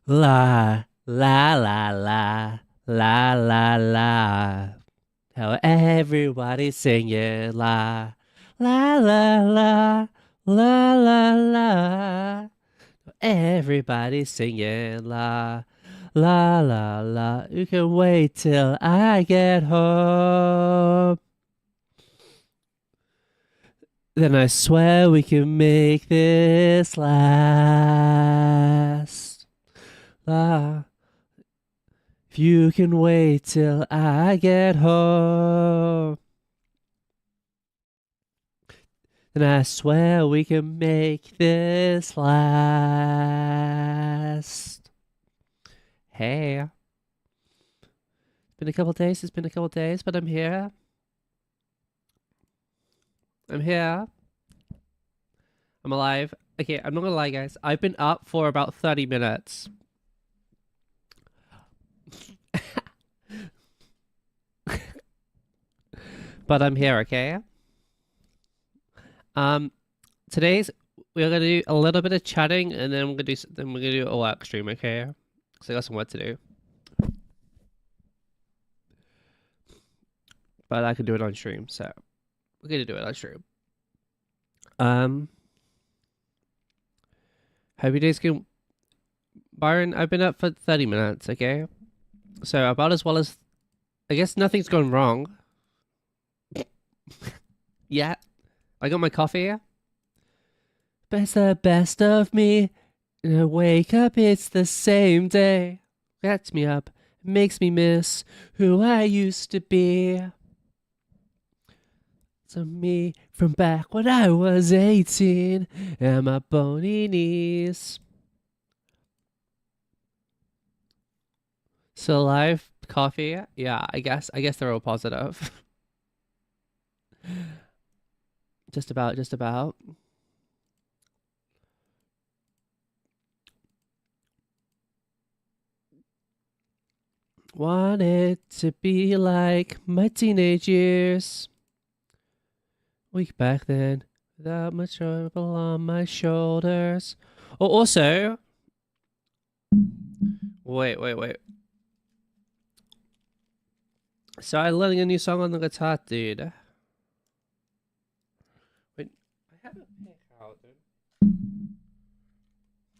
La la la la la la la. How everybody's singing la la la la la la la. Everybody's singing la la la la. You can wait till I get home. Then I swear we can make this last. La. If you can wait till I get home, then I swear we can make this last. Hey, it's been a couple days, but I'm here. I'm here. I'm alive. Okay, I'm not gonna lie, guys. I've been up for about 30 minutes. But I'm here, okay? Um, today's we're gonna do a little bit of chatting, and then we're gonna do a work stream, okay? So I got some work to do, but I can do it on stream, so we're gonna do it on stream. Hope your day's going. Byron, I've been up for 30 minutes, okay? So about as well as I guess nothing's gone wrong. Yeah. I got my coffee here. But it's the best of me. And I wake up, it's the same day. Gets me up, makes me miss who I used to be. So me from back when I was 18 and my bony knees. So live coffee, yeah, I guess they're all positive. just about. Wanted to be like my teenage years. Week back then, without much trouble on my shoulders. Oh, also, wait. So I'm learning a new song on the guitar, dude. Wait, I have a pick out, dude.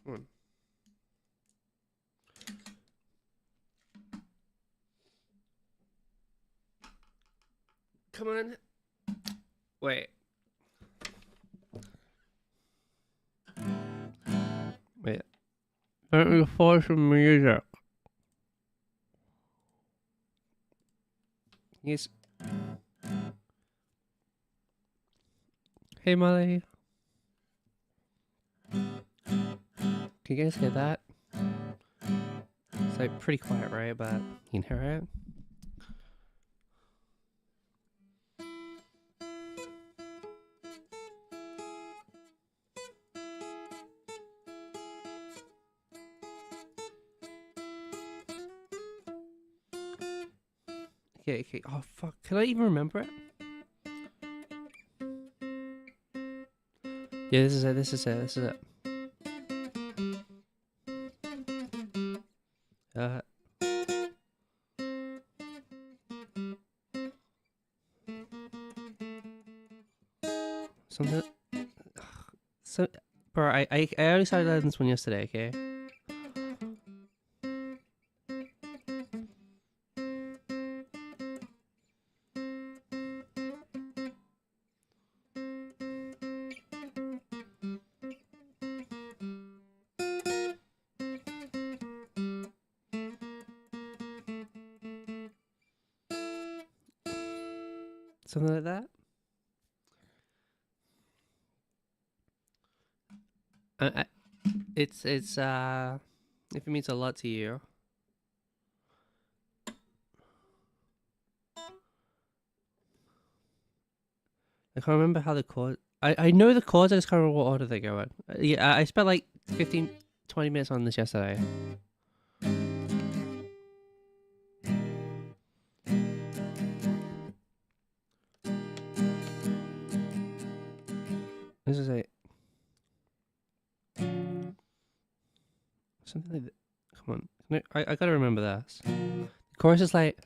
Come on. Come on. Wait. Wait. Let me find some music. Yes. Hey, Molly. Can you guys hear that? It's like pretty quiet, right? But you can hear it. Okay. Oh, fuck. Can I even remember it? Yeah, this is it. Uh, something. So, bro, I only started learning this one yesterday, okay? Something like that? I, it's if it means a lot to you. I can't remember how the chord. I know the chords. I just can't remember what order they go in. Yeah, I spent like 15, 20 minutes on this yesterday. This is a something like that. Come on. No, I gotta remember this. The chorus is like.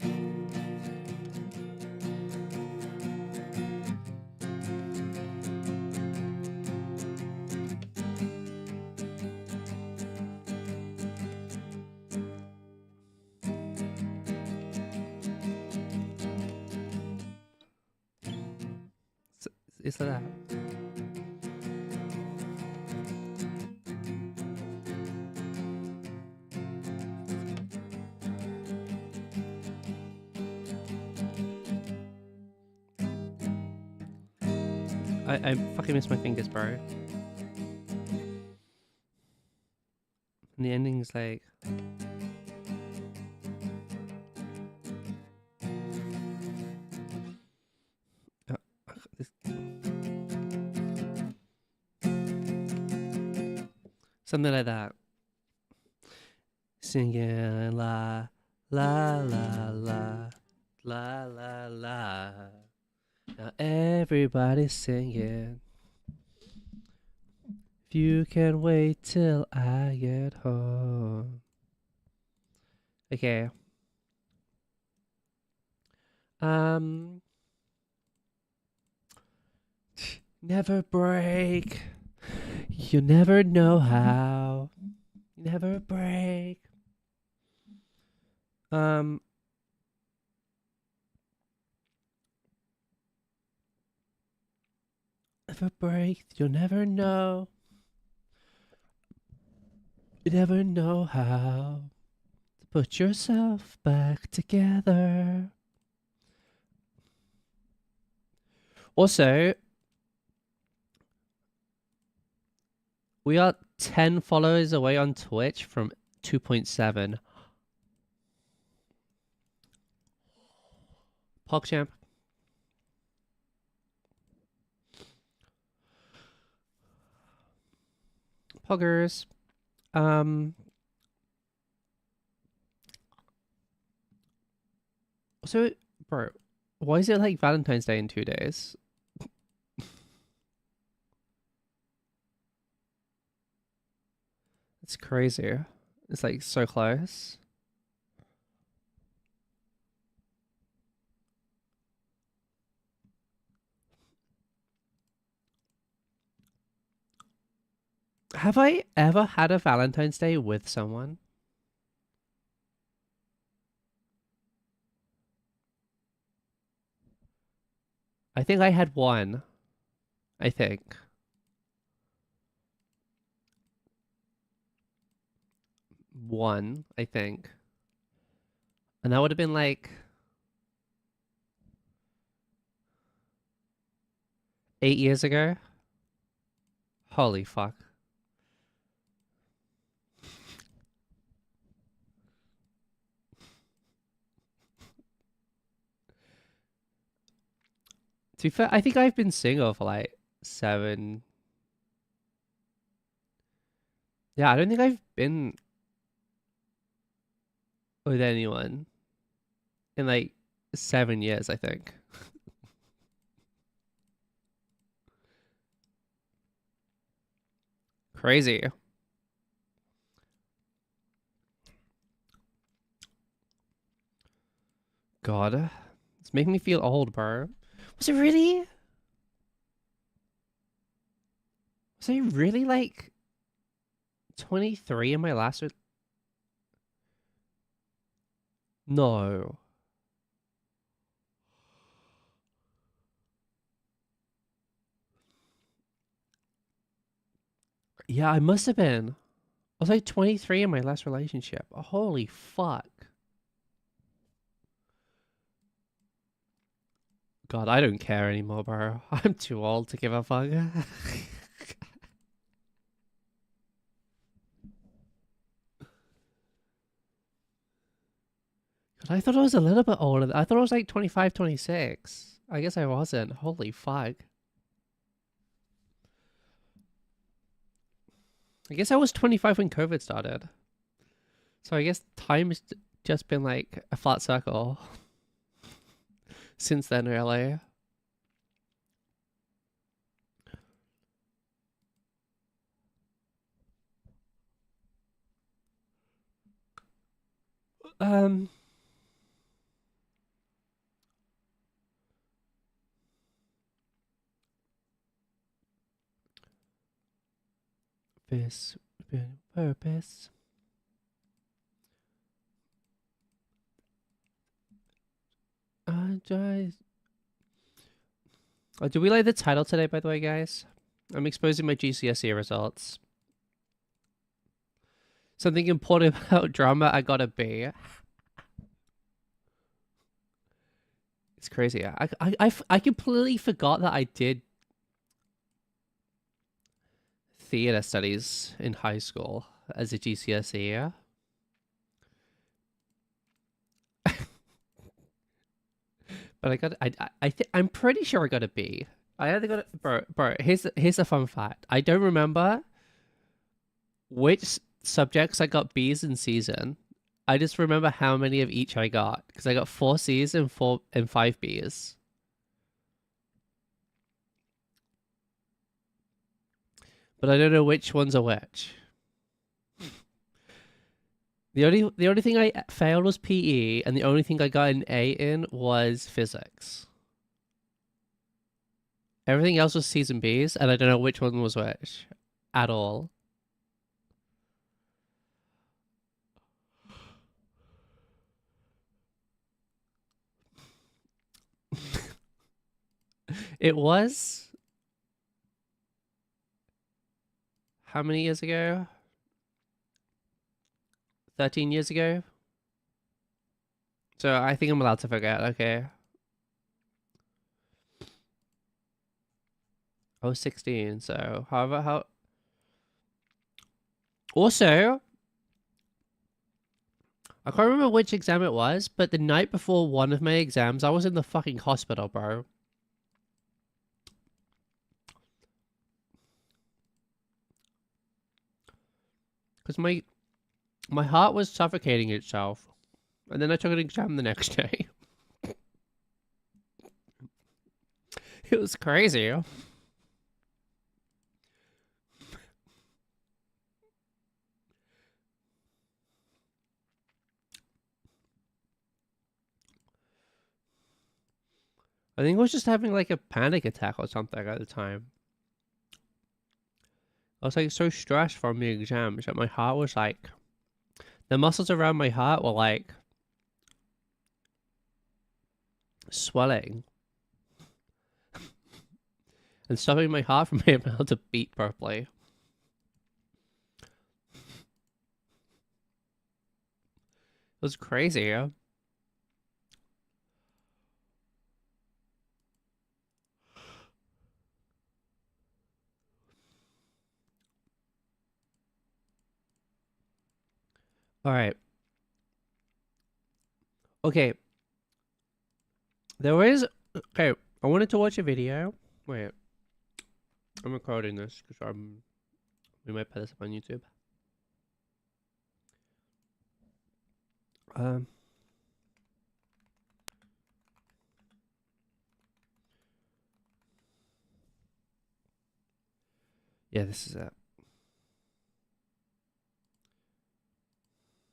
It's like that. I fucking miss my fingers, bro. And the ending's like. This... Something like that. Singing la la la la la la la. Now everybody's singing. If you can wait till I get home. Okay. Never break. You never know how. Never break. Never break. You'll never know. You never know how to put yourself back together. Also, we are 10 followers away on Twitch from 2.7. PogChamp. Poggers. So, bro, why is it like Valentine's Day in 2 days? It's crazy. It's like so close. Have I ever had a Valentine's Day with someone? I think I had one. I think. One, I think. And that would have been like 8 years ago. Holy fuck. To be fair, I think I've been single for like 7. Yeah, I don't think I've been with anyone in like 7 years, I think. Crazy. God. It's making me feel old, bro. Was it really? Was I really like 23 in my last... No. Yeah, I must have been. I was like 23 in my last relationship. Holy fuck. God, I don't care anymore, bro. I'm too old to give a fuck. God, I thought I was a little bit older. I thought I was like 25, 26. I guess I wasn't. Holy fuck. I guess I was 25 when COVID started. So I guess time's just been like a flat circle since then, really. Um. This purpose. I just. Oh, do we like the title today, by the way, guys? I'm exposing my GCSE results. Something important about drama, I got a B. It's crazy. I completely forgot that I did theater studies in high school as a GCSE. But I'm pretty sure I got a B. I either got a, bro. Here's a fun fact. I don't remember which subjects I got B's in season. I just remember how many of each I got because I got 4 C's and 5 B's. But I don't know which ones are which. The only thing I failed was PE, and the only thing I got an A in was physics. Everything else was C's and B's, and I don't know which one was which at all. It was how many years ago? 13 years ago. So I think I'm allowed to forget. Okay. I was 16, so however how. Also, I can't remember which exam it was, but the night before one of my exams, I was in the fucking hospital, bro. Because my heart was suffocating itself. And then I took an exam the next day. It was crazy. I think I was just having like a panic attack or something at the time. I was like so stressed from the exams that my heart was like, the muscles around my heart were like swelling and stopping my heart from being able to beat properly. It was crazy. Yeah? All right. Okay. There was... Okay, I wanted to watch a video. Wait. I'm recording this because we might put this up on YouTube. Yeah, this is it.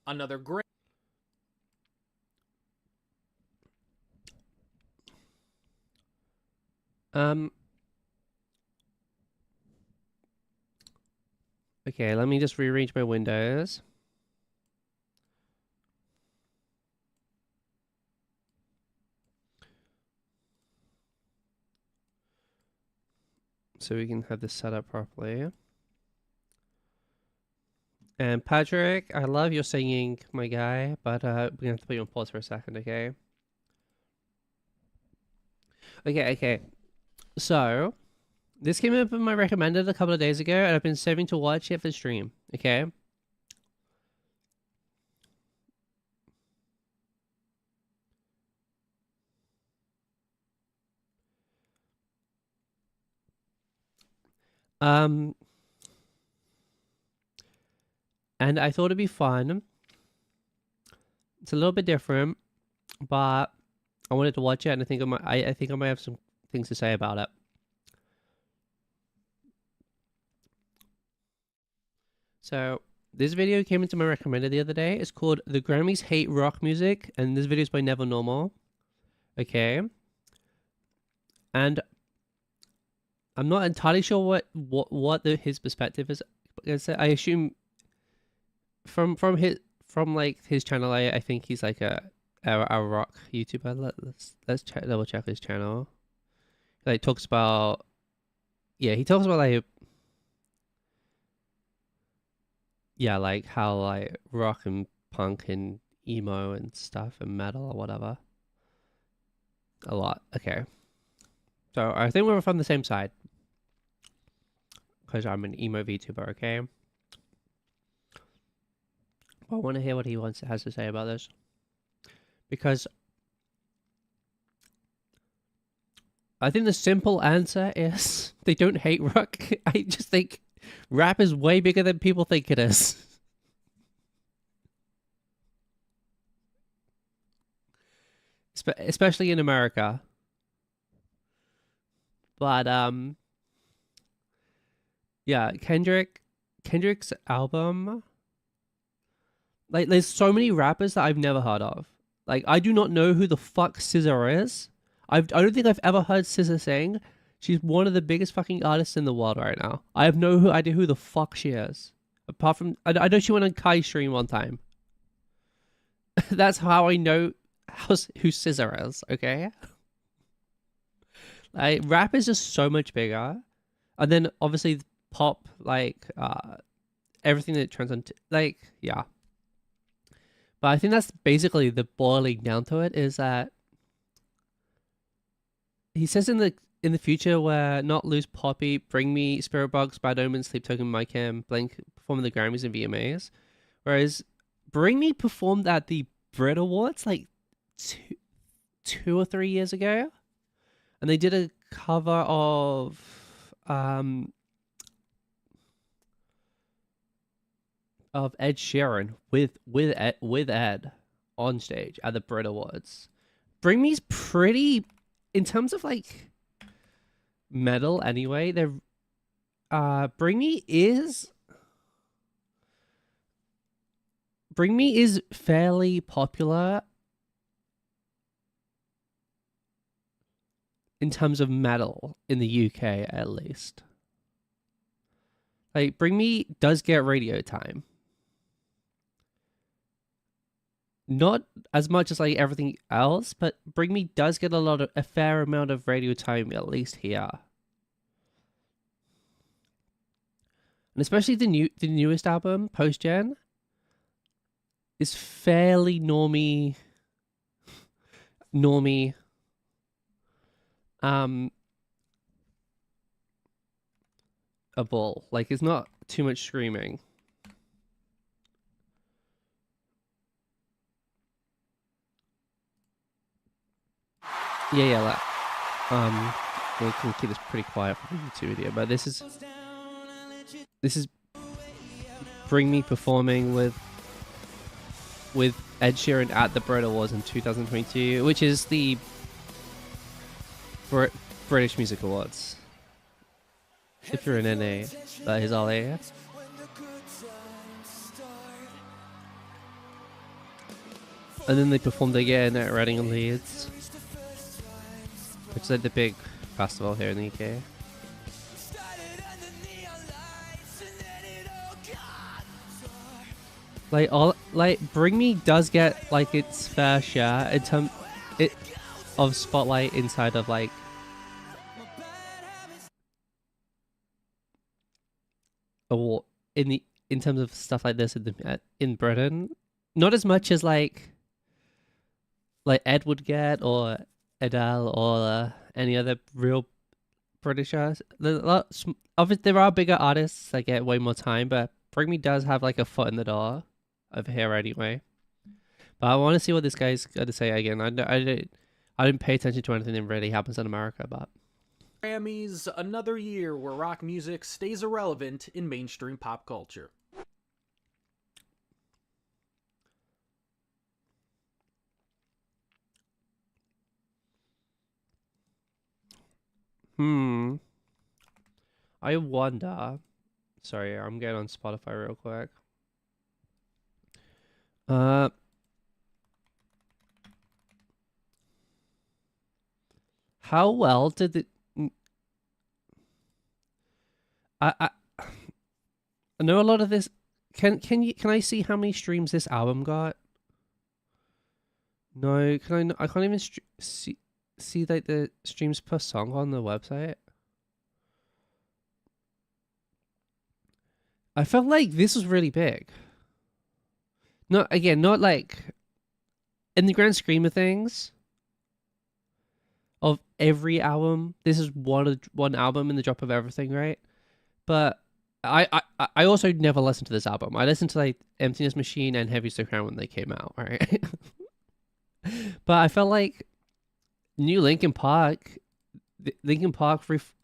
Another great. Okay, let me just rearrange my windows. So we can have this set up properly. And Patrick, I love your singing, my guy, but we're gonna have to put you on pause for a second, okay? Okay. So, this came up in my recommended a couple of days ago, and I've been saving to watch it for stream, okay? And I thought it'd be fun. It's a little bit different, but I wanted to watch it, and I think I might have some things to say about it. So, This video came into my recommended the other day. It's called "The Grammys Hate Rock Music," and this video is by Never Normal. Okay, and I'm not entirely sure what his perspective is. I assume from like his channel, I think he's like a rock YouTuber. Let's double check his channel. Like talks about, yeah, he talks about like, yeah, like how like rock and punk and emo and stuff and metal or whatever. A lot. Okay. So I think we're from the same side. Because I'm an emo VTuber, okay? I want to hear what he has to say about this. Because I think the simple answer is they don't hate rock. I just think rap is way bigger than people think it is. Especially in America. But yeah, Kendrick's album, like there's so many rappers that I've never heard of. Like I do not know who the fuck SZA is. I don't think I've ever heard SZA sing. She's one of the biggest fucking artists in the world right now. I have no idea who the fuck she is. Apart from I know she went on Kai's stream one time. That's how I know who SZA is. Okay. Like rap is just so much bigger, and then obviously pop, like everything that trends on like, yeah. But I think that's basically the boiling down to it, is that he says in the future where not lose Poppy, Bring Me, Spirit Box, Bad Omen, Sleep Token, My Cam, Blank performing the Grammys and VMAs, whereas Bring Me performed at the Brit Awards like two or 3 years ago, and they did a cover of Ed Sheeran with Ed on stage at the Brit Awards. Bring Me's pretty, in terms of like metal anyway. They're Bring Me is fairly popular in terms of metal in the UK, at least. Like Bring Me does get radio time. Not as much as like everything else, but Bring Me does get a fair amount of radio time, at least here. And especially the newest album, Post Gen, is fairly normie a ball. Like it's not too much screaming. Yeah, we can keep this pretty quiet for the YouTube video, but this is Bring Me performing with Ed Sheeran at the Brit Awards in 2022, which is the British Music Awards. If you're in NA, that is all there. And then they performed again at Reading and Leeds, which is like the big festival here in the UK. Like Bring Me does get like its fair share in of spotlight inside of like award in terms of stuff like this in Britain. Not as much as like Ed would get, or Adele, or any other real British artists. There are bigger artists that get way more time, but Bring Me does have like a foot in the door over here anyway. But I want to see what this guy's got to say again. I didn't pay attention to anything that really happens in America, but Grammys, another year where rock music stays irrelevant in mainstream pop culture. I wonder. Sorry, I'm getting on Spotify real quick. Uh, how well did the I I know a lot of this. Can I see how many streams this album got? No, can I? I can't even see like the streams per song on the website. I felt like this was really big. Not again, not like in the grand scheme of things of every album. This is one album in the drop of everything, right? But I also never listened to this album. I listened to like Emptiness Machine and Heavy's the Crown when they came out, right? But I felt like new Linkin Park,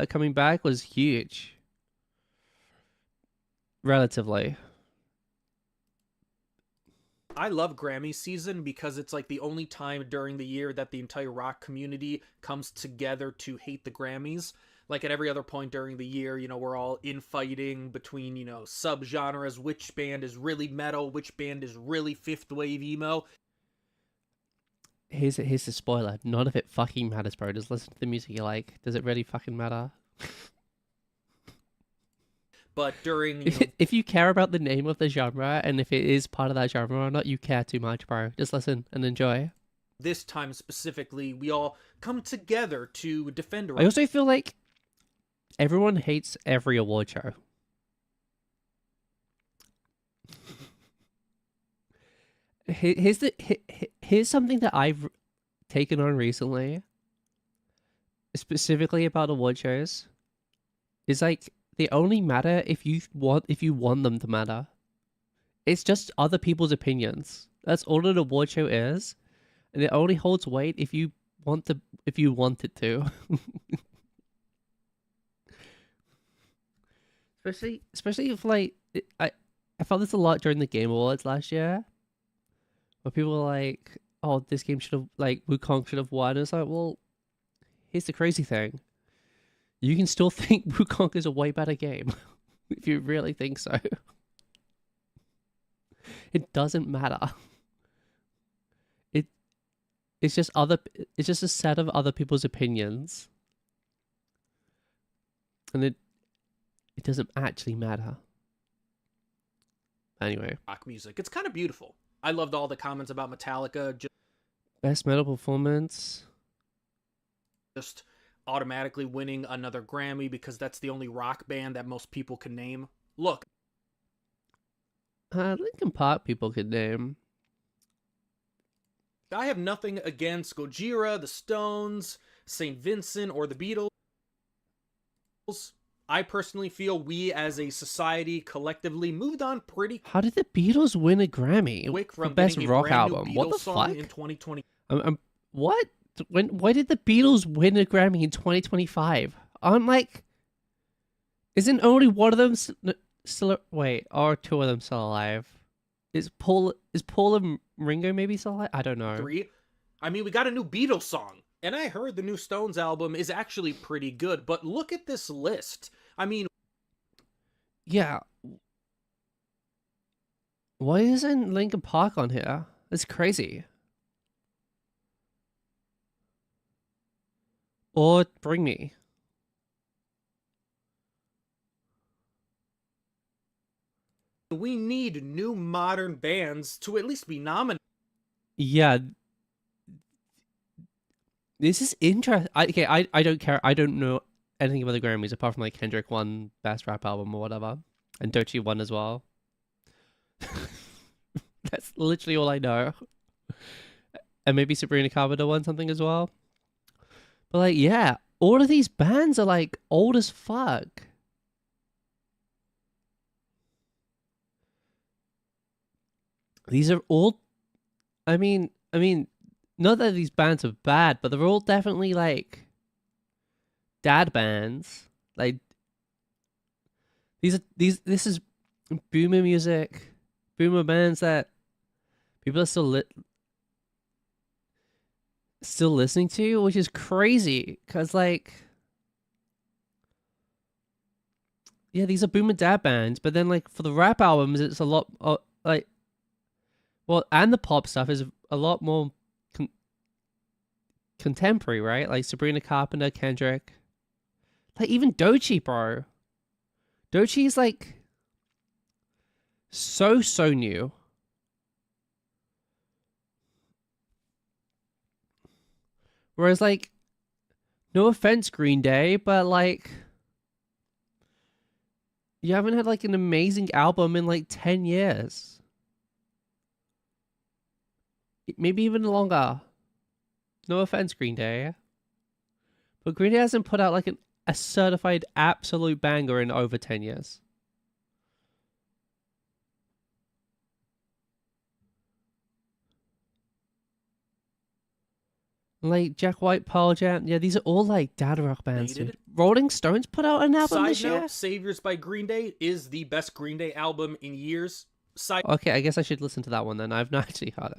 coming back was huge, relatively. I love Grammy season because it's like the only time during the year that the entire rock community comes together to hate the Grammys. Like at every other point during the year, you know, we're all infighting between, you know, subgenres, which band is really metal, which band is really fifth wave emo. Here's the spoiler. None of it fucking matters, bro. Just listen to the music you like. Does it really fucking matter? But during, you know, if you care about the name of the genre and if it is part of that genre or not, you care too much, bro. Just listen and enjoy. this time specifically, we all come together to defend. I also feel like everyone hates every award show. Here's something that I've taken on recently, specifically about award shows. Is like they only matter if you want them to matter. It's just other people's opinions. That's all an award show is, and it only holds weight if you want it to. Especially if like I felt this a lot during the Game Awards last year, where people were like, "Oh, this game should have like Wukong should have won." And it's like, well, here's the crazy thing: you can still think Wukong is a way better game if you really think so. It doesn't matter. It's just a set of other people's opinions, and it doesn't actually matter. Anyway, rock music. It's kind of beautiful. I loved all the comments about Metallica. best metal performance. Just automatically winning another Grammy because that's the only rock band that most people can name. Look, Linkin Park people could name. I have nothing against Gojira, the Stones, St. Vincent, or the Beatles. I personally feel we as a society collectively moved on pretty How did the Beatles win a Grammy quick for from best getting a rock brand new album? Beatles What the song fuck? in 2020. What? Why did the Beatles win a Grammy in 2025? I'm like, isn't only one of them still? Wait, are two of them still alive? Is Paul and Ringo maybe still alive? I don't know. 3. I mean, we got a new Beatles song. And I heard the new Stones album is actually pretty good, but look at this list. I mean, Yeah. Why isn't Linkin Park on here? That's crazy. Or Bring Me. we need new modern bands to at least be nominated. Yeah. This is interesting. I don't care. I don't know anything about the Grammys apart from like Kendrick won Best Rap Album or whatever. And Doechii won as well. That's literally all I know. And maybe Sabrina Carpenter won something as well. But like, yeah, all of these bands are like old as fuck. These are all, I mean, not that these bands are bad, but they're all definitely like dad bands. Like this is boomer music, boomer bands that people are still listening to, which is crazy because like, yeah, these are boomer dad bands, but then like for the rap albums, it's a lot like Well, and the pop stuff is a lot more con- contemporary, right? Like Sabrina Carpenter, Kendrick, like even Doechii, bro. Doechii's like so new. Whereas like, no offense, Green Day, but like you haven't had like an amazing album in like 10 years, maybe even longer. No offense, Green Day, but Green Day hasn't put out like a certified absolute banger in over 10 years. Like Jack White, Pearl Jam, yeah, these are all like dad rock bands. Dude. Rolling Stones put out an album Side this note, year. Saviors by Green Day is the best Green Day album in years. Okay, I guess I should listen to that one then. I've not actually heard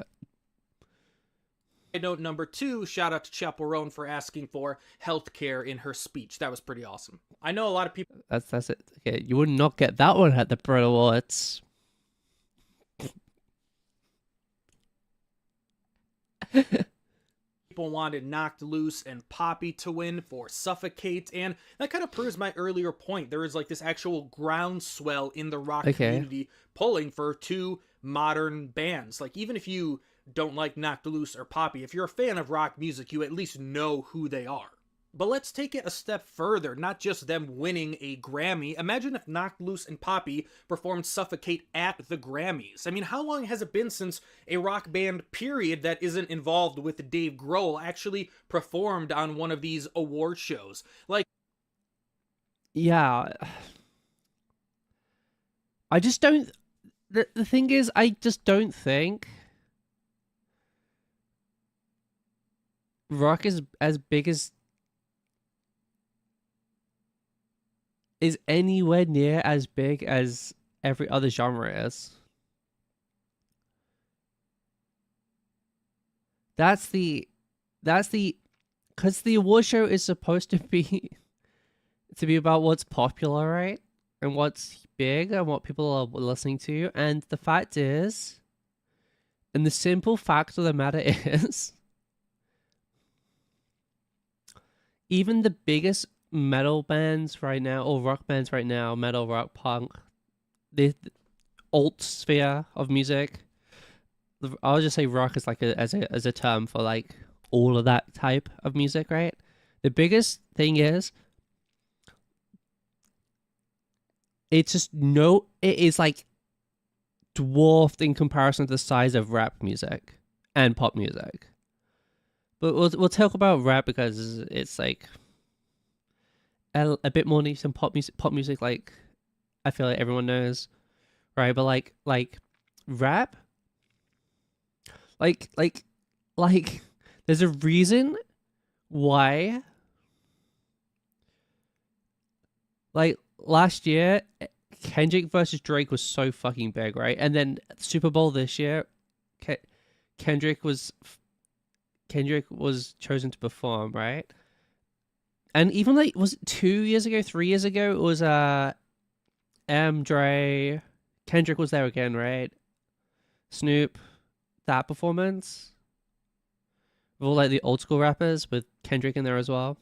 it. Note number 2, shout out to Chapel Roan for asking for healthcare in her speech. That was pretty awesome. I know a lot of people. That's it. Okay, you would not get that one at the Brit Awards. People wanted Knocked Loose and Poppy to win for Suffocate, and that kind of proves my earlier point. There is like this actual groundswell in the rock community pulling for two modern bands. Like, even if you don't like Knocked Loose or Poppy, if you're a fan of rock music, you at least know who they are. But let's take it a step further, not just them winning a Grammy. Imagine if Knocked Loose and Poppy performed Suffocate at the Grammys. I mean, how long has it been since a rock band, period, that isn't involved with Dave Grohl actually performed on one of these award shows? Like, yeah. I just don't... The thing is, I just don't think rock is as big as... is anywhere near as big as every other genre is. That's the because the award show is supposed to be about what's popular, right? And what's big and what people are listening to. And the fact is, and the simple fact of the matter is, even the biggest metal bands right now, or rock bands right now, metal, rock, punk, the alt sphere of music, I'll just say rock is like as a term for like all of that type of music, right? The biggest thing is, it's just it is like dwarfed in comparison to the size of rap music and pop music. But we'll talk about rap because it's like a bit more niche than pop music. Pop music, like, I feel like everyone knows, right? But like rap, like there's a reason why, like, last year Kendrick versus Drake was so fucking big, right? And then Super Bowl this year, Kendrick was chosen to perform, right? And even like, was it 2 years ago, 3 years ago, it was Dre, Kendrick was there again, right? Snoop, that performance with all like the old school rappers with Kendrick in there as well.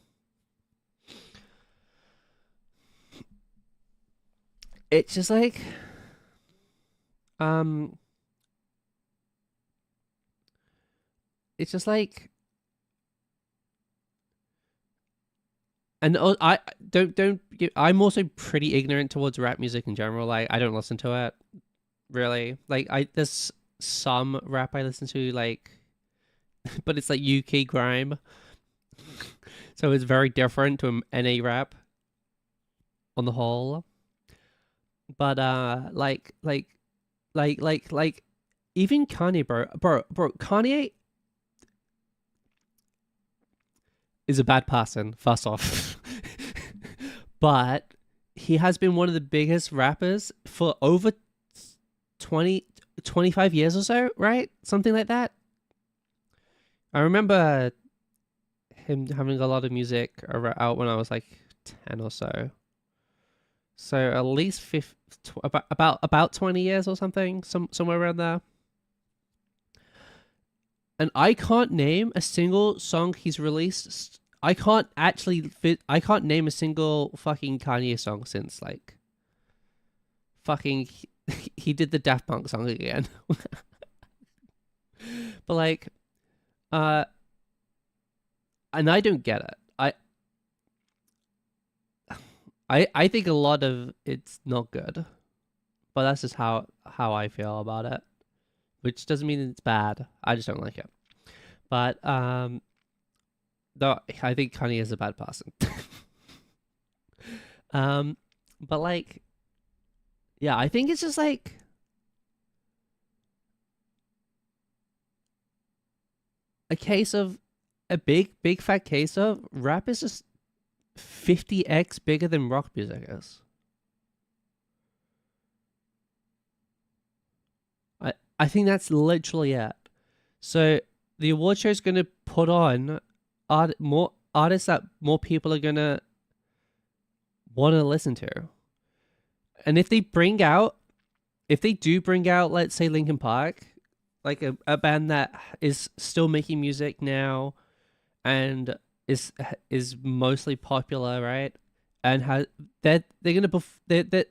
It's just like, it's just like, and I don't. I'm also pretty ignorant towards rap music in general. Like, I don't listen to it really. Like, there's some rap I listen to, like, but it's like UK grime, so it's very different to NA rap on the whole. But like even Kanye, bro, Kanye is a bad person, first off. But he has been one of the biggest rappers for over 25 years or so, right? Something like that. I remember him having a lot of music out when I was like 10 or so. So at least about 20 years or something, somewhere around there. And I can't name a single song he's released. I can't name a single fucking Kanye song since like fucking he did the Daft Punk song again. But like, uh, and I don't get it. I think a lot of it's not good, but that's just how I feel about it. Which doesn't mean it's bad. I just don't like it. But though I think Kanye is a bad person. But like, yeah, I think it's just like a case of a big fat case of rap is just 50x bigger than rock music is. I think that's literally it. So the award show is going to put on more artists that more people are going to want to listen to. And if they do bring out, let's say Linkin Park, like a band that is still making music now and is mostly popular, right? And they're gonna that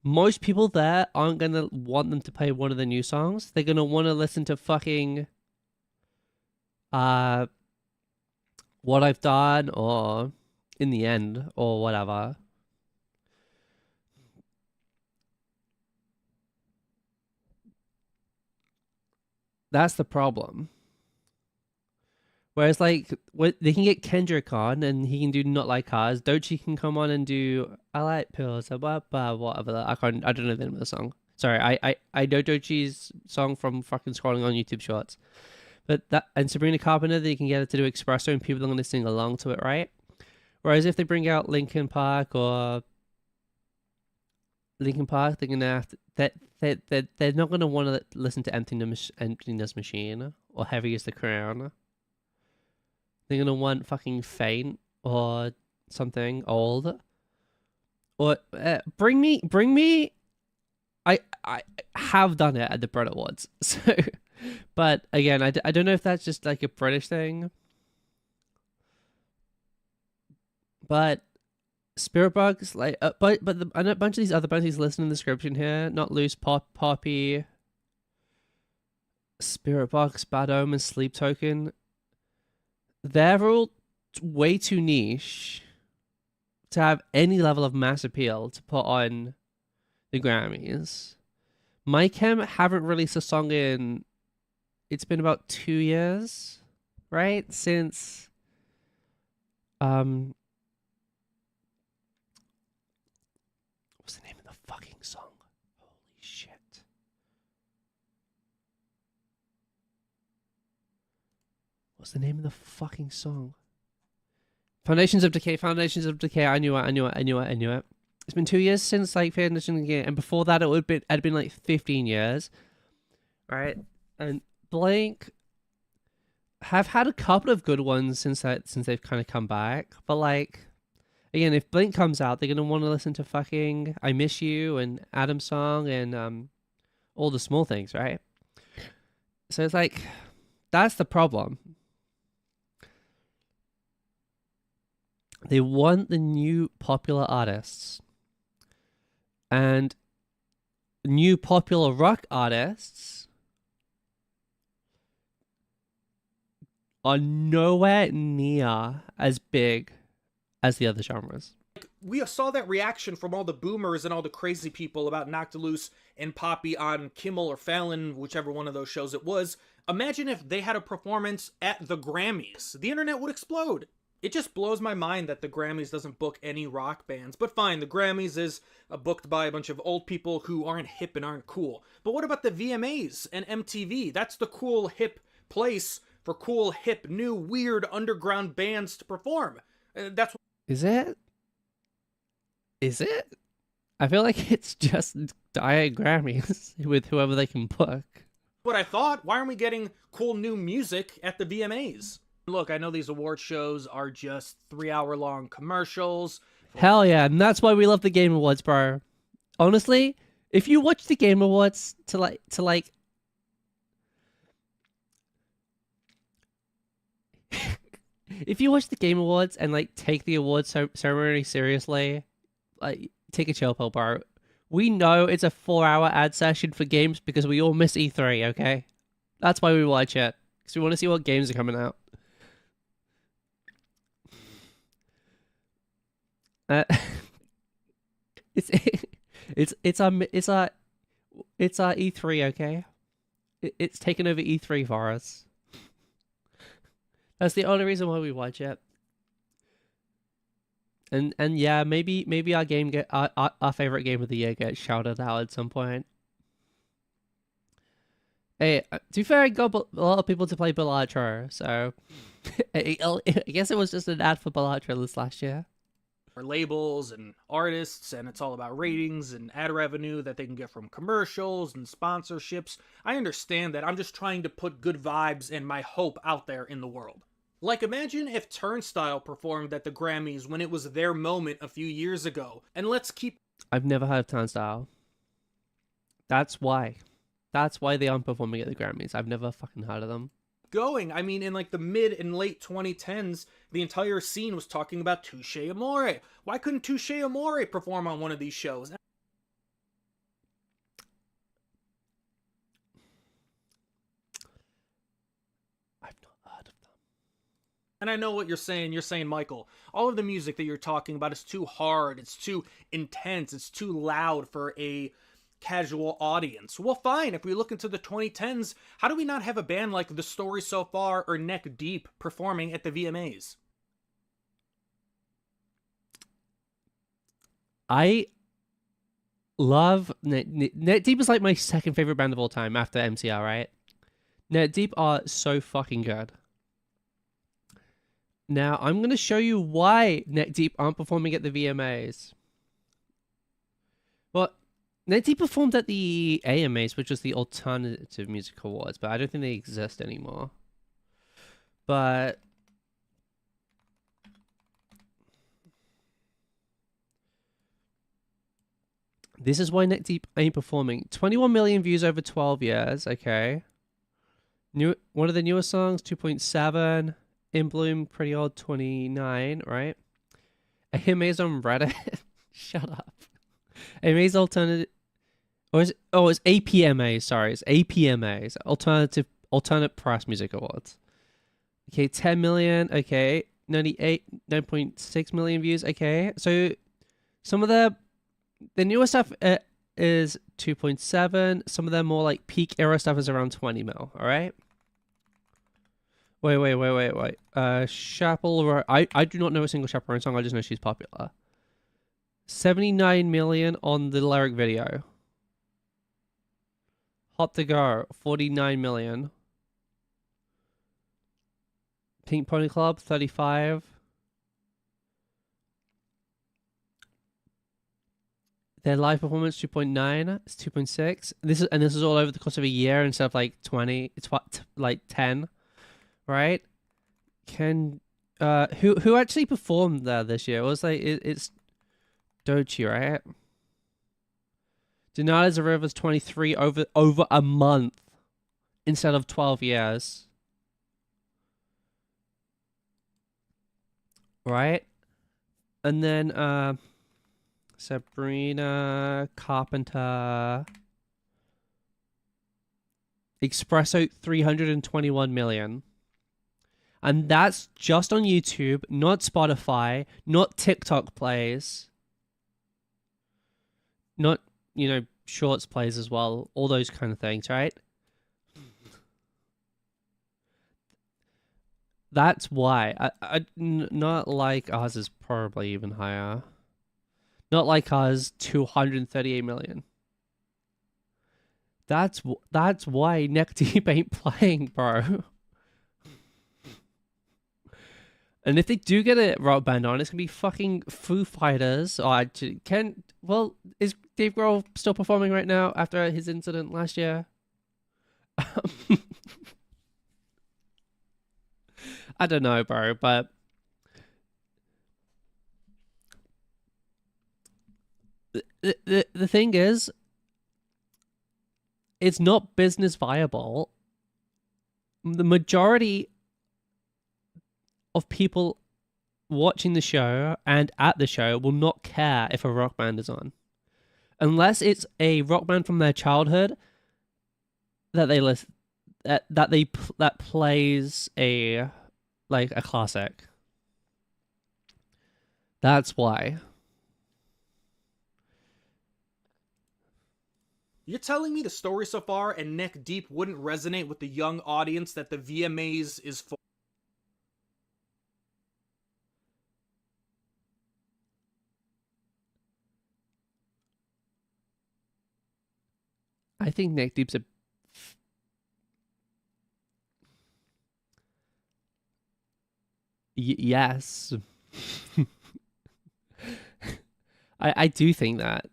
most people there aren't gonna want them to play one of the new songs. They're gonna want to listen to fucking What I've Done or In the End or whatever. That's the problem. Whereas, like, they can get Kendrick on and he can do Not Like Cars. Doechii can come on and do I Like Pills, whatever. I don't know the name of the song. Sorry, I know Doechii's song from fucking scrolling on YouTube Shorts. But and Sabrina Carpenter, they can get it to do Espresso and people are going to sing along to it, right? Whereas if they bring out Linkin Park, they're going to have to, they're not going to want to listen to Emptiness Machine or Heavy as the Crown. They're going to want fucking Faint or something old. Or bring me. I have done it at the Brit Awards. So, but again, I don't know if that's just like a British thing. But Spirit Bugs, like, but a bunch of these other bands he's listed in the description here, Not Loose, Poppy, Spirit Bugs, Bad Omen, Sleep Token, they're all way too niche to have any level of mass appeal to put on the Grammys. My Chem haven't released a song in, it's been about 2 years, right? Since, what's the name of the fucking song? Holy shit. What's the name of the fucking song? Foundations of Decay. I knew it. It's been 2 years since like Foundations of Decay, and before that it had been like 15 years. Right? And Blank have had a couple of good ones since they've kind of come back. But like, again, if Blink comes out, they're gonna want to listen to fucking I Miss You and Adam's Song and all the small things, right? So it's like, that's the problem. They want the new popular artists. And new popular rock artists are nowhere near as big as the other genres. We saw that reaction from all the boomers and all the crazy people about Knocked Loose and Poppy on Kimmel or Fallon, whichever one of those shows it was. Imagine if they had a performance at the Grammys. The internet would explode. It just blows my mind that the Grammys doesn't book any rock bands. But fine, the Grammys is booked by a bunch of old people who aren't hip and aren't cool. But what about the VMAs and MTV? That's the cool, hip place for cool, hip, new, weird, underground bands to perform. That's Is it? Is it? I feel like it's just Diet Grammys with whoever they can book. what I thought. Why aren't we getting cool new music at the VMAs? Look, I know these award shows are just 3-hour-long commercials. Hell yeah, and that's why we love the Game Awards, bro. Honestly, if you watch the Game Awards to like if you watch the Game Awards and like take the awards ceremony seriously, like take a chill pill, bro. We know it's a 4-hour ad session for games because we all miss E3. Okay, that's why we watch it because we want to see what games are coming out. Uh, it's it's our E3. Okay, it's taken over E3 for us. That's the only reason why we watch it. And yeah, maybe our game get our favorite game of the year gets shouted out at some point. Hey, to be fair, I got a lot of people to play Balatro, so I guess it was just an ad for Balatro this last year. Or labels and artists, and it's all about ratings and ad revenue that they can get from commercials and sponsorships. I understand that. I'm just trying to put good vibes and my hope out there in the world. Like, imagine if Turnstile performed at the Grammys when it was their moment a few years ago. And let's keep... I've never heard of Turnstile. That's why. That's why they aren't performing at the Grammys. I've never fucking heard of them. Going. I mean, in like the mid and late 2010s, the entire scene was talking about Touche Amore. Why couldn't Touche Amore perform on one of these shows? And I know what you're saying. You're saying, Michael, all of the music that you're talking about is too hard. It's too intense. It's too loud for a casual audience. Well, fine. If we look into the 2010s, how do we not have a band like The Story So Far or Neck Deep performing at the VMAs? I love Net Deep is like my second favorite band of all time after MCR, right? Net Deep are so fucking good. Now, I'm going to show you why Net Deep aren't performing at the VMAs. Well, Net Deep performed at the AMAs, which was the Alternative Music Awards, but I don't think they exist anymore. But this is why Net Deep ain't performing. 21 million views over 12 years, okay. One of the newest songs, 2.7... In Bloom, Pretty Old, 29, right? AMA's on Reddit. Shut up. AMA's alternative... Or is it... Oh, it's APMA, sorry. It's APMA's. Alternate Press Music Awards. Okay, 10 million. Okay. 9.6 million views. Okay. So, some of the newer stuff is 2.7. Some of the more, like, peak era stuff is around 20 mil, alright? Wait. Chaperone. I do not know a single Chaperone song. I just know she's popular. 79 million on the lyric video. Hot to Go, 49 million. Pink Pony Club, 35. Their live performance, 2.9. It's 2.6. This is all over the course of a year instead of like 20. It's what, like 10. Right? Who actually performed there this year? It was like it's Dochi, right? Denali's River's 23 over a month instead of 12 years. Right? And then Sabrina Carpenter Espresso 321 million. And that's just on YouTube, not Spotify, not TikTok plays, not, shorts plays as well, all those kind of things, right? That's why. Not like ours is probably even higher. Not like ours, 238 million. That's why Neck Deep ain't playing, bro. And if they do get a rock band on, it's gonna be fucking Foo Fighters. Is Dave Grohl still performing right now after his incident last year? I don't know, bro, but the thing is, it's not business viable. The majority of people watching the show and at the show will not care if a rock band is on, unless it's a rock band from their childhood that they listen that plays a classic. That's why. You're telling me the story so far and Neck Deep wouldn't resonate with the young audience that the VMAs is for? I think Neck Deep's a yes. I do think that.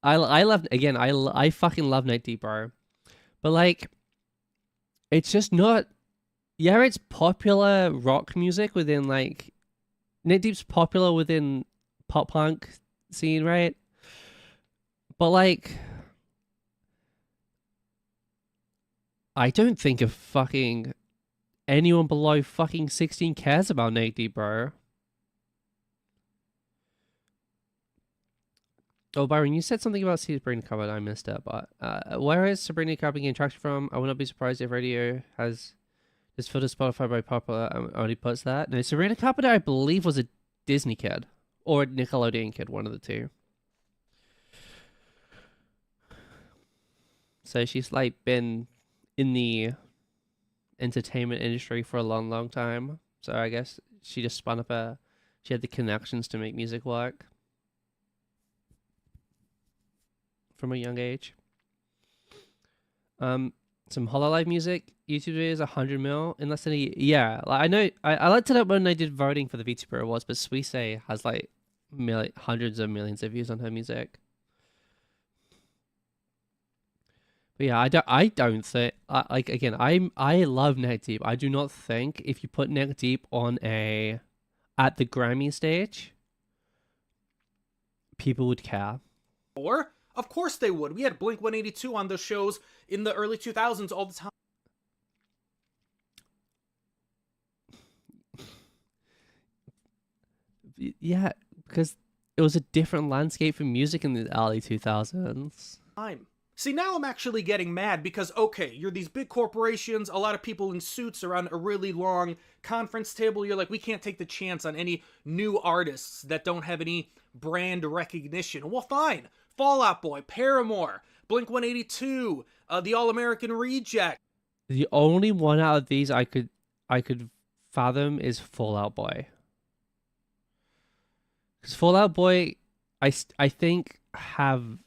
I love, again, I fucking love Neck Deep, bro. But like, it's just not. Yeah, it's popular rock music within like. Neck Deep's popular within pop punk scene, right? But like, I don't think of fucking anyone below fucking 16 cares about Neck Deep, bro. Oh, Byron, you said something about Sabrina Carpenter. I missed it, but where is Sabrina Carpenter getting traction from? I would not be surprised if radio has this filter Spotify by popular only puts that. No, Sabrina Carpenter, I believe, was a Disney kid or a Nickelodeon kid, one of the two. So she's like been in the entertainment industry for a long, long time. So I guess she just spun up she had the connections to make music work from a young age. Some Hololive music. YouTube videos 100 mil in less than a year. Yeah, like I know. I looked it up when I did voting for the VTuber Awards, but Suisse has like hundreds of millions of views on her music. But yeah, I don't think like again. I love Neck Deep. I do not think if you put Neck Deep on at the Grammy stage, people would care. Or of course they would. We had Blink 182 on those shows in the early 2000s all the time. Yeah, because it was a different landscape for music in the early 2000s. See, now I'm actually getting mad because, okay, you're these big corporations, a lot of people in suits around a really long conference table. You're like, we can't take the chance on any new artists that don't have any brand recognition. Well, fine. Fall Out Boy, Paramore, Blink 182, the All-American Reject. The only one out of these I could fathom is Fall Out Boy. Because Fall Out Boy, I think have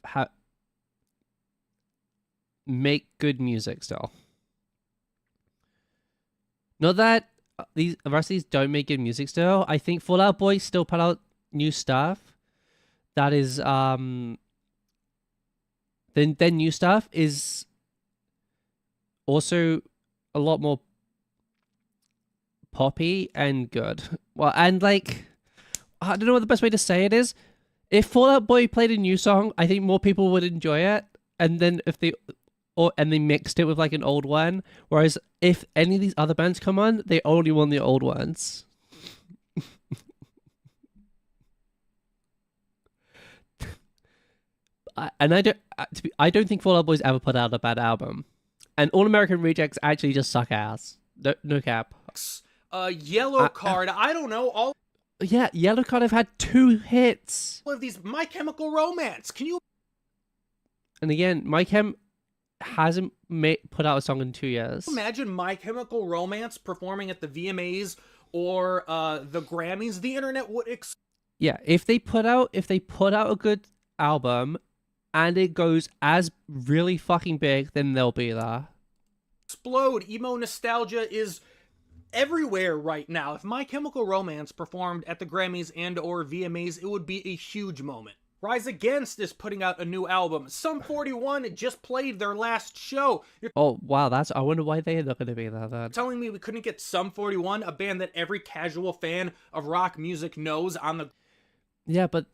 make good music still. Not that the rest of these don't make good music still. I think Fall Out Boy still put out new stuff. That is then new stuff is also a lot more poppy and good. Well, and like, I don't know what the best way to say it is. If Fall Out Boy played a new song, I think more people would enjoy it. And then if they mixed it with like an old one. Whereas if any of these other bands come on, they only want the old ones. I don't think Fall Out Boy's ever put out a bad album. And All American Rejects actually just suck ass. No cap. Yellow Card, I don't know. Yeah, Yellow Card have had 2 hits. All of these My Chemical Romance. Can you? And again, My Chem hasn't put out a song in 2 years. Imagine My Chemical Romance performing at the VMAs or the Grammys. The internet would yeah, if they put out a good album and it goes as really fucking big, then they'll be there. Explode. Emo nostalgia is everywhere right now. If My Chemical Romance performed at the Grammys and or VMAs, it would be a huge moment. Rise Against is putting out a new album. Sum 41 just played their last show. Oh, wow, I wonder why they're not going to be there then. Telling me we couldn't get Sum 41, a band that every casual fan of rock music knows on the... Yeah, but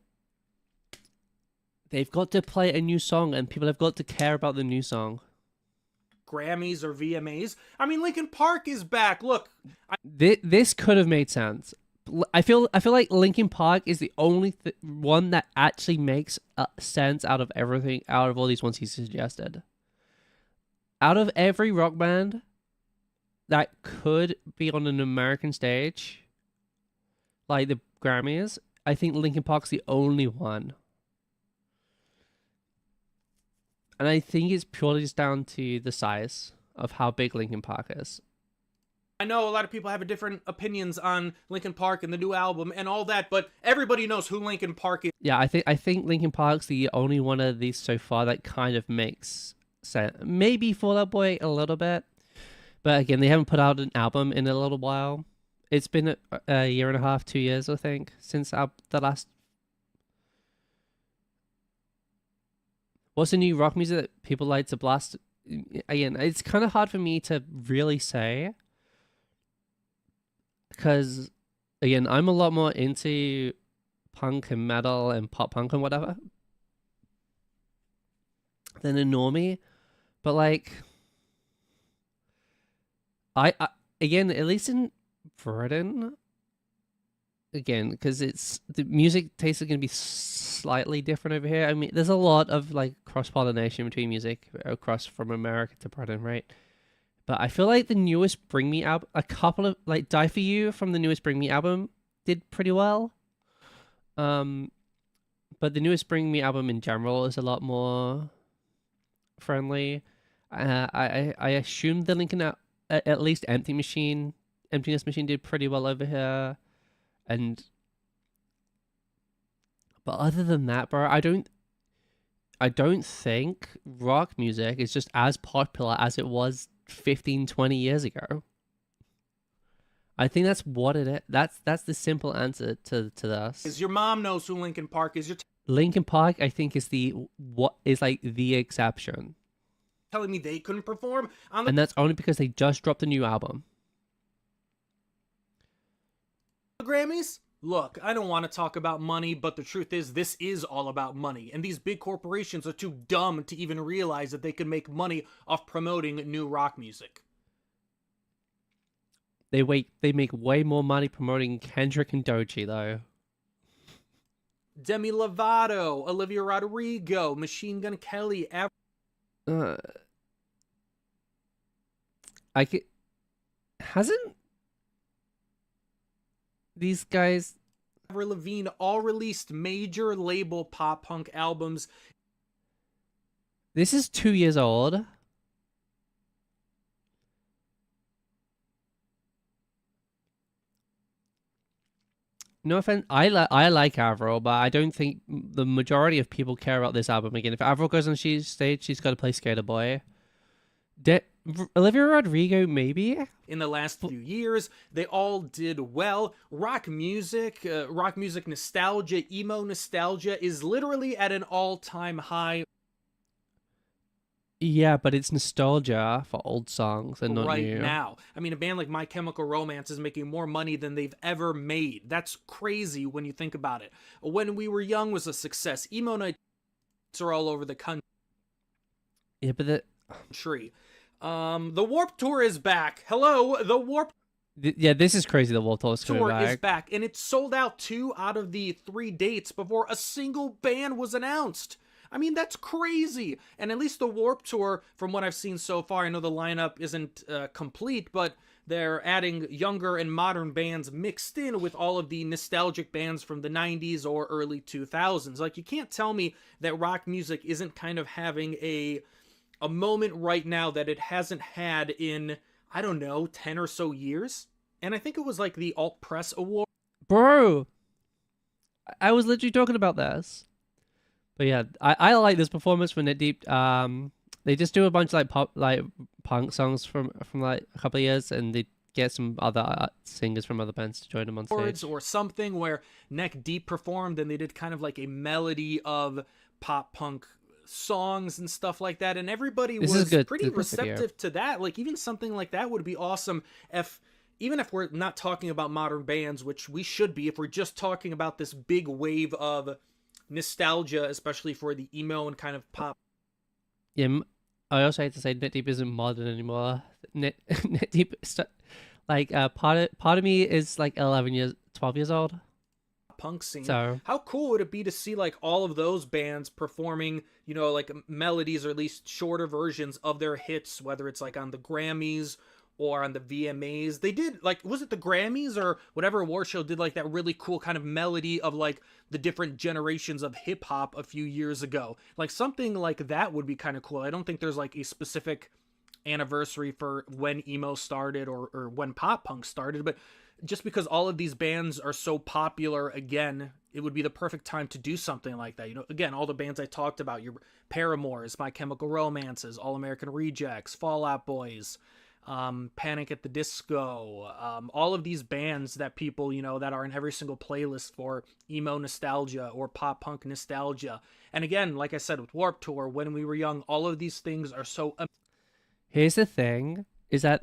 they've got to play a new song and people have got to care about the new song. Grammys or VMAs. I mean, Linkin Park is back. Look. This could have made sense. I feel like Linkin Park is the only one that actually makes sense out of everything, out of all these ones he suggested. Out of every rock band that could be on an American stage, like the Grammys, I think Linkin Park's the only one. And I think it's purely just down to the size of how big Linkin Park is. I know a lot of people have different opinions on Linkin Park and the new album and all that, but everybody knows who Linkin Park is. Yeah, I think Linkin Park's the only one of these so far that kind of makes sense. Maybe Fall Out Boy a little bit, but again, they haven't put out an album in a little while. It's been a year and a half, 2 years, I think, since the last. What's the new rock music that people like to blast? Again, it's kind of hard for me to really say. Because, again, I'm a lot more into punk and metal and pop punk and whatever than a normie. But, like, I again, at least in Britain, again, because the music taste is going to be slightly different over here. I mean, there's a lot of, like, cross-pollination between music across from America to Britain, right? But I feel like the newest Bring Me album, a couple of, like, Die For You from the newest Bring Me album did pretty well. But the newest Bring Me album in general is a lot more friendly. I assume the Linkin at least Emptiness Machine did pretty well over here. But other than that, bro, I don't think rock music is just as popular as it was 15, 20 years ago. I think that's what it is. That's the simple answer to this. Is your mom knows who Linkin Park is? You're Linkin Park, I think, is the exception. telling me they couldn't perform on the And that's only because they just dropped a new album. Grammys? Look, I don't want to talk about money, but the truth is this is all about money. And these big corporations are too dumb to even realize that they can make money off promoting new rock music. They make way more money promoting Kendrick and Doechii, though. Demi Lovato, Olivia Rodrigo, Machine Gun Kelly, hasn't these guys Avril Lavigne all released major label pop punk albums. This is 2 years old. No offense, I like Avril, but I don't think the majority of people care about this album. Again, if Avril goes on stage, she's got to play Skater Boy. Olivia Rodrigo, maybe? In the last few years, they all did well. Rock music nostalgia, emo nostalgia is literally at an all-time high. Yeah, but it's nostalgia for old songs and not right new. now. I mean, a band like My Chemical Romance is making more money than they've ever made. That's crazy when you think about it. When We Were Young was a success. Emo nights are all over the country. Yeah, but The Warped Tour is back. Hello, the Warped yeah, this is crazy. The Warped Tour is back, and it sold out 2 out of the 3 dates before a single band was announced. I mean, that's crazy. And at least the Warped Tour, from what I've seen so far, I know the lineup isn't complete, but they're adding younger and modern bands mixed in with all of the nostalgic bands from the 90s or early 2000s. Like, you can't tell me that rock music isn't kind of having a moment right now that it hasn't had in, I don't know, 10 or so years. And I think it was like the Alt Press Award. Bro, I was literally talking about this. But yeah, I like this performance from Knit Deep. They just do a bunch of punk songs from like a couple of years, and they get some other singers from other bands to join them on stage. Or something where Neck Deep performed, and they did kind of like a melody of pop punk songs and stuff like that, and everybody was pretty receptive to that. Like, even something like that would be awesome even if we're not talking about modern bands, which we should be, if we're just talking about this big wave of nostalgia, especially for the emo and kind of pop. Yeah, I also hate to say Knit Deep isn't modern anymore. Knit Deep Like part of me is like 12 years old. Punk scene. So How cool would it be to see like all of those bands performing, you know, like melodies or at least shorter versions of their hits, whether it's like on the Grammys or on the VMAs. They did like, was it the Grammys or whatever award show did like that really cool kind of melody of like the different generations of hip hop a few years ago. Like something like that would be kind of cool. I don't think there's like a specific anniversary for when emo started or when pop punk started, but just because all of these bands are so popular again, it would be the perfect time to do something like that. You know, again, all the bands I talked about, your Paramours, My Chemical Romances, All American Rejects, Fall Out Boys, Panic at the Disco, all of these bands that people, you know, that are in every single playlist for emo nostalgia or pop punk nostalgia. And again, like I said, with Warped Tour, When We Were Young, all of these things are so here's the thing: is that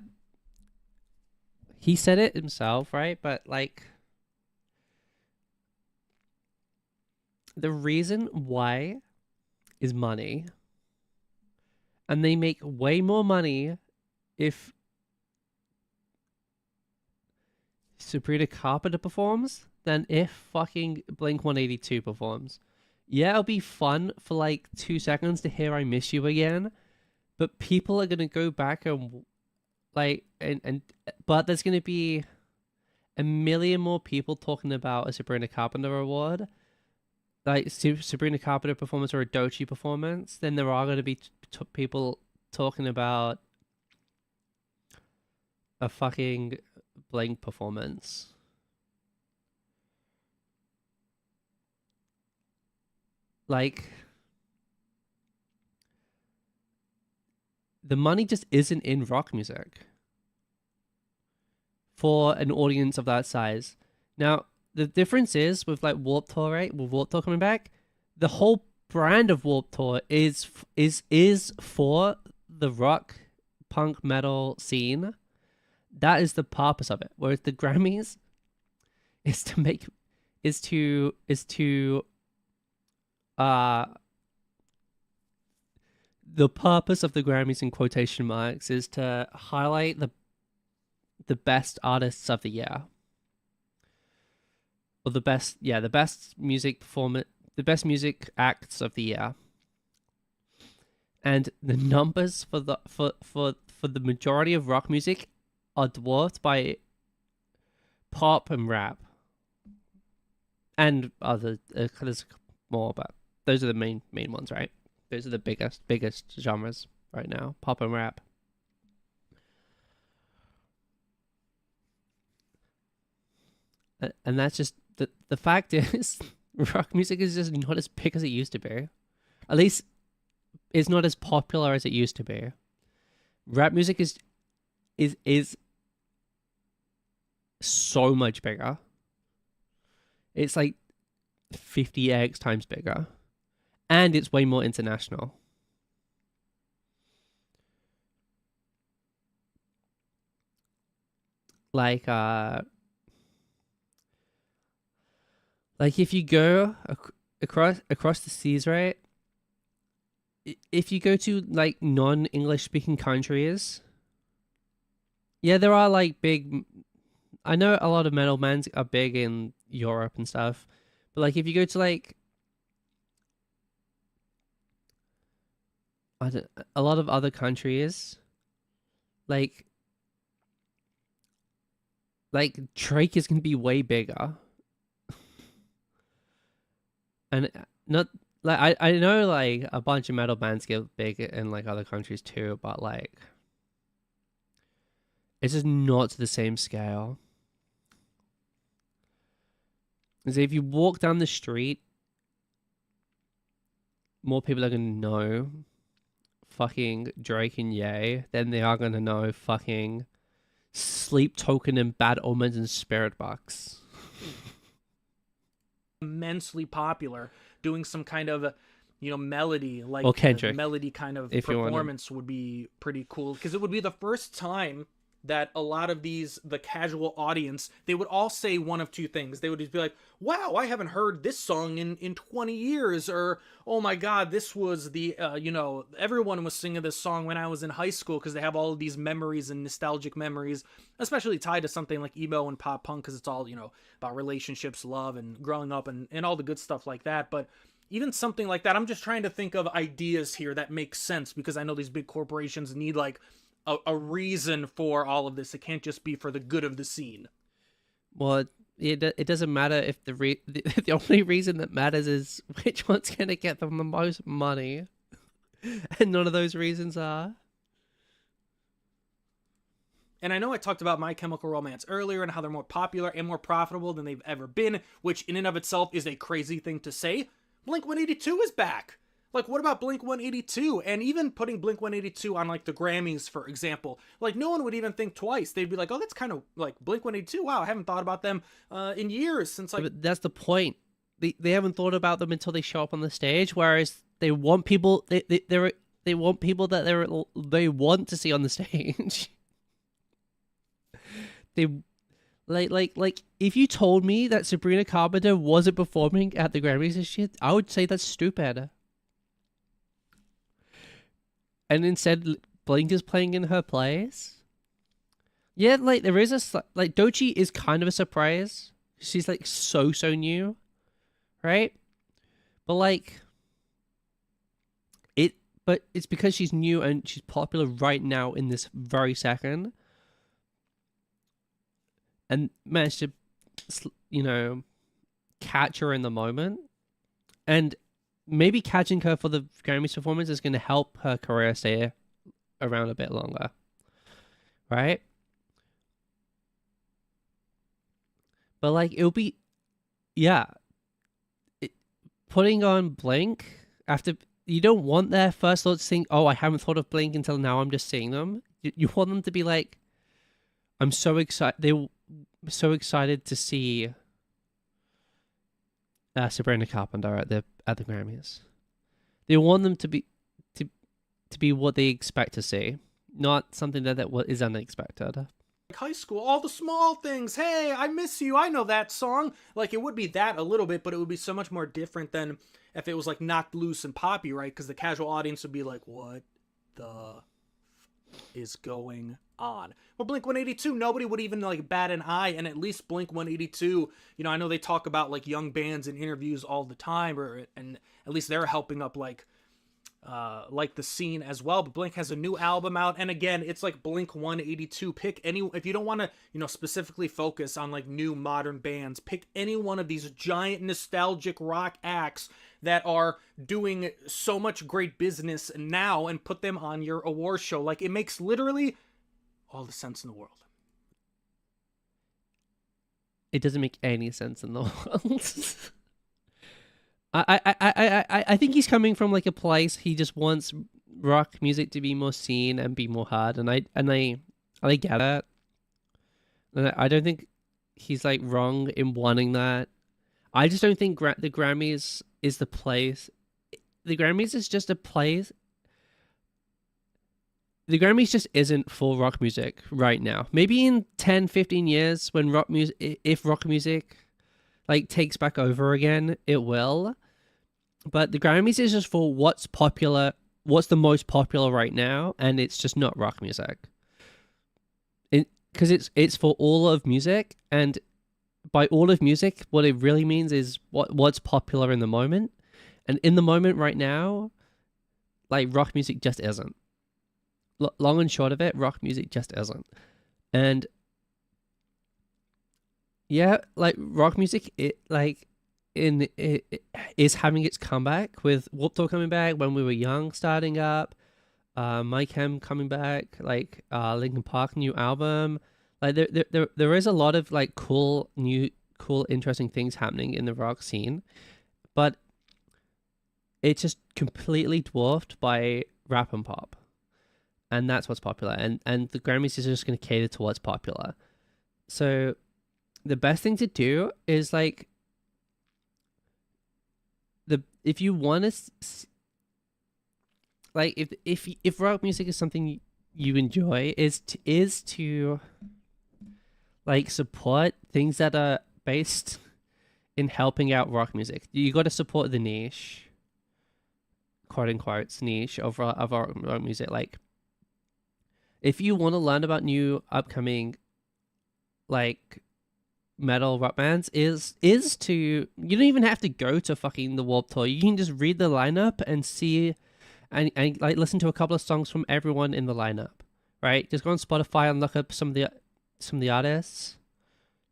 he said it himself, right? But like, the reason why is money, and they make way more money if Sabrina Carpenter performs than if fucking Blink 182 performs. Yeah, it'll be fun for like 2 seconds to hear "I Miss You" again, but people are gonna go back and like but there's gonna be a million more people talking about a Sabrina Carpenter award, like Sabrina Carpenter performance or a Doechii performance, than there are going to be people talking about a fucking Blink performance. Like, the money just isn't in rock music for an audience of that size. Now, the difference is with like Warped Tour, right? With Warped Tour coming back, the whole brand of Warped Tour is for the rock, punk, metal scene. That is the purpose of it. Whereas the Grammys is to make is to the purpose of the Grammys in quotation marks is to highlight the best artists of the year, or the best music performance, the best music acts of the year. And the numbers for the majority of rock music are dwarfed by pop and rap, and other there's more, but those are the main ones, right? Those are the biggest genres right now, pop and rap. And that's just the fact is, rock music is just not as big as it used to be. At least it's not as popular as it used to be. Rap music is so much bigger. It's like 50x times bigger, and it's way more international. Like if you go across the seas, right? If you go to like non-English speaking countries, yeah, there are like big. I know a lot of metal bands are big in Europe and stuff, but like if you go to like a lot of other countries, like Drake is gonna be way bigger, and not like I know like a bunch of metal bands get big in like other countries too, but like it's just not to the same scale. Because if you walk down the street, more people are gonna know fucking Drake and Ye than they are gonna know fucking Sleep Token and Bad Omens and Spirit Box. immensely popular, doing some kind of, you know, melody, like Well, Kendrick, melody kind of if you want performance would be pretty cool, because it would be the first time that a lot of the casual audience, they would all say one of two things. They would just be like, wow, I haven't heard this song in 20 years, or oh my god, this was the everyone was singing this song when I was in high school, because they have all of these memories and nostalgic memories, especially tied to something like emo and pop punk, because it's all about relationships, love, and growing up, and all the good stuff like that. But even something like that, I'm just trying to think of ideas here that make sense, because I know these big corporations need like a reason for all of this. It can't just be for the good of the scene. Well, it doesn't matter if the only reason that matters is which one's going to get them the most money. And none of those reasons are. And I know I talked about My Chemical Romance earlier and how they're more popular and more profitable than they've ever been, which in and of itself is a crazy thing to say. Blink-182 is back. Like, what about Blink-182? And even putting Blink-182 on, like, the Grammys, for example. Like, no one would even think twice. They'd be like, oh, that's kind of, like, Blink-182. Wow, I haven't thought about them in years since, like... But that's the point. They haven't thought about them until they show up on the stage, whereas they want people... They want people that they want to see on the stage. They... Like, if you told me that Sabrina Carpenter wasn't performing at the Grammys this year, I would say that's stupid. And instead, Blink is playing in her place. Yeah, like, there is like, Doechii is kind of a surprise. She's, like, so new. Right? But, like, but it's because she's new and she's popular right now in this very second. And managed to, catch her in the moment. And maybe catching her for the Grammys performance is going to help her career stay around a bit longer. Right? But, like, it'll be... Yeah. Putting on Blink after... You don't want their first thought to think, oh, I haven't thought of Blink until now, I'm just seeing them. You want them to be like, I'm so excited... They were so excited to see Sabrina Carpenter at the Grammys. They want them to be what they expect to see, not something that is unexpected. Like high school, all the small things. Hey, I miss you. I know that song. Like, it would be that a little bit, but it would be so much more different than if it was like Knocked Loose and Poppy, right? Because the casual audience would be like, what the is going on? Well, Blink-182, nobody would even like bat an eye, and at least Blink-182, I know they talk about like young bands in interviews all the time, and at least they're helping up like the scene as well. But Blink has a new album out, and again, it's like Blink-182. Pick any, if you don't want to specifically focus on like new modern bands, pick any one of these giant nostalgic rock acts that are doing so much great business now and put them on your award show. Like, it makes literally all the sense in the world. It doesn't make any sense in the world. I think he's coming from like a place, he just wants rock music to be more seen and be more heard, and I get it. And I don't think he's like wrong in wanting that. I just don't think the Grammys is the place. The Grammys is just a place. The Grammys just isn't for rock music right now. Maybe in 10, 15 years when if rock music like takes back over again, it will. But the Grammys is just for what's popular, what's the most popular right now, and it's just not rock music. Because it's for all of music, and by all of music, what it really means is what's popular in the moment. And in the moment right now, like, rock music just isn't. Long and short of it, rock music just isn't. And yeah, like, rock music, it is having its comeback with Warped Tour coming back, When We Were Young starting up, My Chem coming back, like Linkin Park new album. Like, there is a lot of like cool, interesting things happening in the rock scene, but it's just completely dwarfed by rap and pop, and that's what's popular. And the Grammys is just going to cater to what's popular. So the best thing to do is like, if you want to, like, if rock music is something you enjoy is to like support things that are based in helping out rock music. You got to support the niche, quote unquote, niche of rock music. Like, if you want to learn about new upcoming like metal rock bands, is to you don't even have to go to fucking the Warped Tour. You can just read the lineup and see and like listen to a couple of songs from everyone in the lineup. Right? Just go on Spotify and look up some of the artists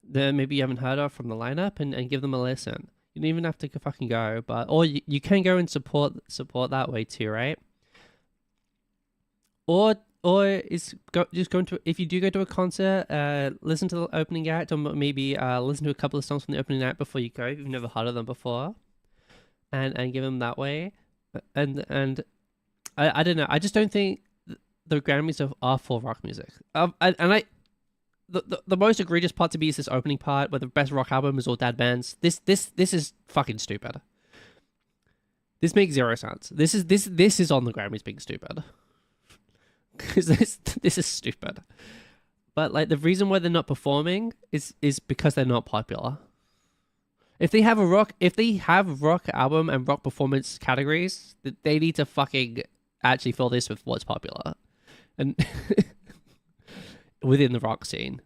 that maybe you haven't heard of from the lineup and give them a listen. You don't even have to fucking go, but or you can go and support that way too, right? Or just going to, if you do go to a concert, listen to the opening act, or maybe listen to a couple of songs from the opening act before you go if you've never heard of them before, and give them that way. And I don't know. I just don't think the Grammys are for rock music. The most egregious part to me is this opening part where the best rock album is all dad bands. This is fucking stupid. This makes zero sense. This is on the Grammys being stupid. Because this is stupid. But like the reason why they're not performing is because they're not popular. If they have rock album and rock performance categories, they need to fucking actually fill this with what's popular. And within the rock scene.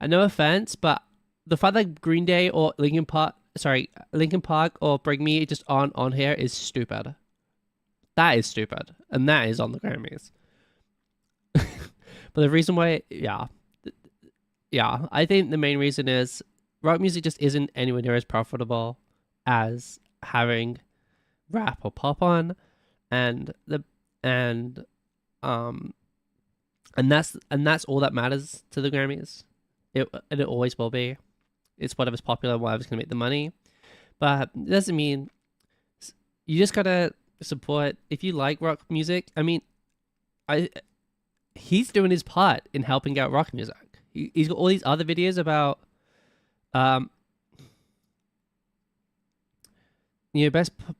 And no offense, but the fact that Green Day or Linkin Park or Bring Me just aren't on here is stupid. That is stupid. And that is on the Grammys. But the reason why, yeah, I think the main reason is rock music just isn't anywhere near as profitable as having rap or pop on, and that's all that matters to the Grammys. It always will be. It's whatever's popular, whatever's gonna make the money. But it doesn't mean you just gotta support if you like rock music. I mean, he's doing his part in helping out rock music. He's got all these other videos about,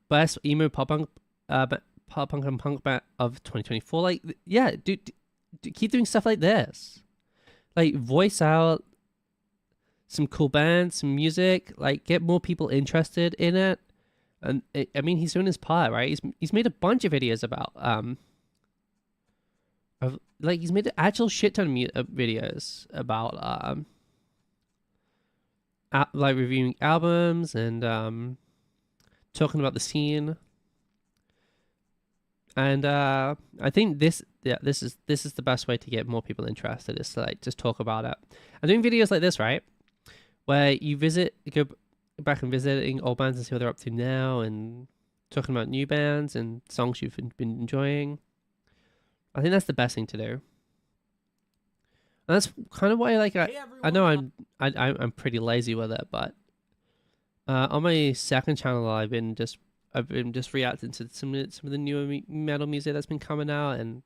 best emo pop punk and punk band of 2024. Like, yeah, dude, keep doing stuff like this. Like, voice out some cool bands, some music. Like, get more people interested in it. And I mean, he's doing his part, right? He's made a bunch of videos about he's made an actual shit ton of videos about like reviewing albums and talking about the scene. And I think this is the best way to get more people interested, is to like just talk about it. I'm doing videos like this, right, where you go back and visiting old bands and see what they're up to now, and talking about new bands and songs you've been enjoying. I think that's the best thing to do. And that's kind of why, like, I know I'm pretty lazy with it, but on my second channel, I've been just reacting to some of the newer metal music that's been coming out and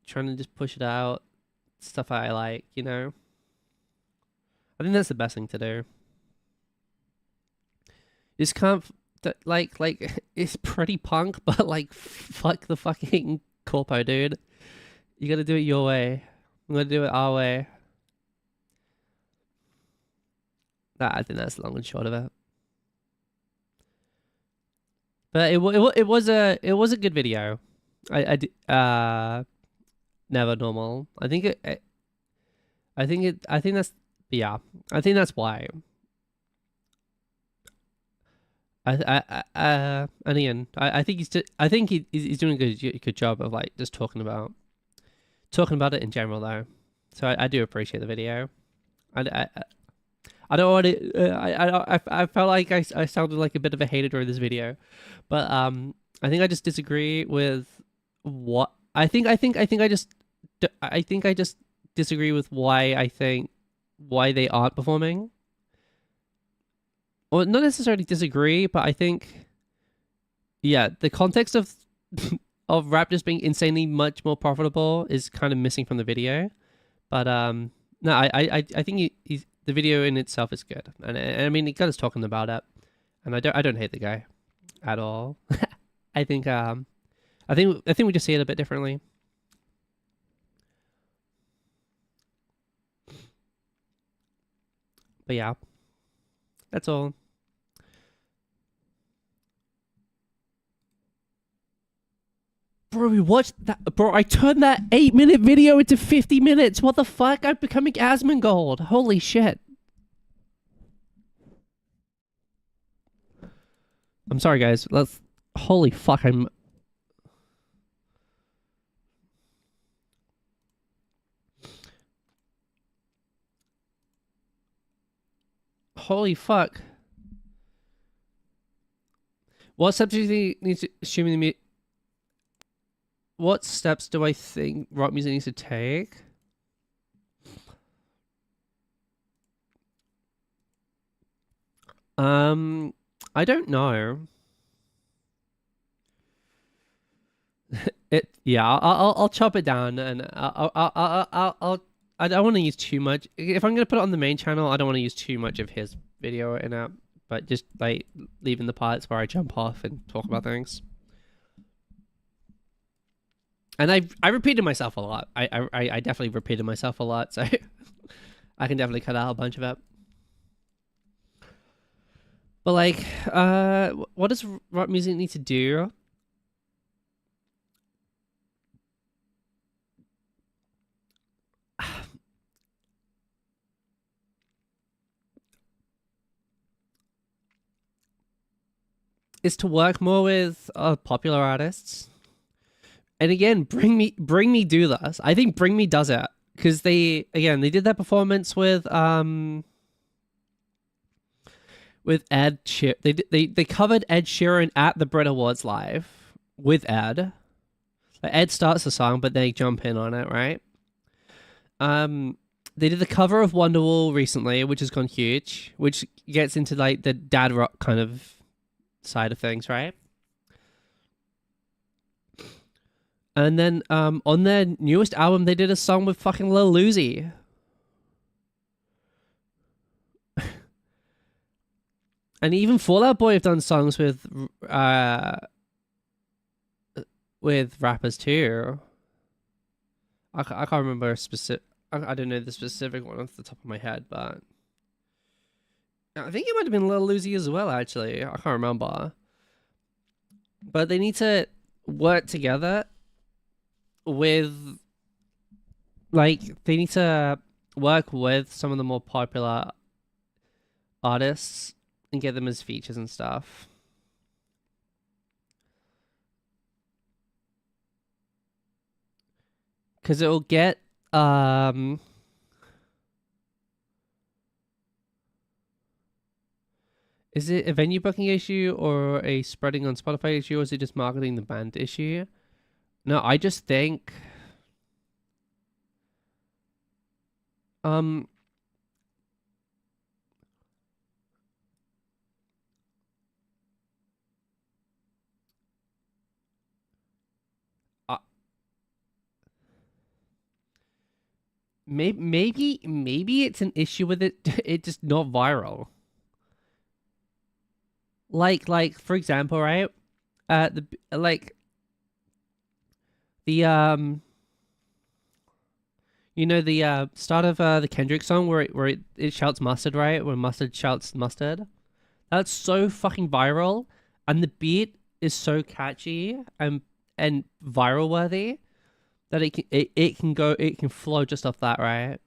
trying to just push it out, stuff I like, you know. I think that's the best thing to do. You just can't like it's pretty punk, but like fuck the fucking corpo, dude. You gotta do it your way. I'm gonna do it our way. I think that's the long and short of it. But it was a good video. Never normal. I think that's, yeah. I think that's why. And again, I think he's doing a good job of like just talking about it in general though. So I do appreciate the video. I don't want to. I felt like I sounded like a bit of a hater during this video, but I think I just disagree with what I think I just disagree with why they aren't performing. Well, not necessarily disagree, but I think, yeah, the context of rap just being insanely much more profitable is kind of missing from the video. But no, I think the video in itself is good, and I mean, he got us talking about it, and I don't hate the guy at all. I think we just see it a bit differently. But yeah, that's all. Bro, we watched that. Bro, I turned that 8-minute video into 50 minutes. What the fuck? I'm becoming Asmongold. Holy shit. I'm sorry, guys. Let's. Holy fuck, I'm. Holy fuck. What steps do you think needs to, assuming the what steps do I think rock music needs to take? I don't know. I'll chop it down and I don't want to use too much. If I'm gonna put it on the main channel, I don't want to use too much of his video in it, but just like leaving the parts where I jump off and talk about things. And I repeated myself a lot. I definitely repeated myself a lot, so I can definitely cut out a bunch of it. But like, what does rock music need to do? Is to work more with popular artists. And again, Bring Me do this. I think Bring Me does it because they did that performance with Ed Sheeran. They covered Ed Sheeran at the Brit Awards live with Ed. Like Ed starts the song, but they jump in on it, right? They did the cover of Wonderwall recently, which has gone huge, which gets into like the dad rock kind of side of things, right? And then on their newest album, they did a song with fucking Lil Uzi. And even Fall Out Boy have done songs with rappers too. I can't remember a specific. I don't know the specific one off the top of my head, but I think it might have been Lil Uzi as well. Actually, I can't remember. But they need to work together with, like, they need to work with some of the more popular artists and get them as features and stuff. Because it'll get is it a venue booking issue or a spreading on Spotify issue, or is it just marketing the band issue? No, I just think maybe it's an issue with it. It's just not viral. Like for example, right? The you know the start of the Kendrick song where it shouts mustard, right? When mustard shouts mustard. That's so fucking viral, and the beat is so catchy and viral worthy that it can flow just off that, right?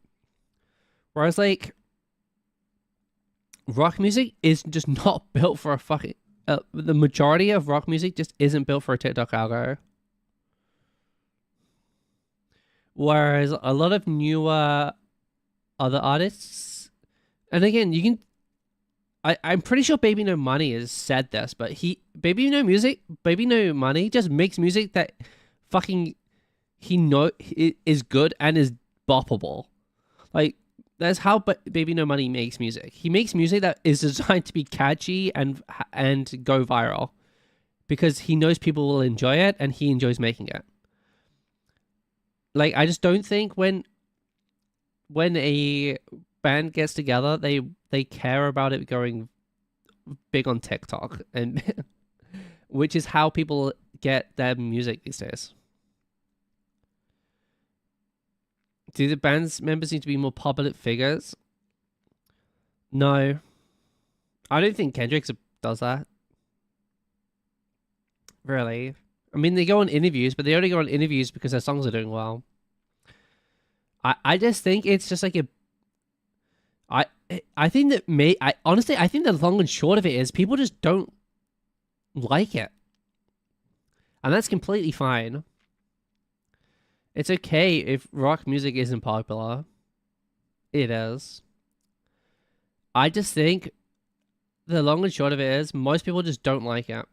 Whereas like rock music is just not built for a fucking the majority of rock music just isn't built for a TikTok algo. Whereas a lot of newer other artists, and again, you can. I'm pretty sure Baby No Money has said this, but Baby No Money just makes music that fucking is good and is boppable. Like that's how Baby No Money makes music. He makes music that is designed to be catchy and go viral because he knows people will enjoy it and he enjoys making it. Like I just don't think when a band gets together, they care about it going big on TikTok, and which is how people get their music these days. Do the band's members need to be more public figures? No, I don't think Kendrick does that. Really. I mean, they go on interviews, but they only go on interviews because their songs are doing well. I just think it's just like a. I I think that I honestly I think the long and short of it is people just don't like it, and that's completely fine. It's okay if rock music isn't popular. It is. I just think the long and short of it is most people just don't like it.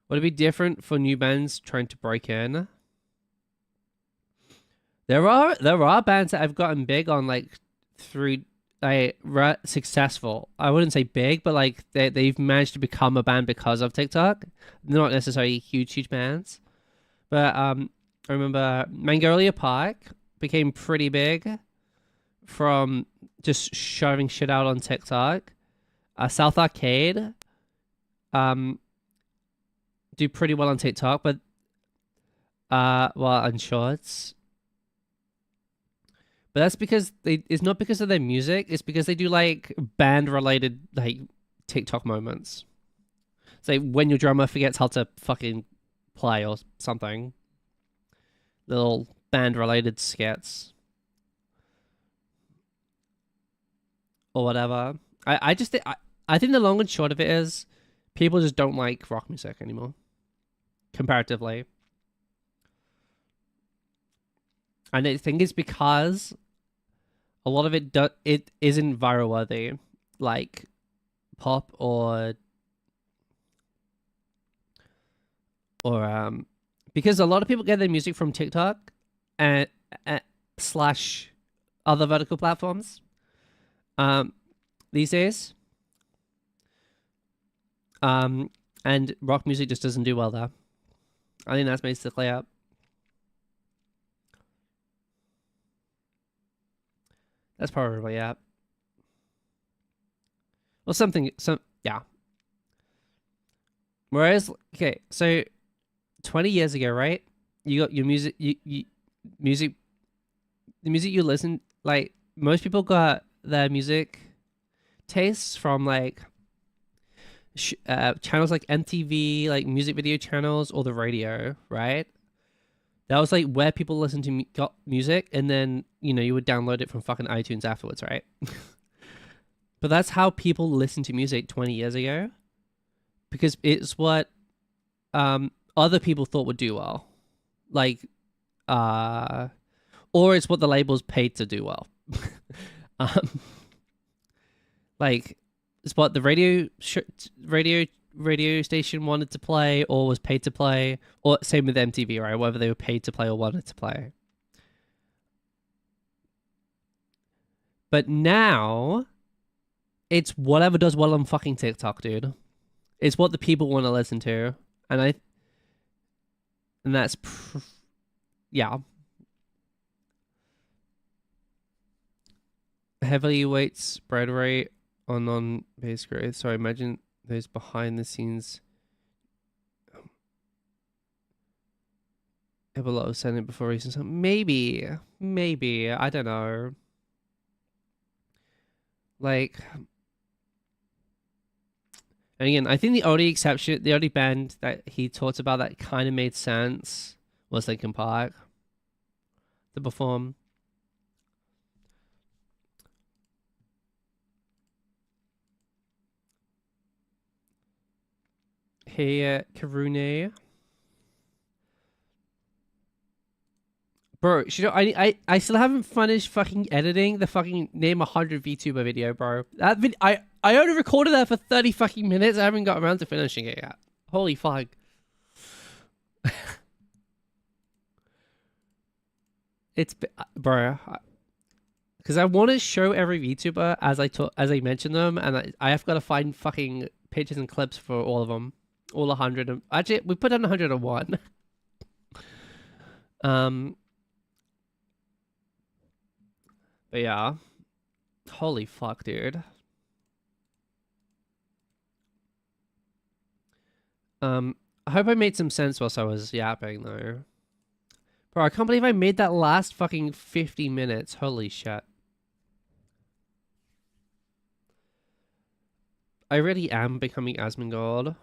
Would it be different for new bands trying to break in? There are bands that have gotten big on like through like successful. I wouldn't say big, but like they've managed to become a band because of TikTok. They're not necessarily huge bands, but I remember Magnolia Park became pretty big from just shoving shit out on TikTok. South Arcade um do pretty well on TikTok, but well on Shorts. But that's because it's not because of their music, it's because they do like band related like TikTok moments. It's like when your drummer forgets how to fucking play or something. Little band related skits. Or whatever. I just think I think the long and short of it is people just don't like rock music anymore. Comparatively. And I think it's because a lot of it isn't viral worthy, like pop or because a lot of people get their music from TikTok and, slash other vertical platforms these days. And rock music just doesn't do well there. I think that's basically it. That's probably it. Well, yeah. Whereas, okay, so 20 years ago, right? You got your music, music, the music you listen, like, most people got their music tastes from, like, channels like MTV, like, music video channels, or the radio, right? That was, like, where people listened to got music, and then, you would download it from fucking iTunes afterwards, right? But that's how people listened to music 20 years ago. Because it's what other people thought would do well. Like, or it's what the labels paid to do well. um, like, it's what the radio station wanted to play or was paid to play, or same with MTV, right? Whether they were paid to play or wanted to play. But now, it's whatever does well on fucking TikTok, dude. It's what the people want to listen to, and that's yeah. Heavily weights spread rate on base grade. So I imagine those behind the scenes have a lot of sending before releasing something. Maybe I don't know. Like, and again, I think the only band that he talked about that kind of made sense was Linkin Park to perform. Hey, Karune. Bro, I still haven't finished fucking editing the fucking Name 100 VTuber video, bro. I only recorded that for 30 fucking minutes. I haven't got around to finishing it yet. Holy fuck. It's bro, because I want to show every VTuber as I mention them, and I have got to find fucking pictures and clips for all of them, all 100. Actually, we put on 101. But yeah, holy fuck, dude. I hope I made some sense whilst I was yapping though. Bro, I can't believe I made that last fucking 50 minutes. Holy shit. I really am becoming Asmongold.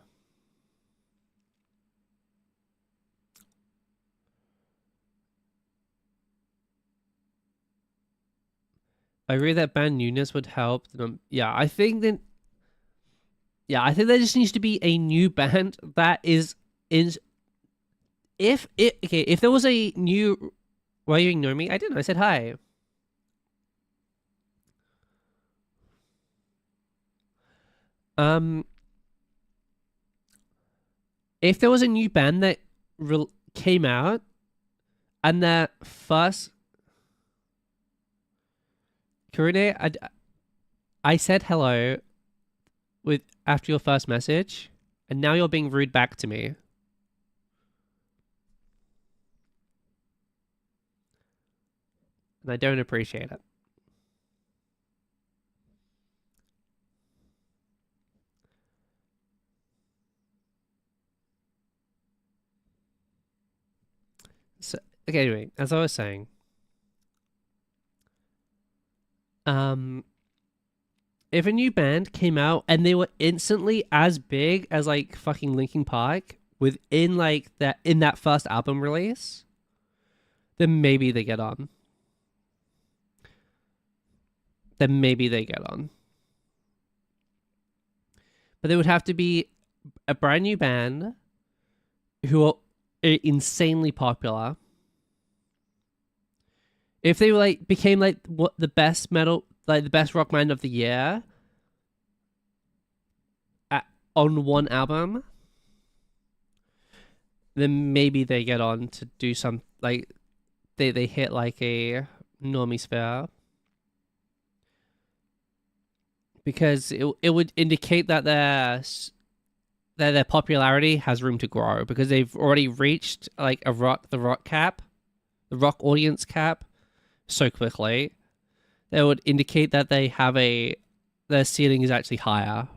I agree that band newness would help. Yeah, I think that. Yeah, I think there just needs to be a new band that is if it okay. If there was a new, why you ignore me? I didn't. I said hi. Um, if there was a new band that came out and that first Kurune, I said hello with after your first message, and now you're being rude back to me. And I don't appreciate it. So, okay, anyway, as I was saying, if a new band came out and they were instantly as big as like fucking Linkin Park within like that in that first album release, then maybe they get on. Then maybe they get on. But they would have to be a brand new band who are insanely popular. If they like became like what the best metal, like the best rock band of the year on one album, then maybe they get on to do some like they hit like a normie sphere. Because it would indicate that their popularity has room to grow because they've already reached like the rock audience cap so quickly. That would indicate that they have their ceiling is actually higher.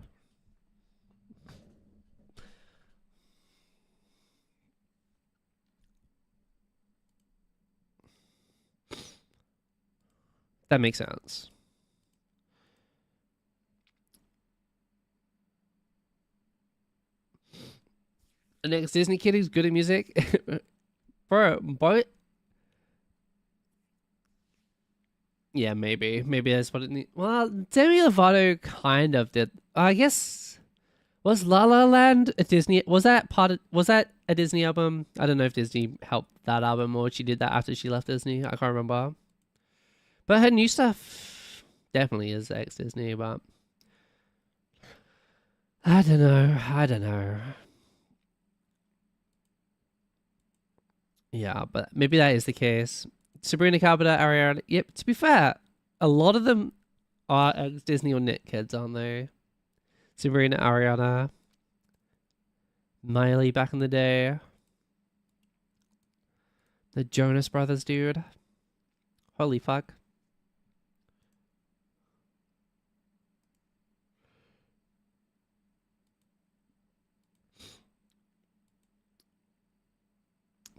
That makes sense. The next Disney kid who's good at music, bro. But yeah, maybe that's what it needs. Well, Demi Lovato kind of did. I guess was La La Land a Disney? Was that a Disney album? I don't know if Disney helped that album or she did that after she left Disney. I can't remember. But her new stuff definitely is ex Disney. But I don't know. Yeah, but maybe that is the case. Sabrina Carpenter, Ariana. Yep. To be fair, a lot of them are ex Disney or Nick kids, aren't they? Sabrina, Ariana, Miley back in the day, the Jonas Brothers, dude. Holy fuck.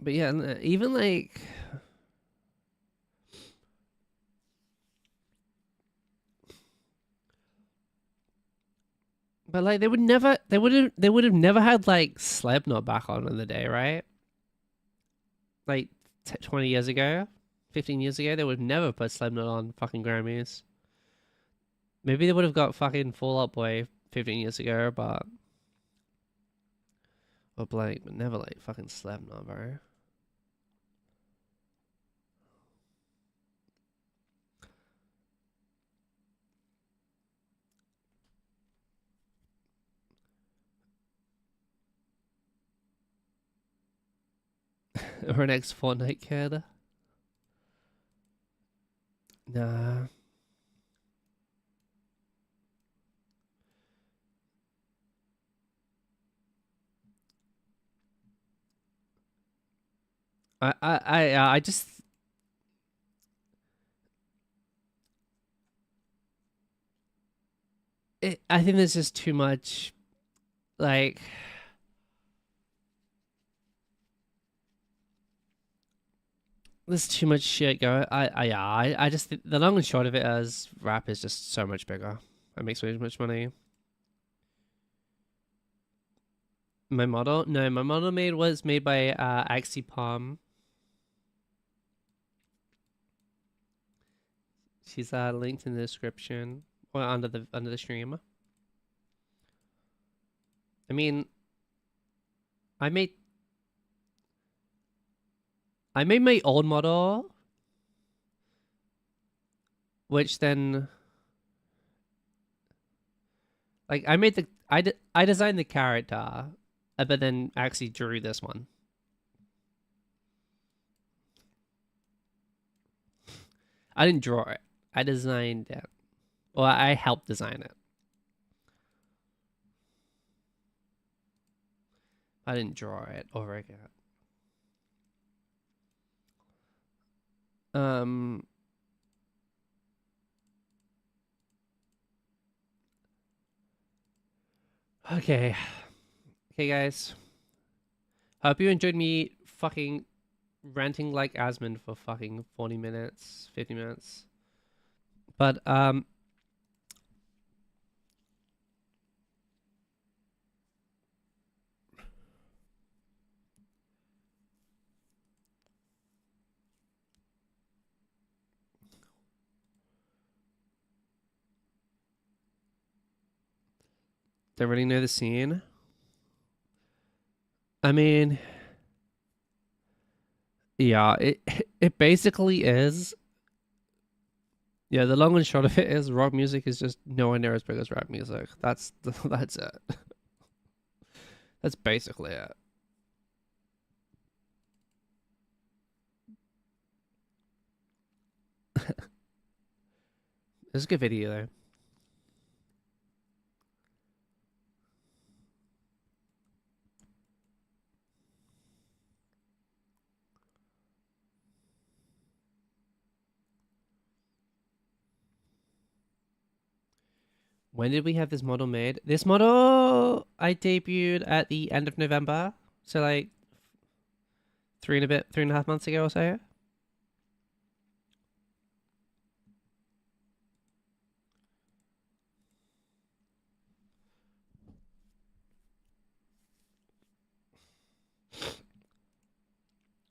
But yeah, even like. But like they would have never had like Slipknot back on in the day, right? Like 20 years ago, 15 years ago, they would have never put Slipknot on fucking Grammys. Maybe they would have got fucking Fall Out Boy 15 years ago, but or Blake, but never like fucking Slipknot, bro. Or an ex Fortnite kid. Nah. I just I think there's just too much like There's too much shit going. I just the long and short of it is rap is just so much bigger. It makes way too much money. My model, no, my model was made by Axie Palm. She's linked in the description or under the stream. I mean, I made my old model, which then like I designed the character, but then actually drew this one. I didn't draw it. I designed it. Well, I helped design it. I didn't draw it or rig it. Okay. Okay, guys. Hope you enjoyed me fucking ranting like Asmund for fucking 40 minutes, 50 minutes. But, don't really know the scene. I mean, yeah, it basically is. Yeah, the long and short of it is rock music is just nowhere near as big as rap music. That's it. That's basically it. It's a good video though. When did we have this model made? This model I debuted at the end of November. So like 3.5 months ago or so.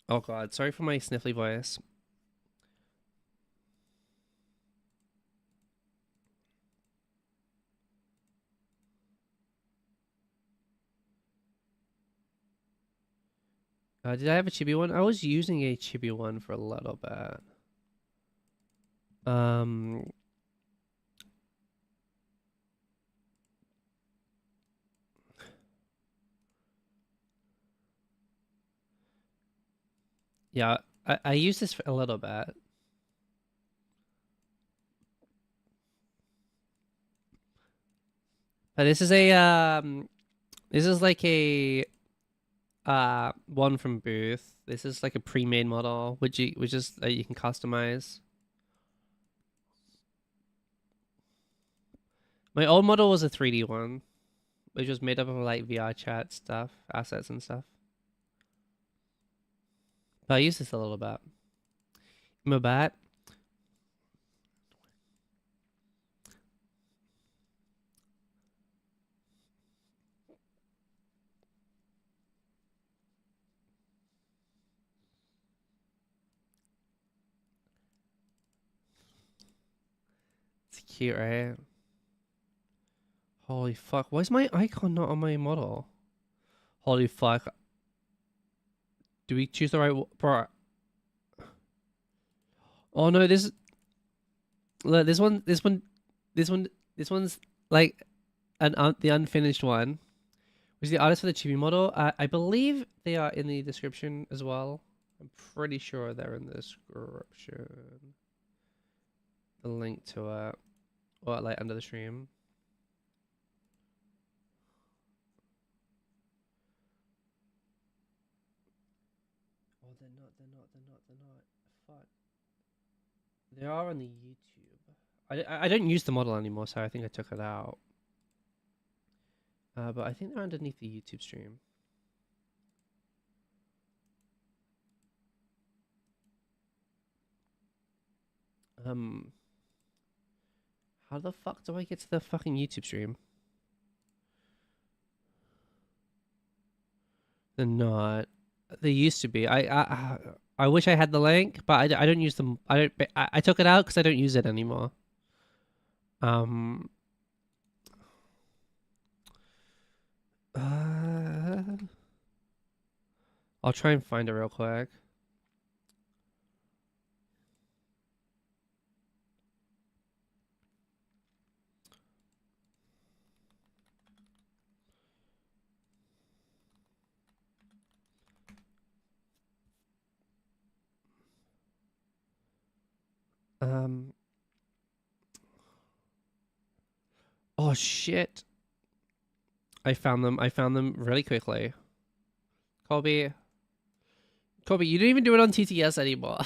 Oh god, sorry for my sniffly voice. Did I have a chibi one? I was using a chibi one for a little bit. Yeah, I used this for a little bit. But this is like a one from Booth. This is like a pre-made model, which is you can customize. My old model was a 3D one, which was made up of like VR chat stuff, assets and stuff. But I used this a little bit. My bat. It's cute, right? Holy fuck. Why is my icon not on my model? Holy fuck. Do we choose the right bro? Oh no, this one's like the unfinished one. Which is the artist for the chibi model. I believe they are in the description as well. I'm pretty sure they're in the description. The link to it. Or like under the stream. Oh, they're not. Fuck. They are on the YouTube. I don't use the model anymore, so I think I took it out. But I think they're underneath the YouTube stream. Um, how the fuck do I get to the fucking YouTube stream? They're not. They used to be. I wish I had the link, but I don't use them. I took it out because I don't use it anymore. Um. I'll try and find it real quick. Um. Oh shit! I found them. I found them really quickly. Colby, you don't even do it on TTS anymore.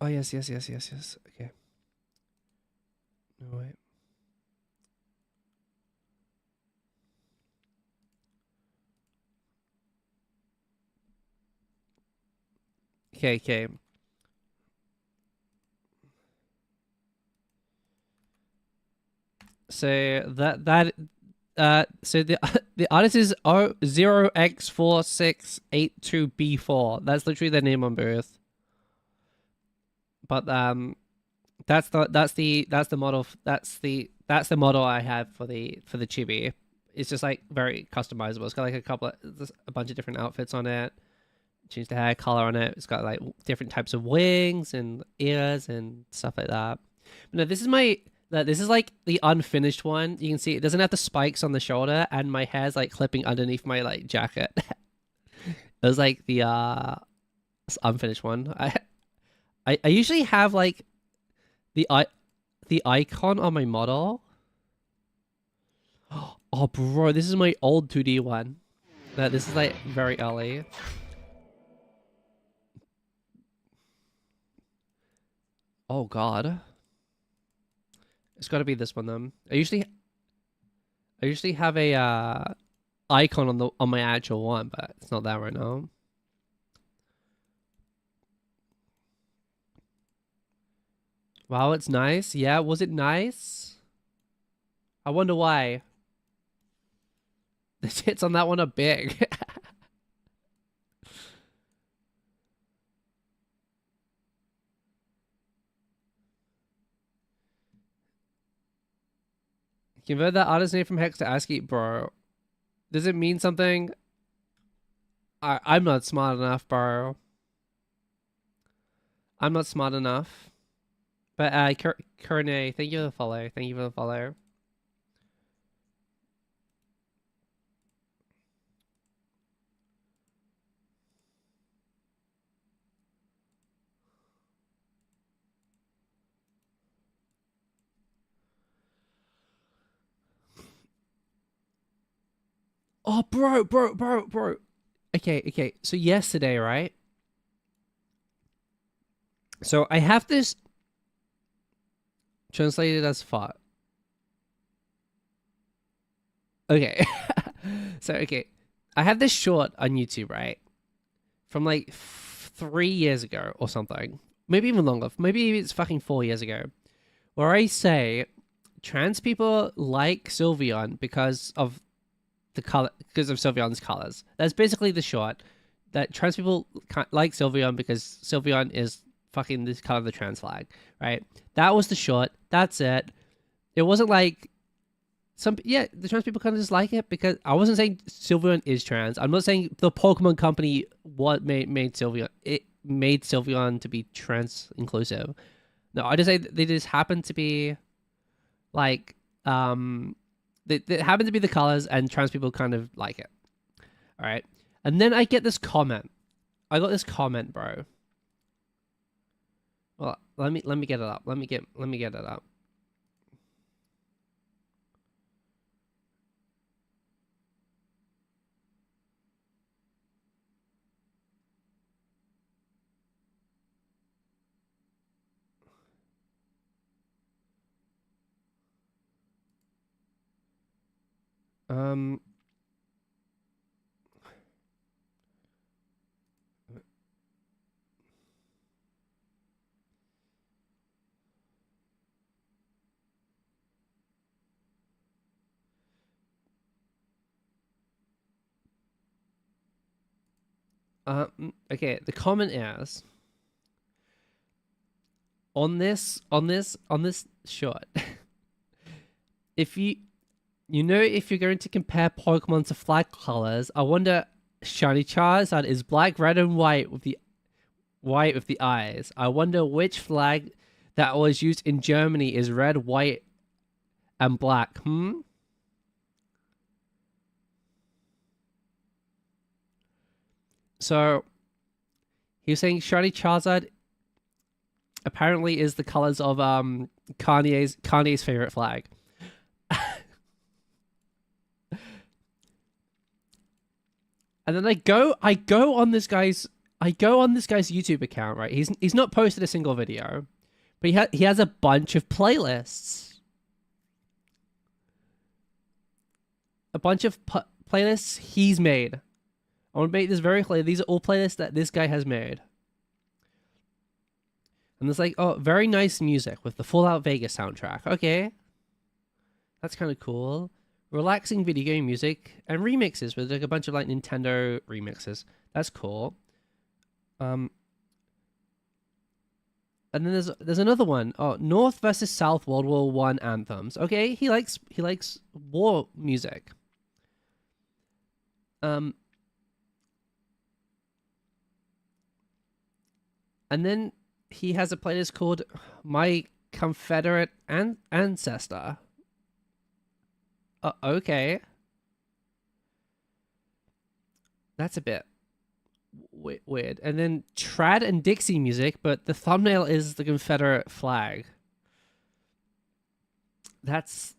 Oh yes. Okay. No wait. Okay. So so the the artist is 0x4682B4. That's literally their name on Birth. But that's the model that's the model I have for the chibi. It's just like very customizable. It's got like a bunch of different outfits on it. Change the hair color on it. It's got like different types of wings and ears and stuff like that. But no, this is like the unfinished one. You can see it doesn't have the spikes on the shoulder, and my hair's like clipping underneath my like jacket. It was like the unfinished one. I usually have like the icon on my model. Oh bro, this is my old 2D one. This is like very early. Oh god. It's got to be this one then. I usually have a icon on my actual one, but it's not that right now. Wow, it's nice. Yeah, was it nice? I wonder why. The tits on that one are big. Convert that artist name from hex to ASCII, bro. Does it mean something? I'm not smart enough, bro. I'm not smart enough. But Kurne, thank you for the follow. Thank you for the follow. Oh, bro. Okay. So yesterday, right? So I have this translated as fart. Okay. Okay. I have this short on YouTube, right? From like 3 years ago or something. Maybe even longer. Maybe it's fucking 4 years ago. Where I say trans people like Sylveon because of the color, because of Sylveon's colors. That's basically the short. That trans people like Sylveon because Sylveon is fucking this color of the trans flag, right? That was the short. That's it. It wasn't like the trans people kind of just like it because I wasn't saying Sylveon is trans. I'm not saying the Pokemon company made Sylveon. It made Sylveon to be trans inclusive. No, I just say they just happen to be like they happen to be the colors, and trans people kind of like it. All right, and then I get this comment. I got this comment, bro. Well, let me get it up. Let me get it up. Um. Okay, the comment is on this shot. If if you're going to compare Pokemon to flag colors, I wonder Shiny Charizard is black, red, and white with the eyes. I wonder which flag that was used in Germany is red, white, and black. So he was saying Shiny Charizard apparently is the colors of Kanye's favorite flag. And then I go on this guy's YouTube account, right? He's not posted a single video, but he has a bunch of playlists. A bunch of playlists he's made. I want to make this very clear. These are all playlists that this guy has made. And there's like, oh, very nice music with the Fallout Vegas soundtrack. Okay. That's kind of cool. Relaxing video game music and remixes with like a bunch of like Nintendo remixes. That's cool. And then there's another one. Oh, North versus South World War One anthems. Okay, he likes war music. And then he has a playlist called My Confederate Ancestor. Okay. That's a bit weird. And then trad and Dixie music, but the thumbnail is the Confederate flag. That's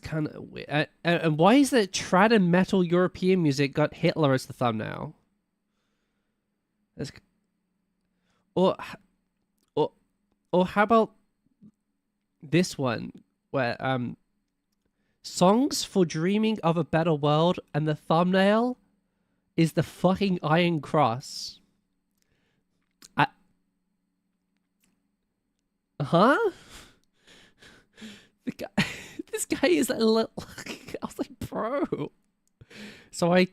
kind of weird. And why is that trad and metal European music got Hitler as the thumbnail? Or how about this one where songs for dreaming of a better world and the thumbnail is the fucking Iron Cross. This guy is a little. I was like, bro. So I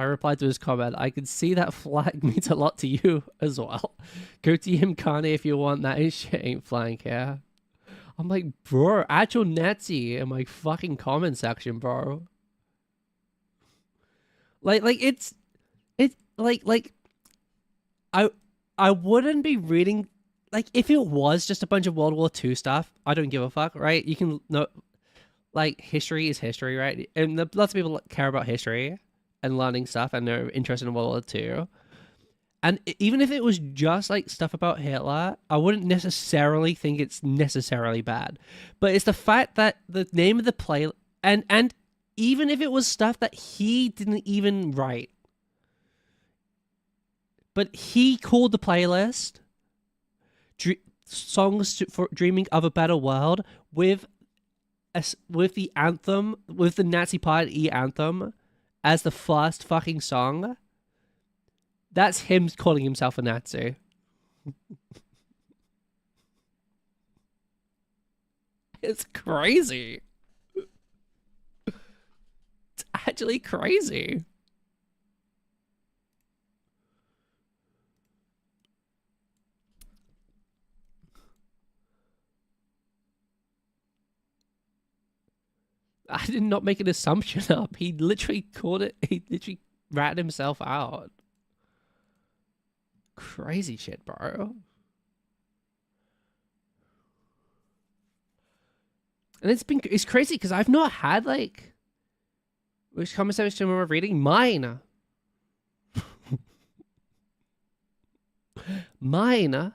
replied to his comment. I can see that flag means a lot to you as well. Go to him, Kanye, if you want that. His shit ain't flying here. I'm like, bro, add your Nazi in my fucking comment section, bro. Like I wouldn't be reading. Like, if it was just a bunch of World War II stuff, I don't give a fuck, right? You can know, like, history is history, right? And lots of people care about history and learning stuff, and they're interested in World War II. And even if it was just like stuff about Hitler, I wouldn't necessarily think it's necessarily bad. But it's the fact that the name of the play, and even if it was stuff that he didn't even write, but he called the playlist songs for dreaming of a better world with the anthem, with the Nazi Party anthem as the first fucking song. That's him calling himself a Nazi. It's crazy. It's actually crazy. I did not make an assumption up. He literally called it. He literally ratted himself out. Crazy shit, bro. And it's crazy because I've not had like, which comment section am I reading? Mine. Mine.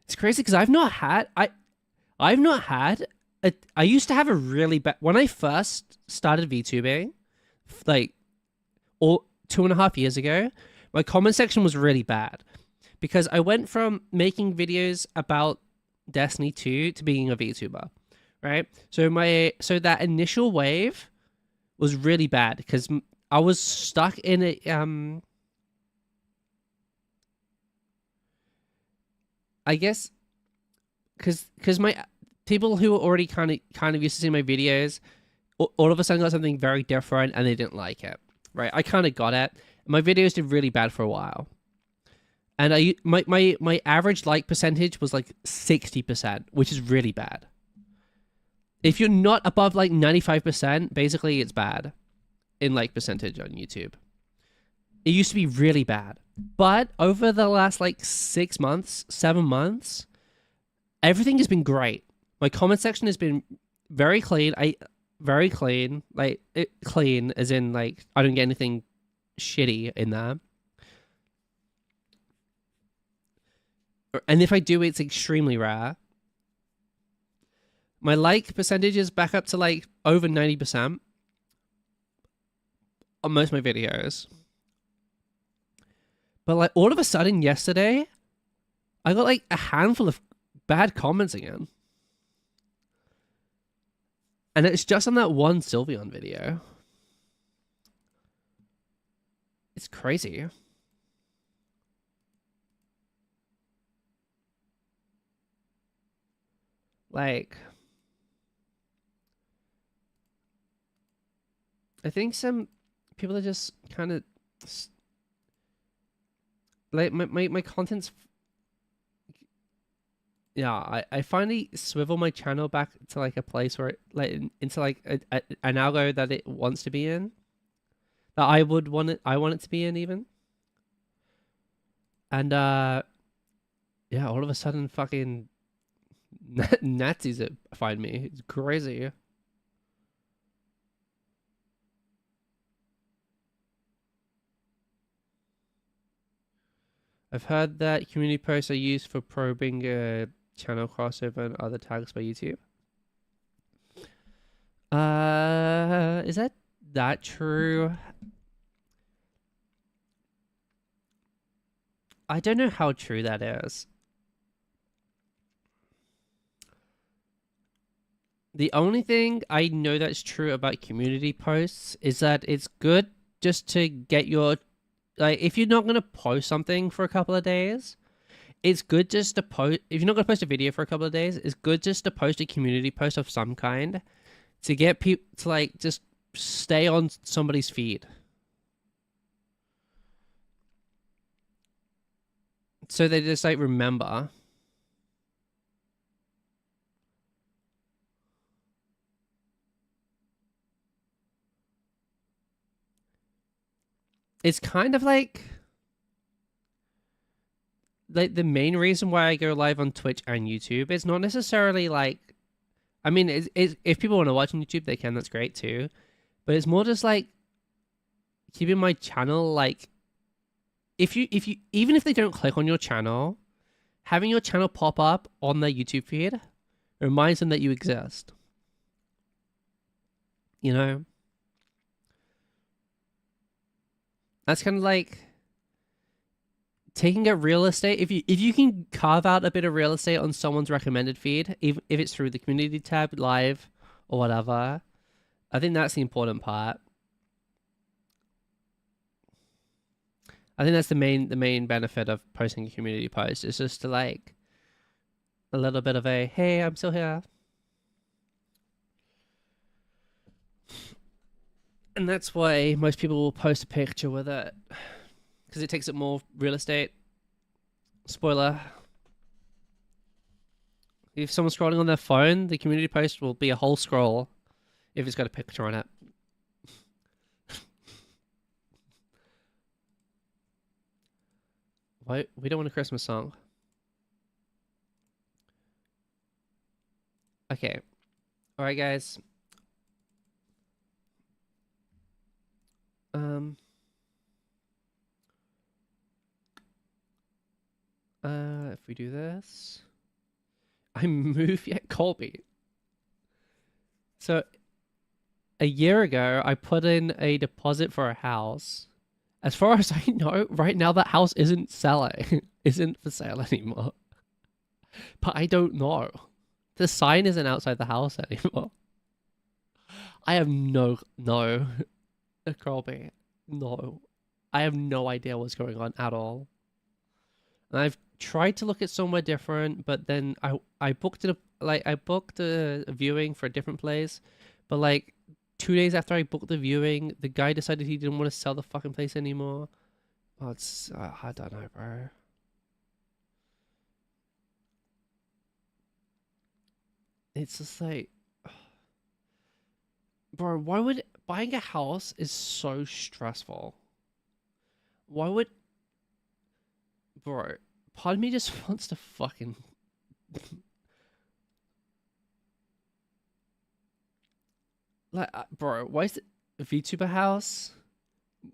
It's crazy because I've not had I used to have a really bad, when I first started VTubing, like 2.5 years ago, my comment section was really bad because I went from making videos about Destiny 2 to being a VTuber, right? So that initial wave was really bad because I was stuck in a I guess because my people who were already kind of used to seeing my videos all of a sudden got something very different and they didn't like it, right? I kind of got it. My videos did really bad for a while, and my average like percentage was like 60%, which is really bad. If you're not above like 95%, basically it's bad in like percentage on YouTube. It used to be really bad, but over the last like 6 months, 7 months, everything has been great. My comment section has been very clean. Very clean, like clean as in like I don't get anything shitty in there. And if I do, it's extremely rare. My like percentage is back up to like over 90% on most of my videos. But like all of a sudden yesterday, I got like a handful of bad comments again. And it's just on that one Sylveon video. It's crazy. Like, I think some people are just kind of like my content's. Yeah, I finally swivel my channel back to like a place where it, like into like an algo that it wants to be in, that I want it to be in even. And yeah, all of a sudden fucking Nazis find me. It's crazy. I've heard that community posts are used for probing channel crossover and other tags by YouTube. Is that true? I don't know how true that is. The only thing I know that's true about community posts is that it's good just to get your, like, if you're not going to post something for a couple of days, it's good just to post, if you're not going to post a video for a couple of days, it's good just to post a community post of some kind to get people to, like, just stay on somebody's feed. So they just, like, remember. It's kind of like the main reason why I go live on Twitch and YouTube. It's not necessarily like, I mean, if people want to watch on YouTube, they can. That's great too. But it's more just like keeping my channel, like, if you even if they don't click on your channel, having your channel pop up on their YouTube feed reminds them that you exist. You know? That's kind of like taking a real estate. If you can carve out a bit of real estate on someone's recommended feed, if it's through the community tab, live, or whatever, I think that's the important part. I think that's the main benefit of posting a community post. Is just to, like, a little bit of a, hey, I'm still here. And that's why most people will post a picture with it, because it takes up more real estate. Spoiler. If someone's scrolling on their phone, the community post will be a whole scroll if it's got a picture on it. Why? We don't want a Christmas song. Okay. All right, guys. If we do this, I move yet Colby. So a year ago, I put in a deposit for a house. As far as I know, right now that house isn't selling. isn't for sale anymore. But I don't know. The sign isn't outside the house anymore. I have no, Colby, no. I have no idea what's going on at all. And I've tried to look at somewhere different, but then I booked a viewing for a different place, but like 2 days after I booked the viewing, the guy decided he didn't want to sell the fucking place anymore. Oh, it's I don't know, bro. It's just like, bro, why would buying a house is so stressful? Why would, bro? Part of me just wants to fucking. Like, bro, why is it a VTuber house?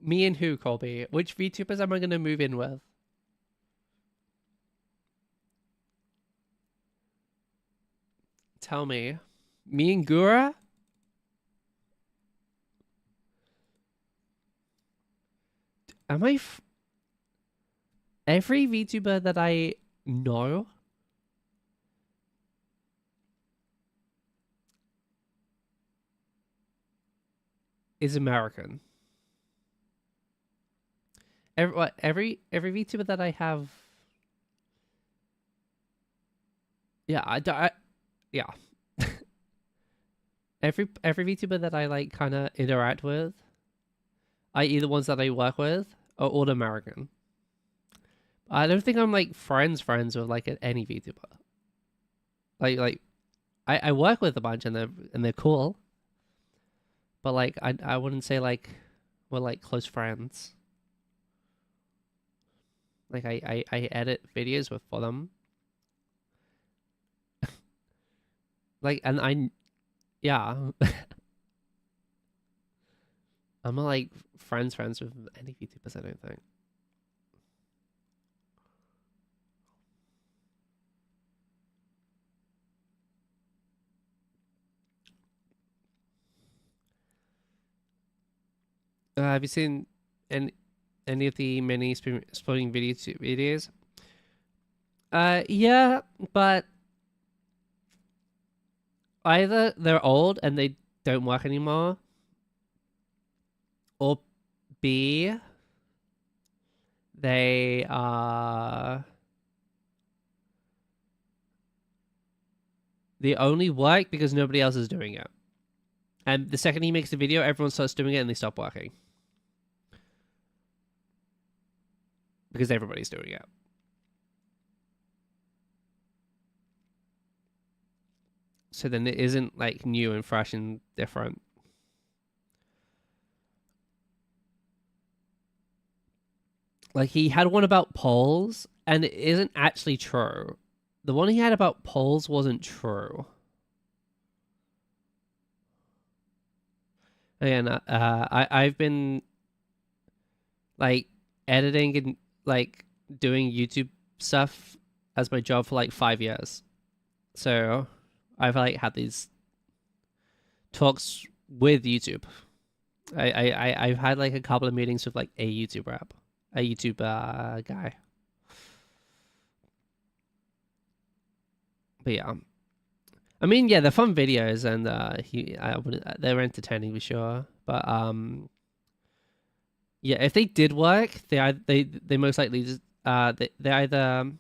Me and who, Colby? Which VTubers am I gonna move in with? Tell me. Me and Gura? Am I every VTuber that I know is American. Every VTuber that I have. Yeah, yeah. every VTuber that I like kind of interact with, i.e. the ones that I work with, are all American. I don't think I'm like friends with like any VTuber. Like I work with a bunch and they're cool, but like I wouldn't say like we're like close friends. Like I edit videos for them. Like, and yeah. I'm not like friends with any VTubers, I don't think. Have you seen any of the mini exploding videos? Yeah, but either they're old and they don't work anymore, or B, they only work because nobody else is doing it. And the second he makes a video, everyone starts doing it and they stop working. Because everybody's doing it. So then it isn't like new and fresh and different. Like he had one about polls and it isn't actually true. The one he had about polls wasn't true. Again, I've been like editing and like doing YouTube stuff as my job for like 5 years. So I've like had these talks with YouTube. I've had like a couple of meetings with like a YouTube guy. But yeah, I mean, yeah, they're fun videos and they're entertaining for sure. But yeah, if they did work, they most likely just they either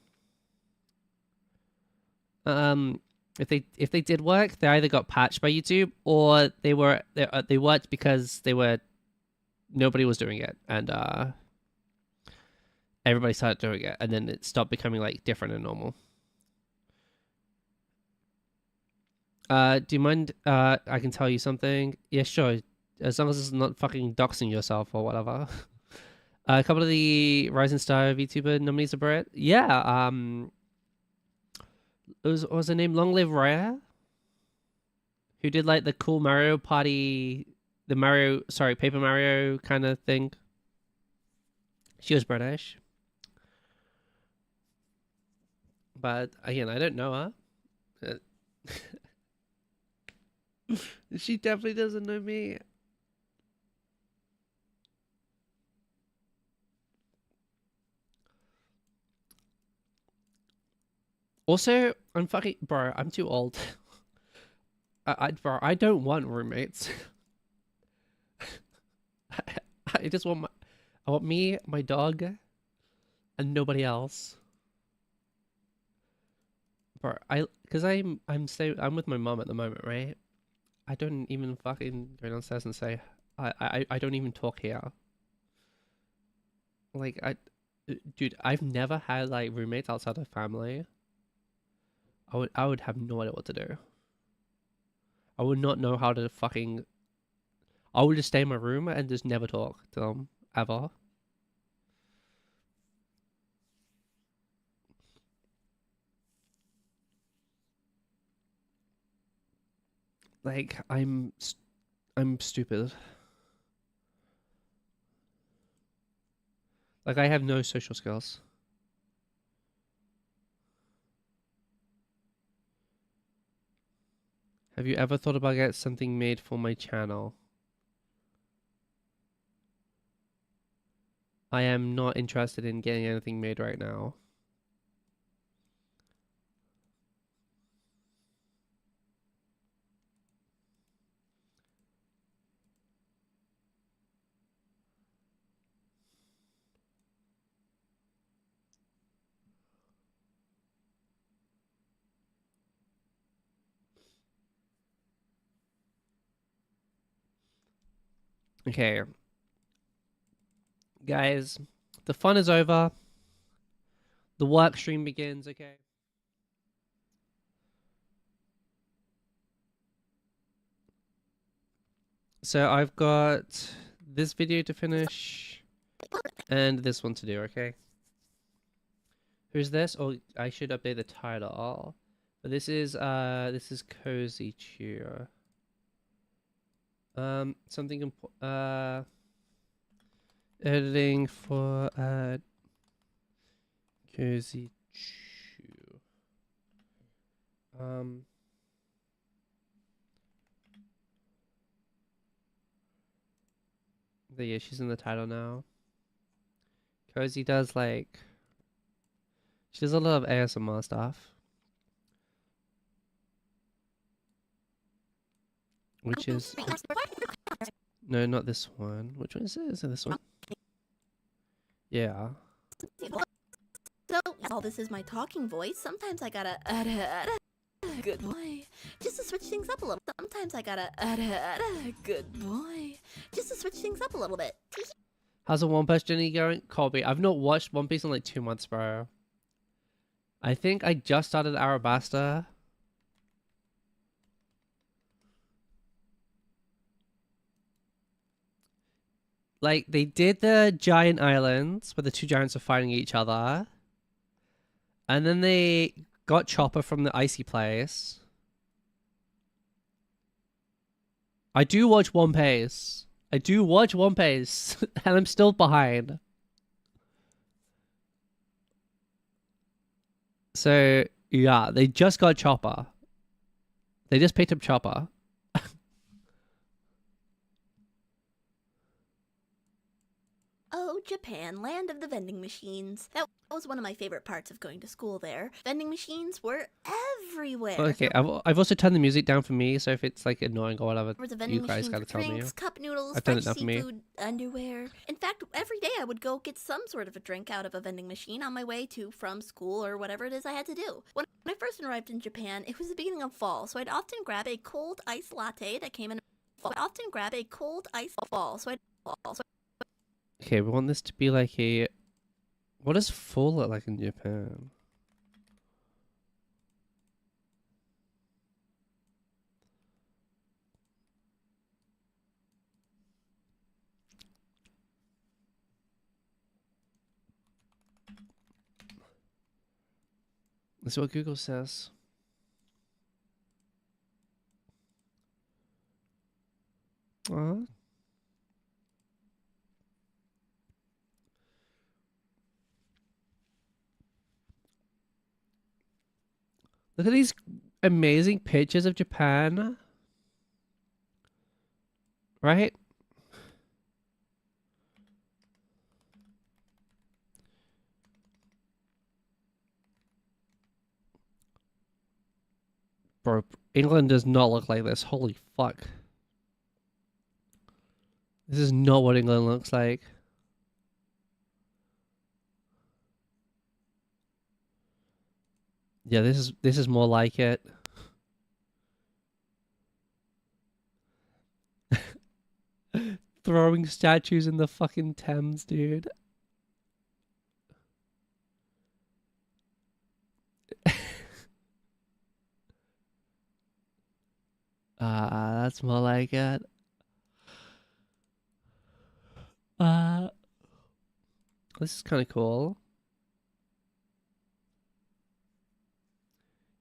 if they did work, they either got patched by YouTube or they worked because nobody was doing it and everybody started doing it and then it stopped becoming like different and normal. Do you mind I can tell you something? Yeah, sure. As long as it's not fucking doxing yourself or whatever. A couple of the Rising Star VTuber nominees are Brett. Yeah, what was her name? Long Live Raya? Who did like the cool Mario Party, Paper Mario kind of thing. She was British. But again, I don't know her. She definitely doesn't know me. Also, I'm fucking bro. I'm too old. Bro, I don't want roommates. I just want I want me, my dog, and nobody else. Bro, cause I'm with my mom at the moment, right? I don't even fucking go downstairs and say I don't even talk here. Like dude, I've never had like roommates outside of family. I would have no idea what to do. I would not know how to fucking. I would just stay in my room and just never talk to them ever. Like I'm stupid. Like I have no social skills. Have you ever thought about getting something made for my channel? I am not interested in getting anything made right now. Okay, guys, the fun is over. The work stream begins, okay? So I've got this video to finish and this one to do, okay? Who's this? Oh, I should update the title. But this is Cozy Cheer. Something editing for Cozy Chew. Yeah, she's in the title now. Cozy does like she does a lot of ASMR stuff. Which is no, not this one. Which one is it? Is it this one? Yeah. So, all this is my talking voice. Sometimes I gotta good boy. Just to switch things up a little. Sometimes I gotta good boy. Just to switch things up a little bit. How's the One Piece journey going? Colby, I've not watched One Piece in like 2 months, bro. I think I just started Arabasta. Like, they did the giant islands where the two giants are fighting each other. And then they got Chopper from the icy place. I do watch One Piece. I do watch One Piece. And I'm still behind. So, yeah, they just got Chopper. They just picked up Chopper. Oh, Japan, land of the vending machines. That was one of my favorite parts of going to school there. Vending machines were everywhere. Okay, I've also turned the music down for me, so if it's like annoying or whatever, There was a vending you guys machine gotta for tell me. drinks, cup noodles, I've done it fresh now for me. seafood, underwear. In fact, every day I would go get some sort of a drink out of a vending machine on my way to from school or whatever it is I had to do. When I first arrived in Japan, it was the beginning of fall, so I'd often grab a cold iced latte that came in fall. I'd often grab a cold iced fall, so Okay, we want this to be like a... What does fall look like in Japan? This is what Google says. Aw. Look at these amazing pictures of Japan. Right? Bro, England does not look like this. Holy fuck. This is not what England looks like. Yeah, this is more like it. Throwing statues in the fucking Thames, dude. That's more like it. This is kind of cool.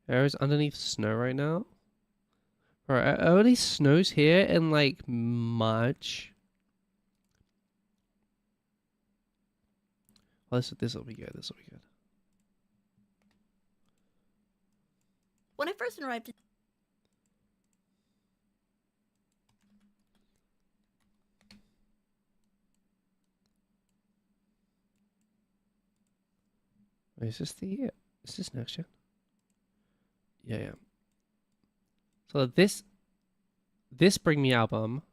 Area's underneath snow right now. Right, it only snows here in like March. Well, this will be good. This will be good. When I first arrived in Wait, is this next gen? Yeah. So this Bring Me album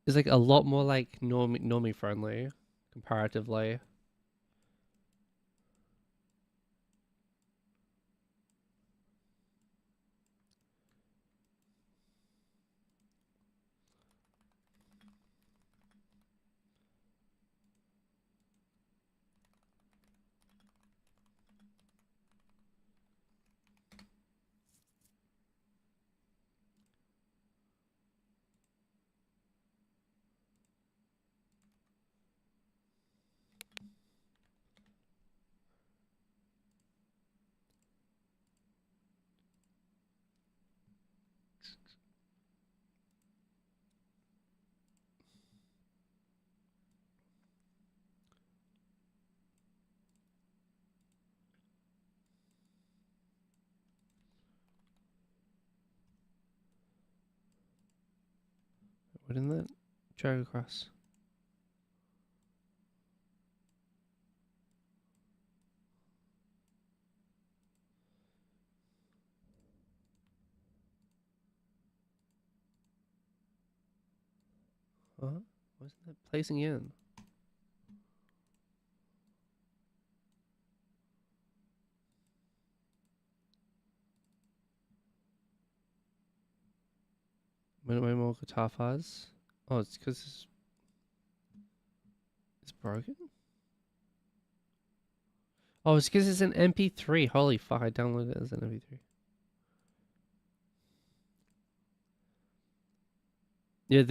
is like a lot more like normie friendly comparatively. What in that? Drag across. What? Wasn't that placing in? Way more guitar fuzz. Oh, it's because it's broken. Oh, it's because it's an MP3. Holy fuck! I downloaded it as an MP3. Yeah,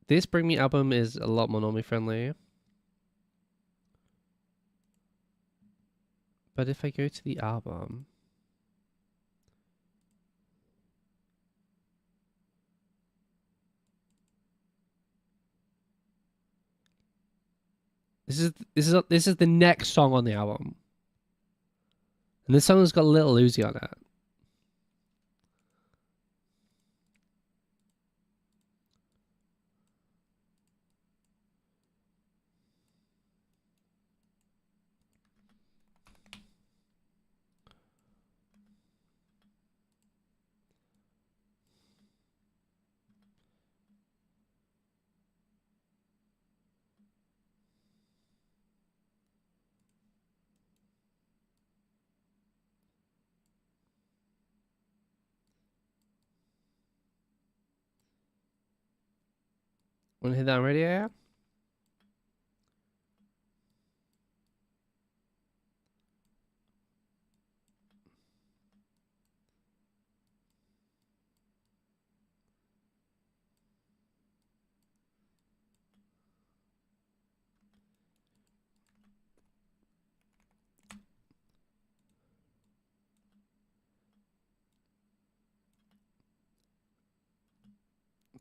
this Bring Me album is a lot more normie friendly. But if I go to the album, this is the next song on the album, and this song has got Little Uzi on it. Want to hit that on radio? Yeah?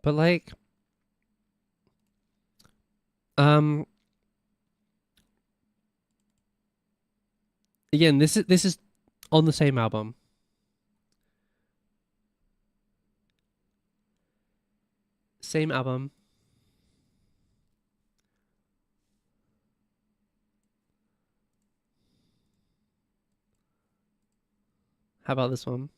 But like, um, again, this is on the same album. Same album. How about this one?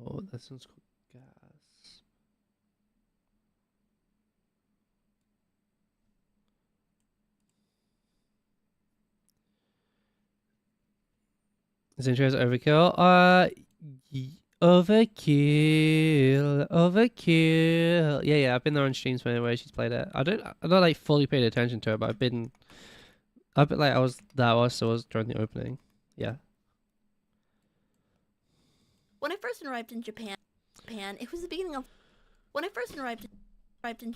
Oh, this one's called Gas. This intro is overkill. Overkill. Yeah. I've been there on streams where she's played it. I'm not like fully paid attention to it, but I've been like I was during the opening. Yeah. When I first arrived in Japan, it was the beginning of. When I first arrived in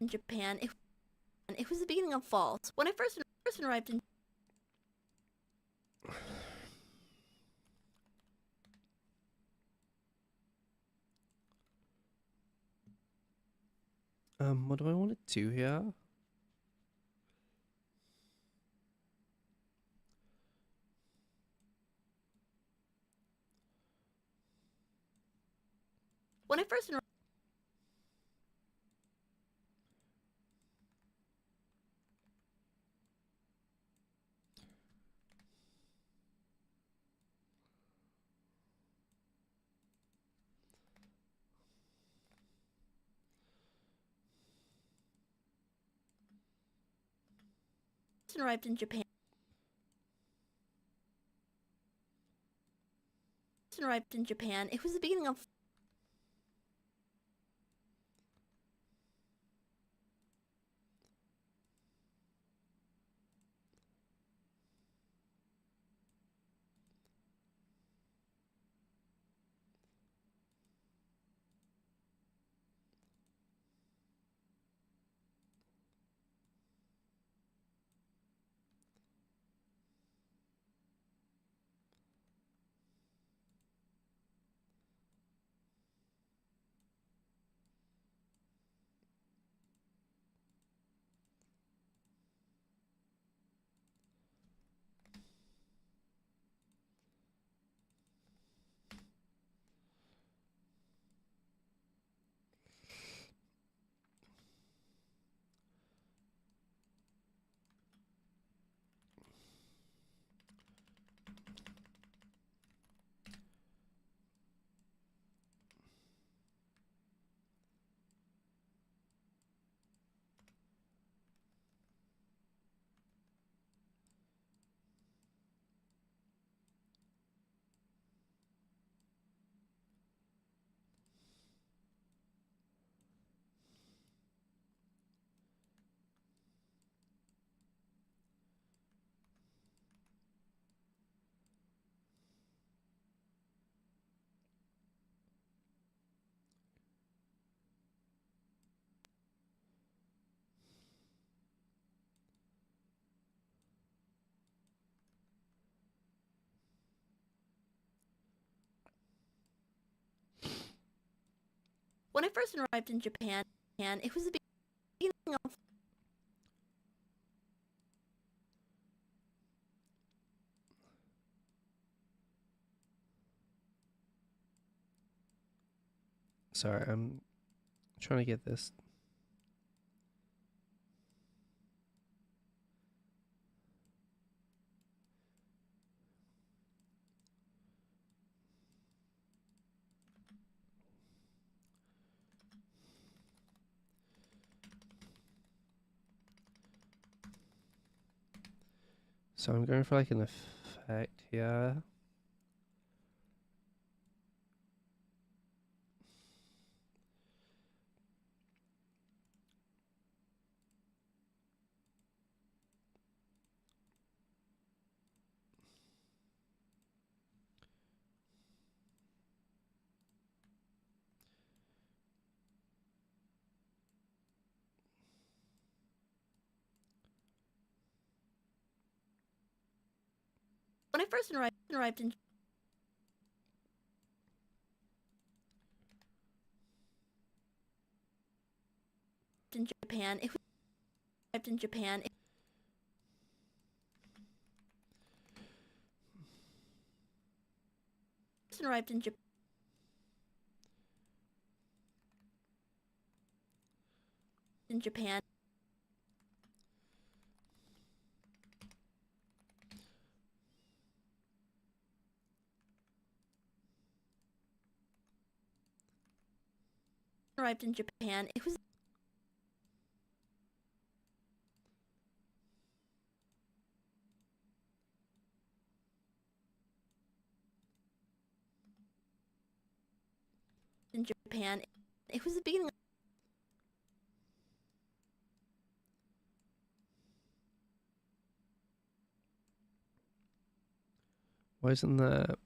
Japan, it was the beginning of fall. When I first arrived in. What do I want to do here? When I first arrived in Japan, it was the beginning of. When I first arrived in Japan, it was the beginning of. Sorry, I'm trying to get this. So I'm going for like an effect here. When I first arrived in Japan, it was arrived in Japan. Arrived in Japan. In Japan. Arrived in Japan. It was in Japan. It was the beginning. Why isn't that?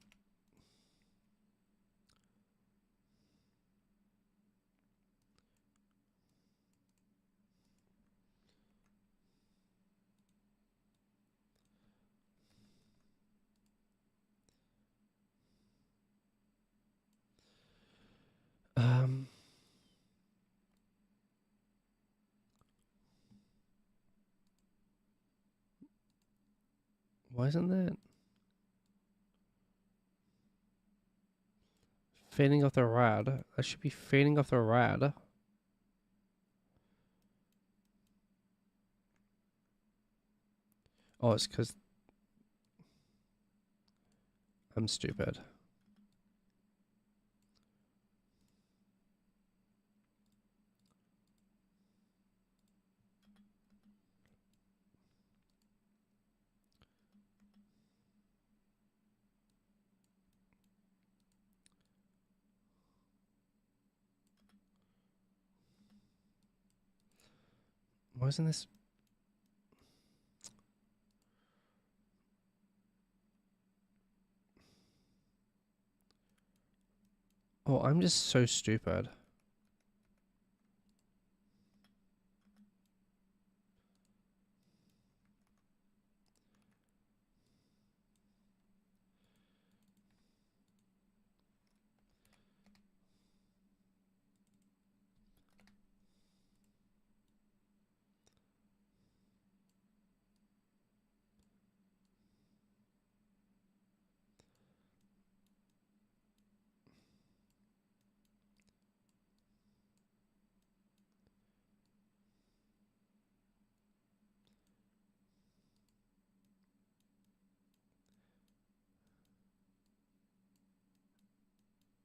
Why isn't that? Fading off the rad. That should be fading off the rad. Oh, it's because I'm stupid. Why isn't this? Oh, I'm just so stupid.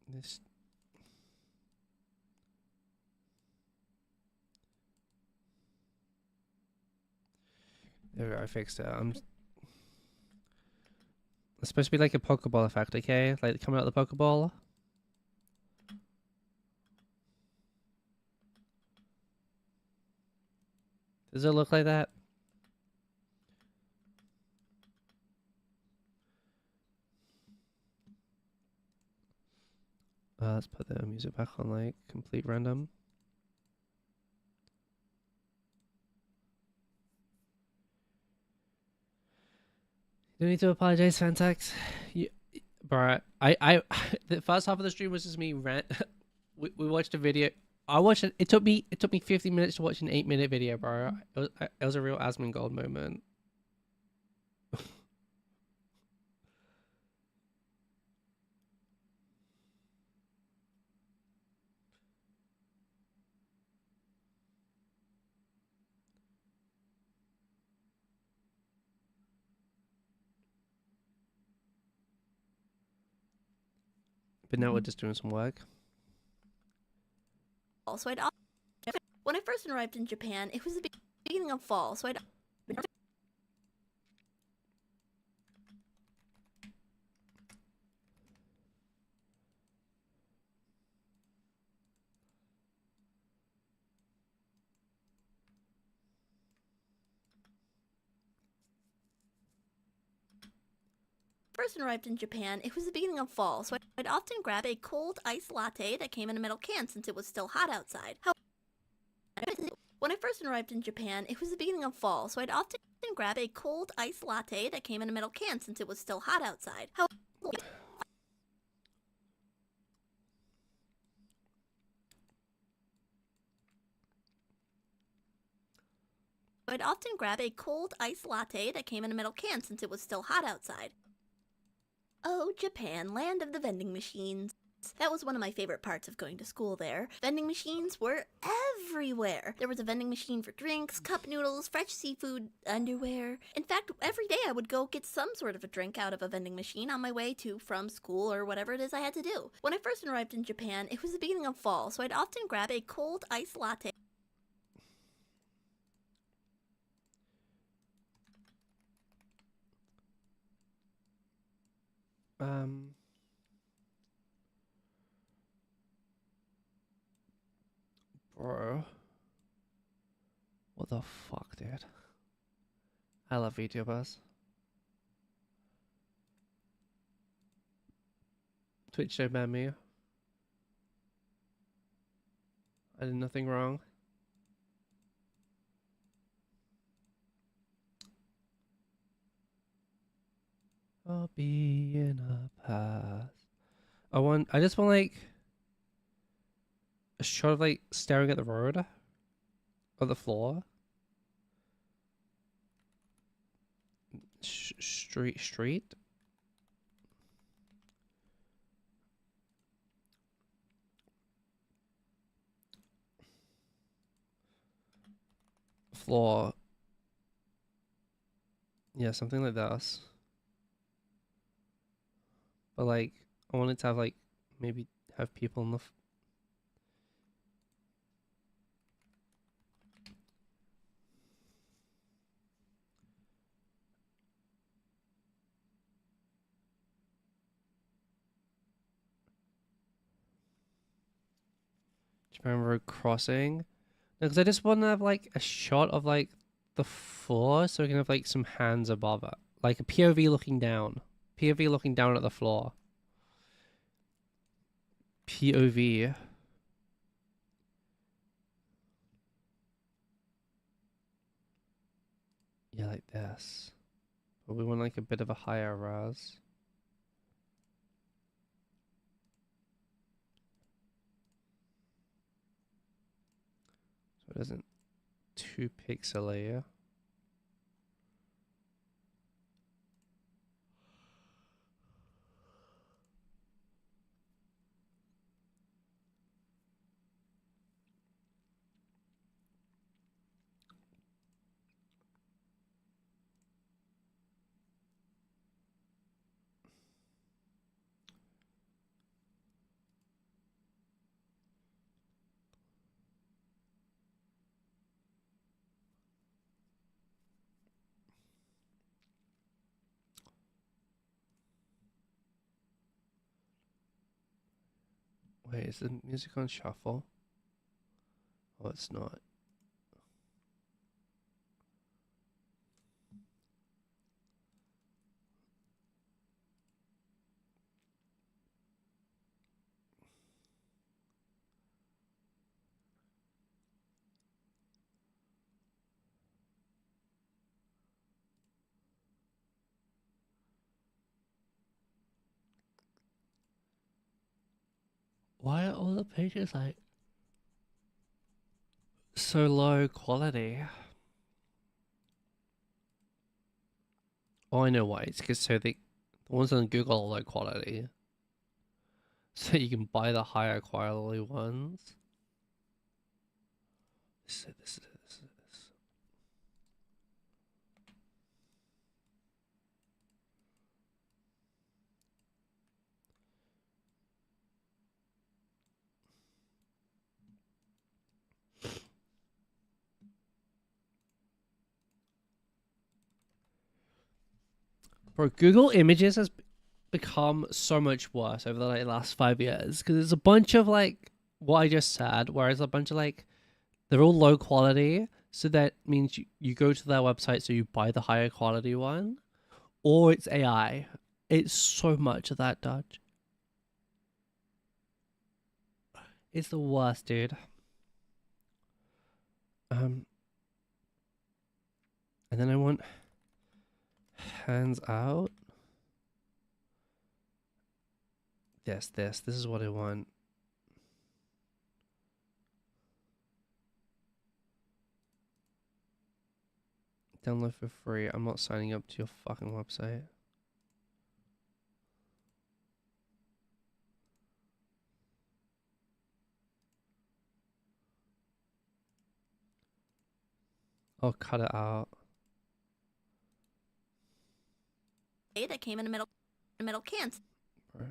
This. There we go, I fixed it. It's supposed to be like a Pokeball effect, okay? Like coming out of the Pokeball. Does it look like that? Let's put the music back on like complete random. You don't need to apologize, Fantax. Bro, I the first half of the stream was just me rant. we watched a video. I watched it. It took me 50 minutes to watch an 8-minute video, bro. It was a real Asmongold moment. But now we're just doing some work. So when I first arrived in Japan, it was the beginning of fall. So first arrived in Japan, it was the beginning of fall, so I'd often grab a cold iced latte that came in a metal can since it was still hot outside. When I first arrived in Japan, it was the beginning of fall, so I'd often often grab a cold iced latte that came in a metal can since it was still hot outside. I'd often grab a cold iced latte that came in a metal can since it was still hot outside. Oh, Japan, land of the vending machines. That was one of my favorite parts of going to school there. Vending machines were everywhere. There was a vending machine for drinks, cup noodles, fresh seafood, underwear. In fact, every day I would go get some sort of a drink out of a vending machine on my way to from school or whatever it is I had to do. When I first arrived in Japan, it was the beginning of fall, so I'd often grab a cold iced latte. Bro. What the fuck, dude? I love VTubers. Twitch don't ban me. I did nothing wrong. I'll be in a past. I just want like a shot of like staring at the road or the floor. Street. Floor. Yeah, something like this. But like, I wanted to have like, maybe have people in the Japan Road crossing. Because I just want to have like a shot of like the floor so we can have like some hands above it. Like a POV looking down. POV looking down at the floor. POV. Yeah, like this. But we want like a bit of a higher res. So it isn't too pixely. Wait, is the music on shuffle? Oh, it's not. Why are all the pages like so low quality? Oh, I know why. It's because the ones on Google are low quality. So you can buy the higher quality ones. This is. Bro, Google Images has become so much worse over the like, last 5 years because there's a bunch of like what I just said, whereas a bunch of like they're all low quality, so that means you go to their website, so you buy the higher quality one, or it's AI. It's so much of that, Dutch. It's the worst, dude. And And then I want hands out. This is what I want. Download for free. I'm not signing up to your fucking website. Oh, cut it out. That came in a metal can. Bro.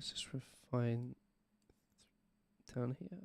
Let's just refine down here.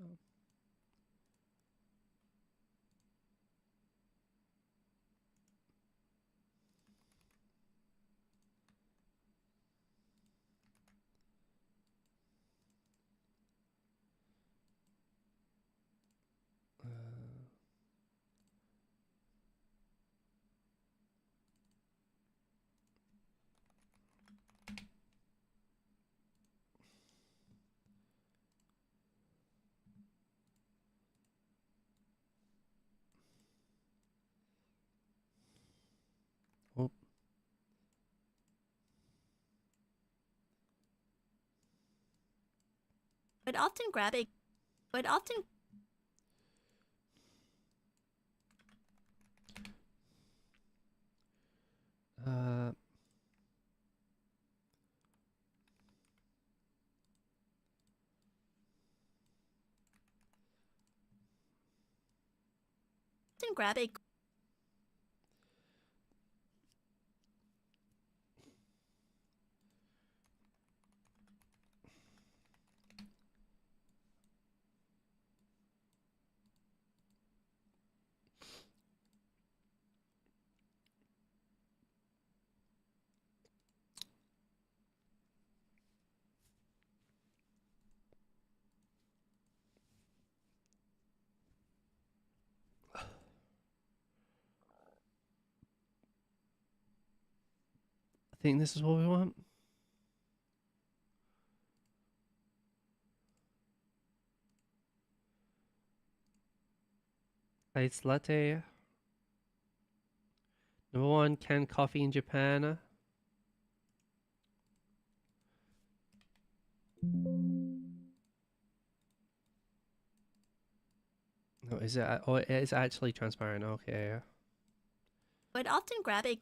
Oh, I'd often grab a. I'd often uh, grab a. I think this is what we want. Iced latte. Number 1, canned coffee in Japan. No, is it? Oh, it is actually transparent. Okay. I'd often grab a.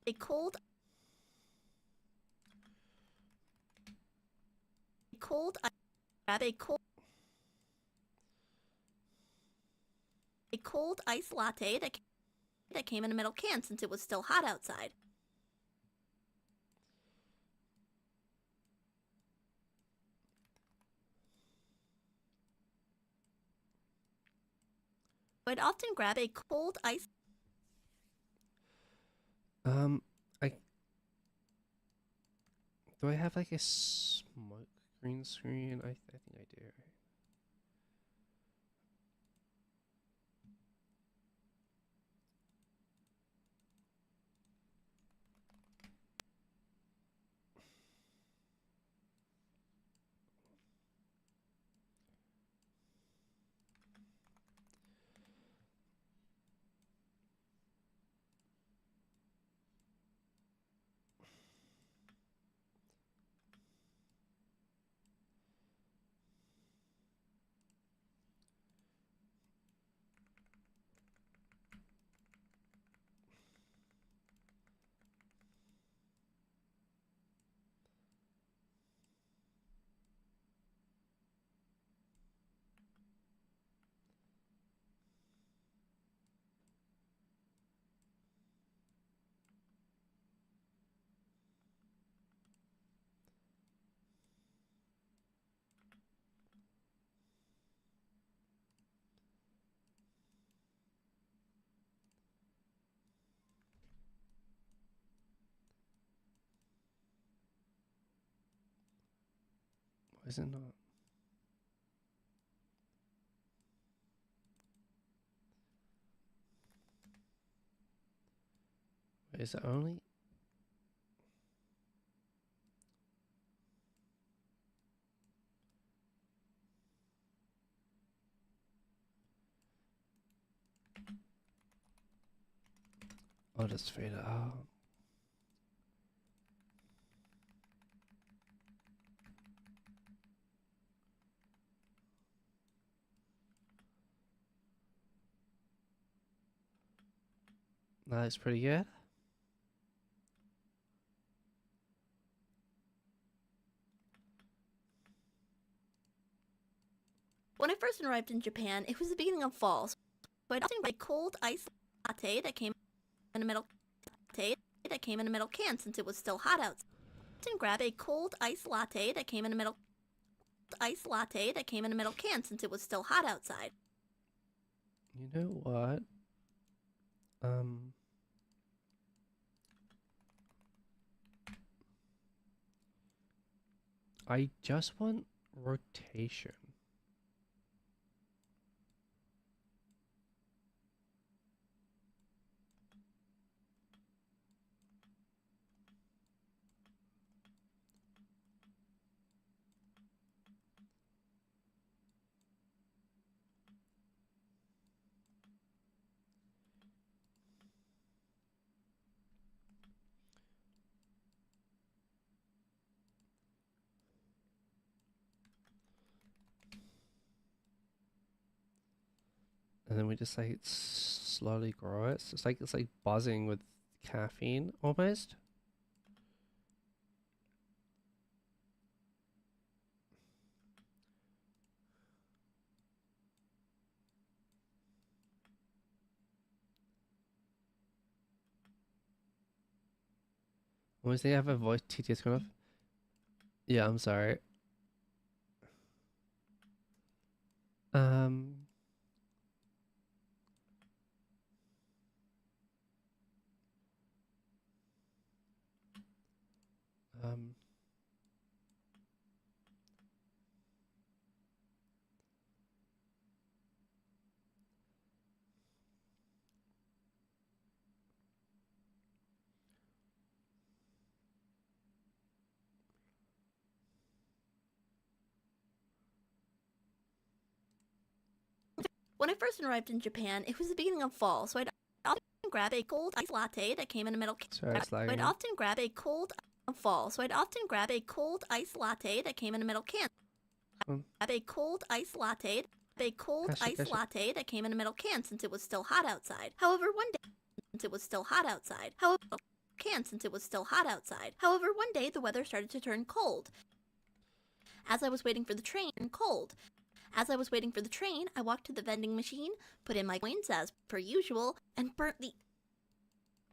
A cold. Grab a cold. A cold iced latte that came in a metal can since it was still hot outside. I'd often grab a cold ice. I do I have like a smoke green screen? I think I do. Is it not? Is it only? I'll just fade it out. That's pretty good. When I first arrived in Japan, it was the beginning of fall, so I'd often get a cold iced latte that came in a metal can since it was still hot outside. And grab a cold iced latte that came in a metal can since it was still hot outside. You know what? I just want rotation. And then we just like slowly grow it. So it's like buzzing with caffeine almost. Almost they have a voice TTS going off. Yeah, I'm sorry. Um um When I first arrived in Japan, it was the beginning of fall, so I'd often grab a cold iced latte that came in a metal can. sorry, it's lagging. I'd often grab a cold iced latte that came in a metal can. Um, Grab a cold iced latte that came in a metal can since it was still hot outside. However, one day the weather started to turn cold. As I was waiting for the train, I walked to the vending machine, put in my coins as per usual, and burnt the. It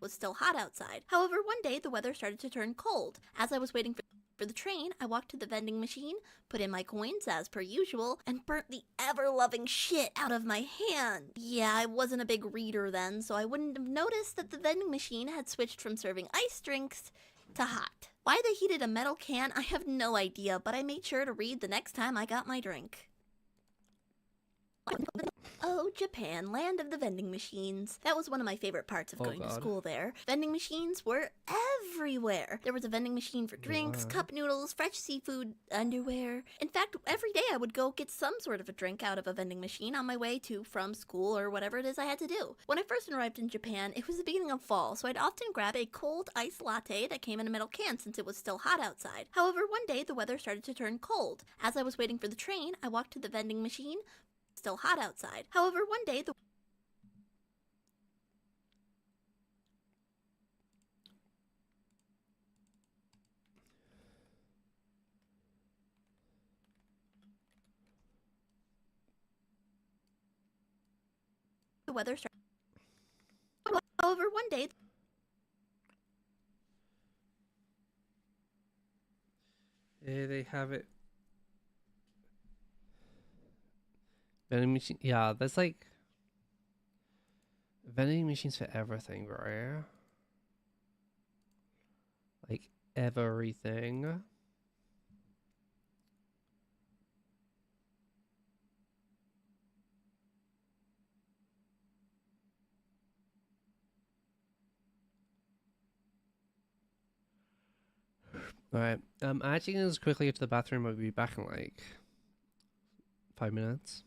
was still hot outside. However, one day the weather started to turn cold. As I was waiting for the train, I walked to the vending machine, put in my coins as per usual, and burnt the ever-loving shit out of my hand. Yeah, I wasn't a big reader then, so I wouldn't have noticed that the vending machine had switched from serving iced drinks to hot. Why they heated a metal can, I have no idea, but I made sure to read the next time I got my drink. Oh, Japan, land of the vending machines. That was one of my favorite parts of going to school there. Vending machines were everywhere. There was a vending machine for drinks, cup noodles, fresh seafood, underwear. In fact, every day I would go get some sort of a drink out of a vending machine on my way to from school or whatever it is I had to do. When I first arrived in Japan, it was the beginning of fall, so I'd often grab a cold iced latte that came in a metal can since it was still hot outside. However, one day the weather started to turn cold. As I was waiting for the train, I walked to the vending machine, still hot outside. However, one day the weather started. However, one day. Yeah, they have it. Vending machine. Yeah, that's like vending machines for everything, bro. Like everything. All right. I'm actually gonna just quickly get to the bathroom. I'll be back in like 5 minutes.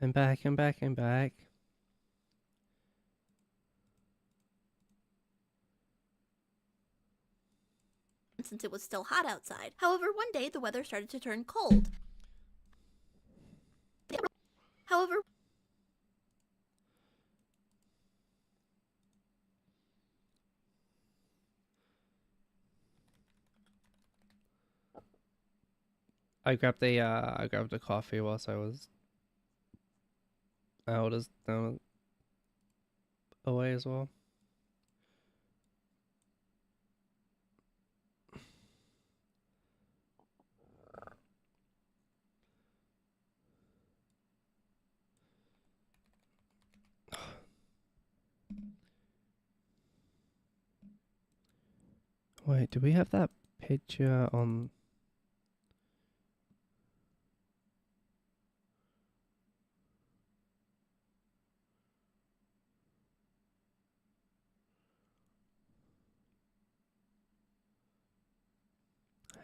I'm back, I'm back, I'm back. Since it was still hot outside. However, one day the weather started to turn cold. However, I grabbed a coffee whilst I was out as down away as well. Wait, do we have that picture on?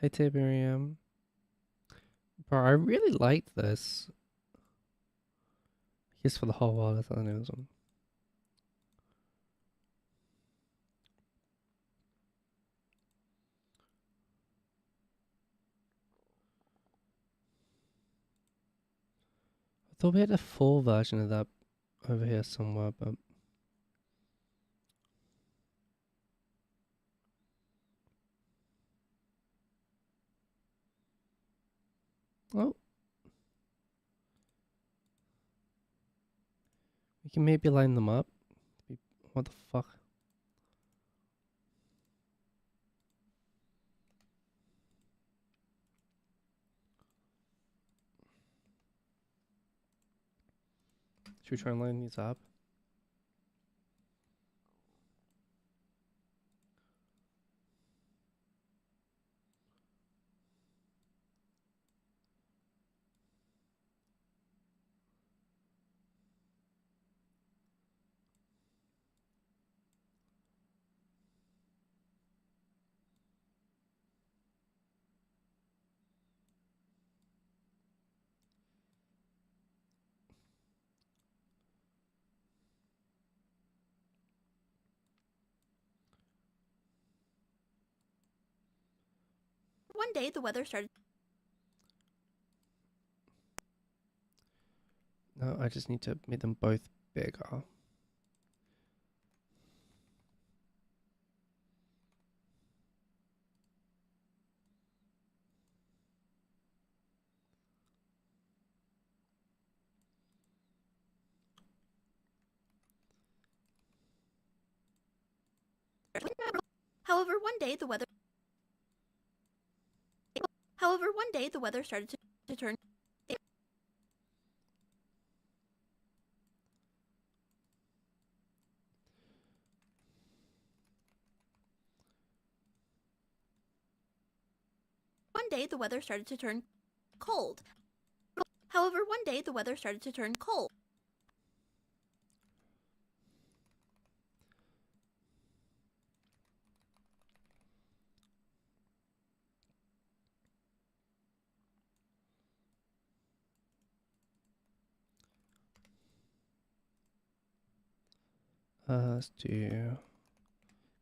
Hey Tiberium. Bro, I really liked this. I guess for the whole world, I thought it was on. I thought we had a full version of that over here somewhere, but oh, we can maybe line them up. What the fuck? Should we try and line these up? one day the weather started. No, I just need to make them both bigger. However, one day the weather. However, one day the weather started to turn. One day the weather started to turn cold. However, one day the weather started to turn cold. Let's do.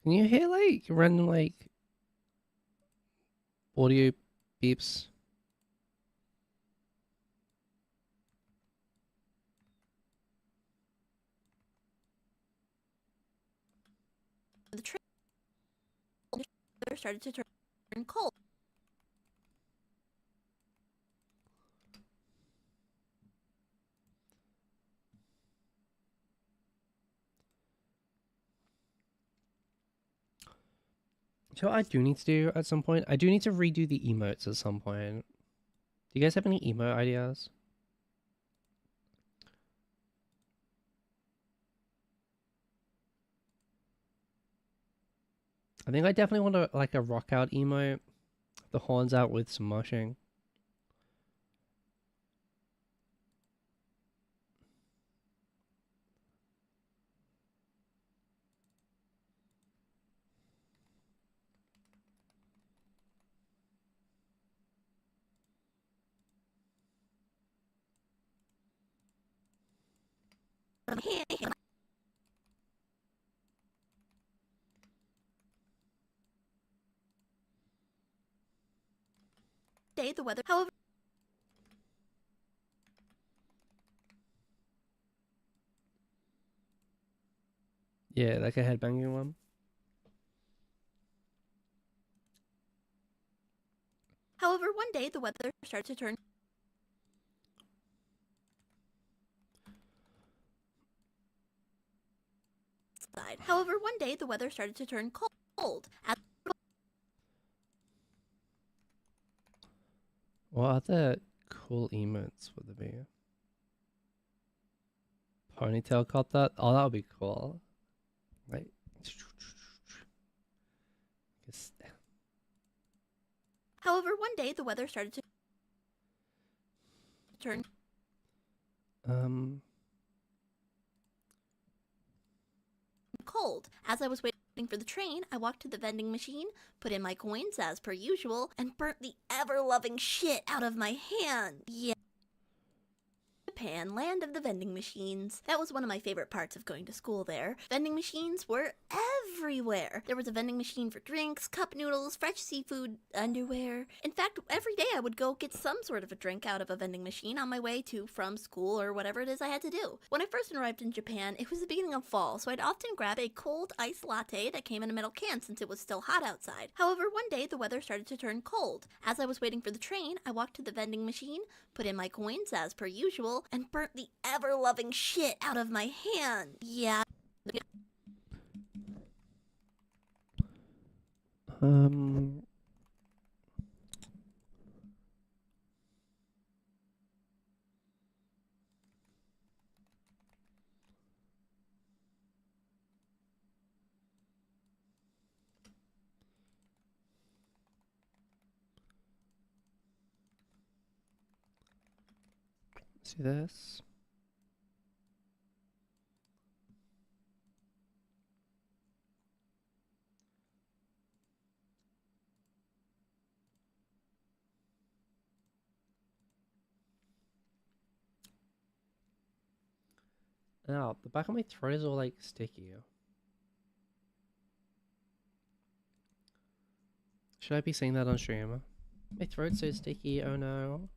Can you hear like random like audio beeps? The weather started to turn cold. So what I do need to do at some point, I do need to redo the emotes at some point. Do you guys have any emote ideas? I think I definitely want to like a rock out emote. The horns out with some mushing. of my hand. Day the weather, however. Yeah, like a headbanging one. However, one day the weather started to turn. However, one day the weather started to turn cold. What other cool emotes would there be? Ponytail caught that? Oh, that would be cool. Like, guess, However, one day the weather started to turn. Cold. As I was waiting for the train, I walked to the vending machine, put in my coins as per usual, and burnt the ever-loving shit out of my hand. Yeah. Japan, land of the vending machines. That was one of my favorite parts of going to school there. Vending machines were everywhere. There was a vending machine for drinks, cup noodles, fresh seafood, underwear. In fact, every day I would go get some sort of a drink out of a vending machine on my way to from school or whatever it is I had to do. When I first arrived in Japan, it was the beginning of fall, so I'd often grab a cold iced latte that came in a metal can since it was still hot outside. However, one day the weather started to turn cold. As I was waiting for the train, I walked to the vending machine, put in my coins as per usual, and burnt the ever-loving shit out of my hand. Yeah. See this? Ow, the back of my throat is all like sticky. Should I be saying that on stream? My throat's so sticky, oh no.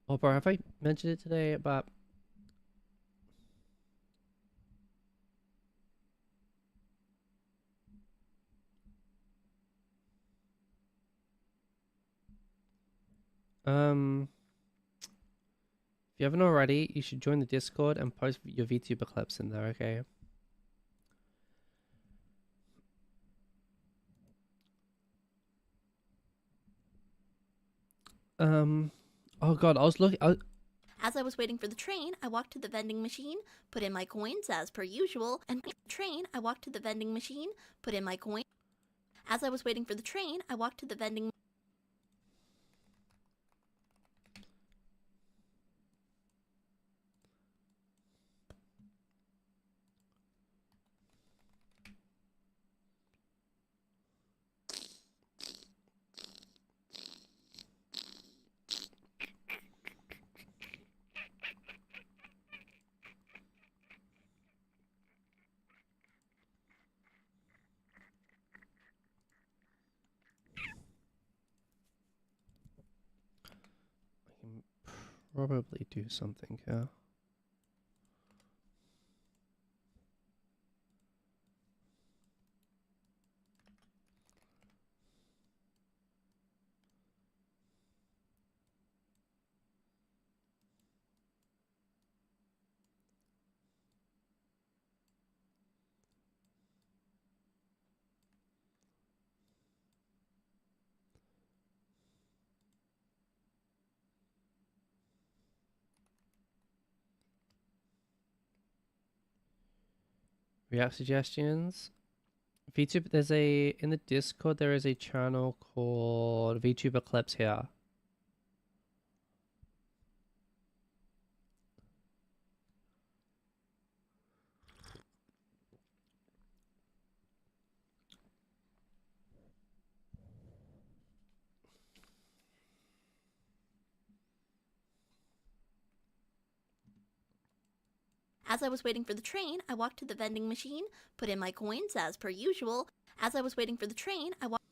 Oh bro, have I mentioned it today about if you haven't already, you should join the Discord and post your VTuber clips in there, okay? Oh god, I was looking. As I was waiting for the train, I walked to the vending machine, put in my coins as per usual, and train, I walked to the vending machine, put in my coin. As I was waiting for the train, I walked to the vending. I can probably do something here. React suggestions. VTuber, there's a in the Discord. There is a channel called VTuber Clips here. As I was waiting for the train, I walked to the vending machine, put in my coins as per usual. As I was waiting for the train, I walked.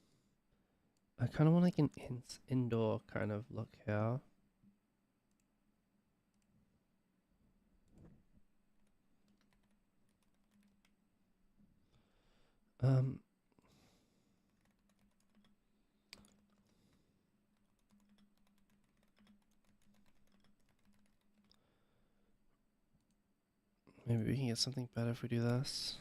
I kind of want like an indoor kind of look here. Um, maybe we can get something better if we do this.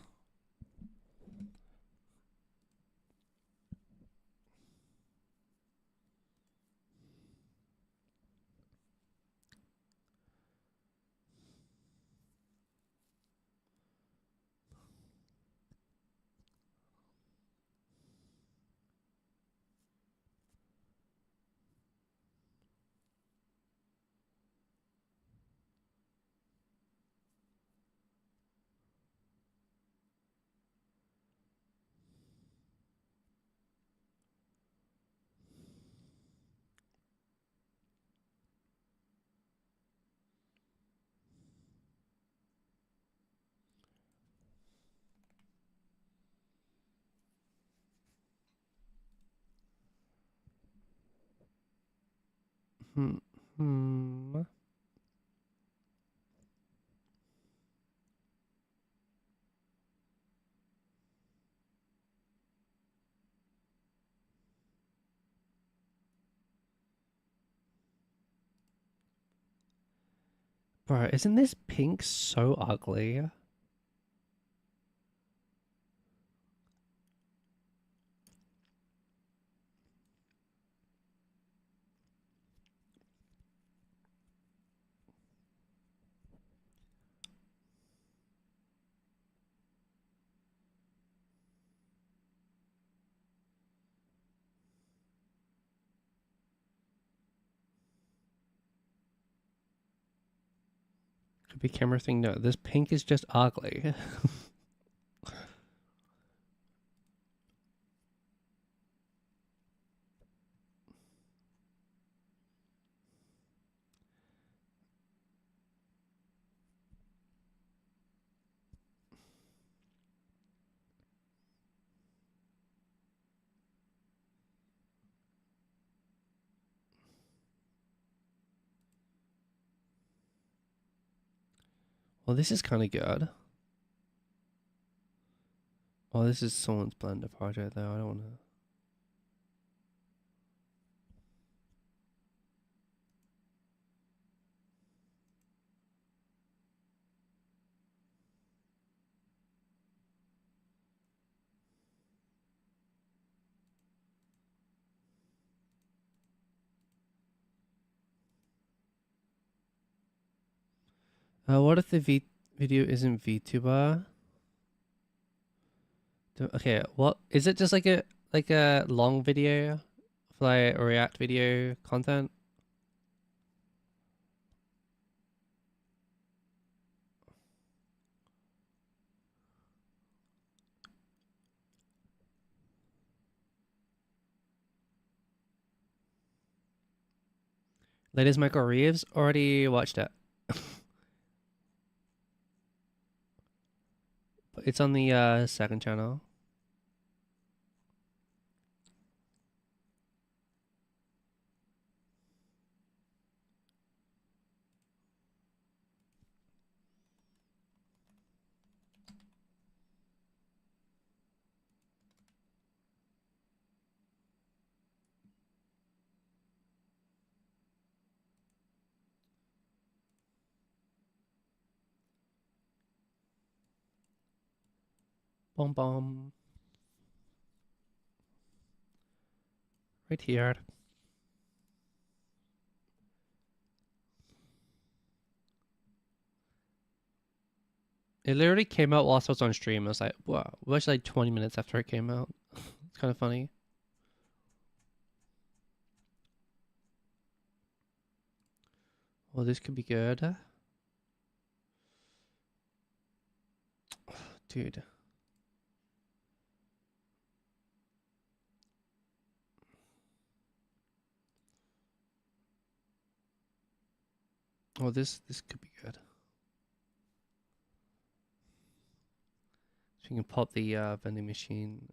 Hmm. Hmm. Bro, isn't this pink so ugly? Could be camera thing. No, this pink is just ugly. Well, this is kind of good. Oh, this is someone's Blender project though. I don't want to. What if the video isn't VTuber? Okay, what is it? Just like a long video, like a React video content? Latest Michael Reeves already watched it. It's on the second channel. Boom boom. Right here. It literally came out whilst I was on stream. I was like, wow, it was like 20 minutes after it came out. It's kind of funny. Well, this could be good. Dude. Oh, this could be good. If you can pop the vending machine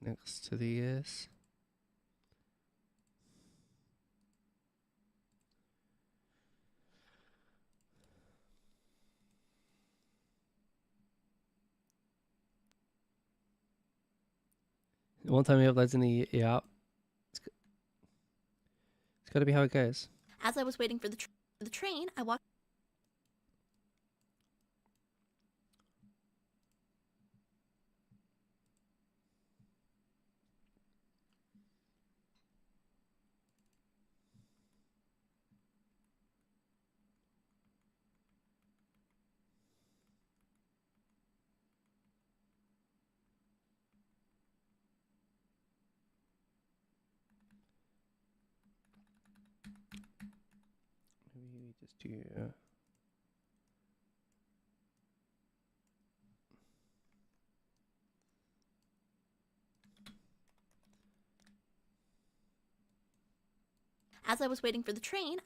next to the ears. One time he uploads in the app. It's got to be how it goes. As I was waiting for the train, I walked. Maybe we just do. As I was waiting for the train,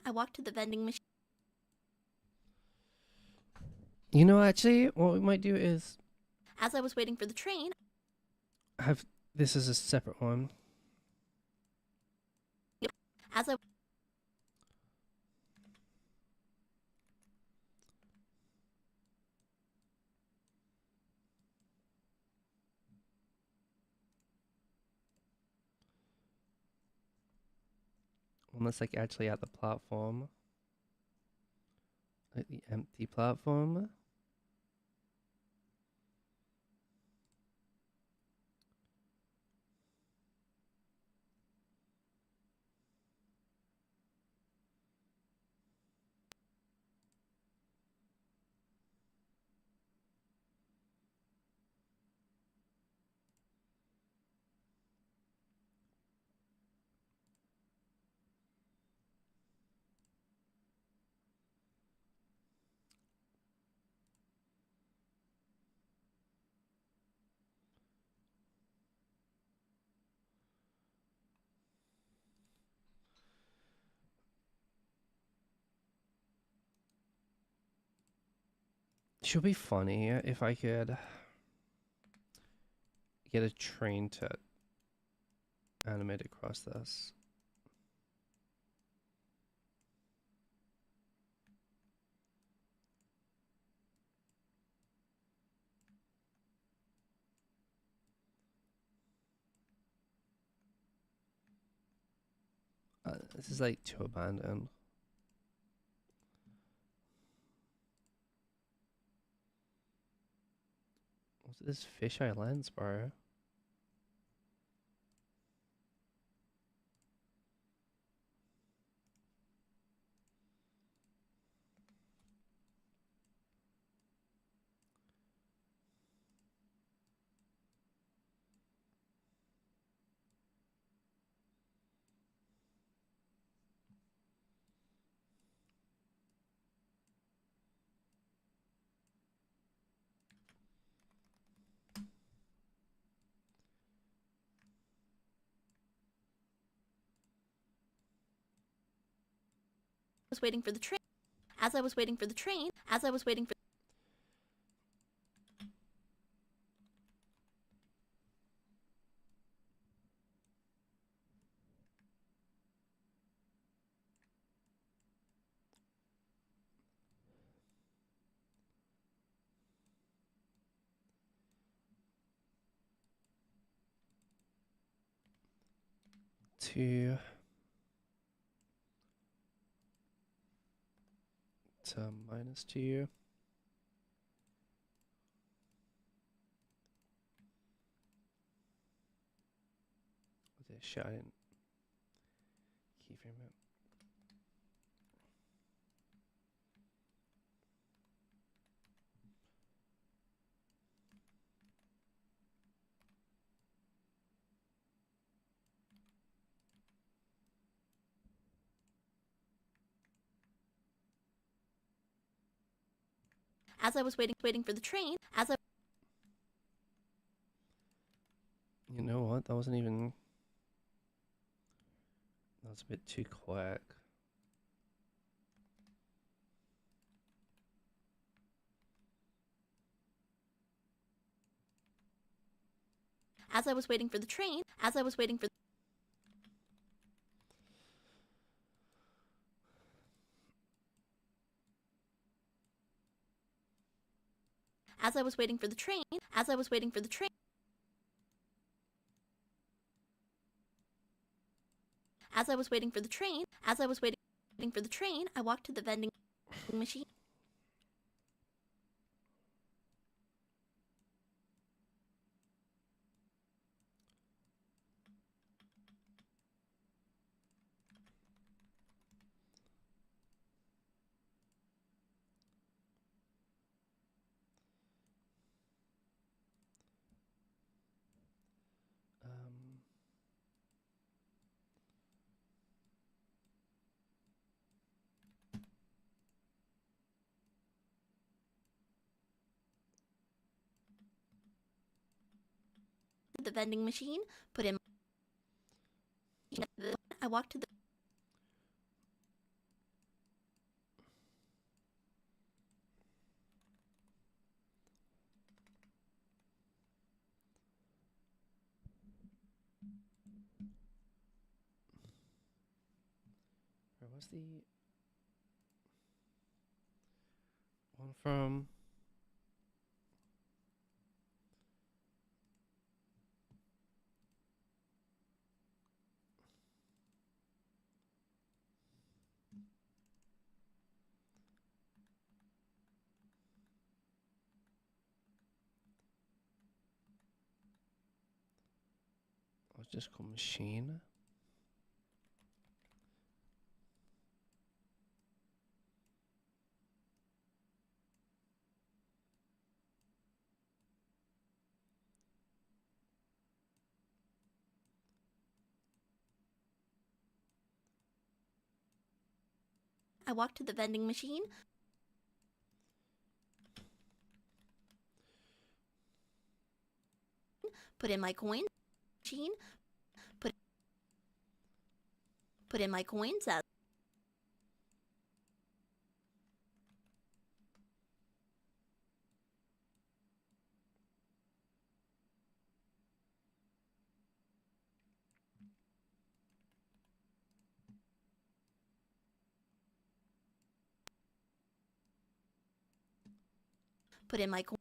I walked to the vending machine. You know, actually, what we might do is As I was waiting for the train, have this as a separate one. as I Almost like actually at the platform. Like the empty platform. Should be funny if I could get a train to animate across this. This is like too abandoned. What's this fisheye lens, bro? was waiting for the train, as I was waiting for the train, as I was waiting for To -2. What's this shit? I didn't keyframe it. as I was waiting for the train, as I You know what? That wasn't even. That was a bit too quick. As I was waiting for the train, as I was waiting for as I was waiting for the train, as I was waiting for the train, as I was waiting for the train, as I was waiting for the train, I walked to the vending machine. Um, The vending machine, put in. I walked to the. where was the one from? Oh, it's just called machine. I walked to the vending machine. Put in my coins. Machine. Put in my coins as. Put in my coins.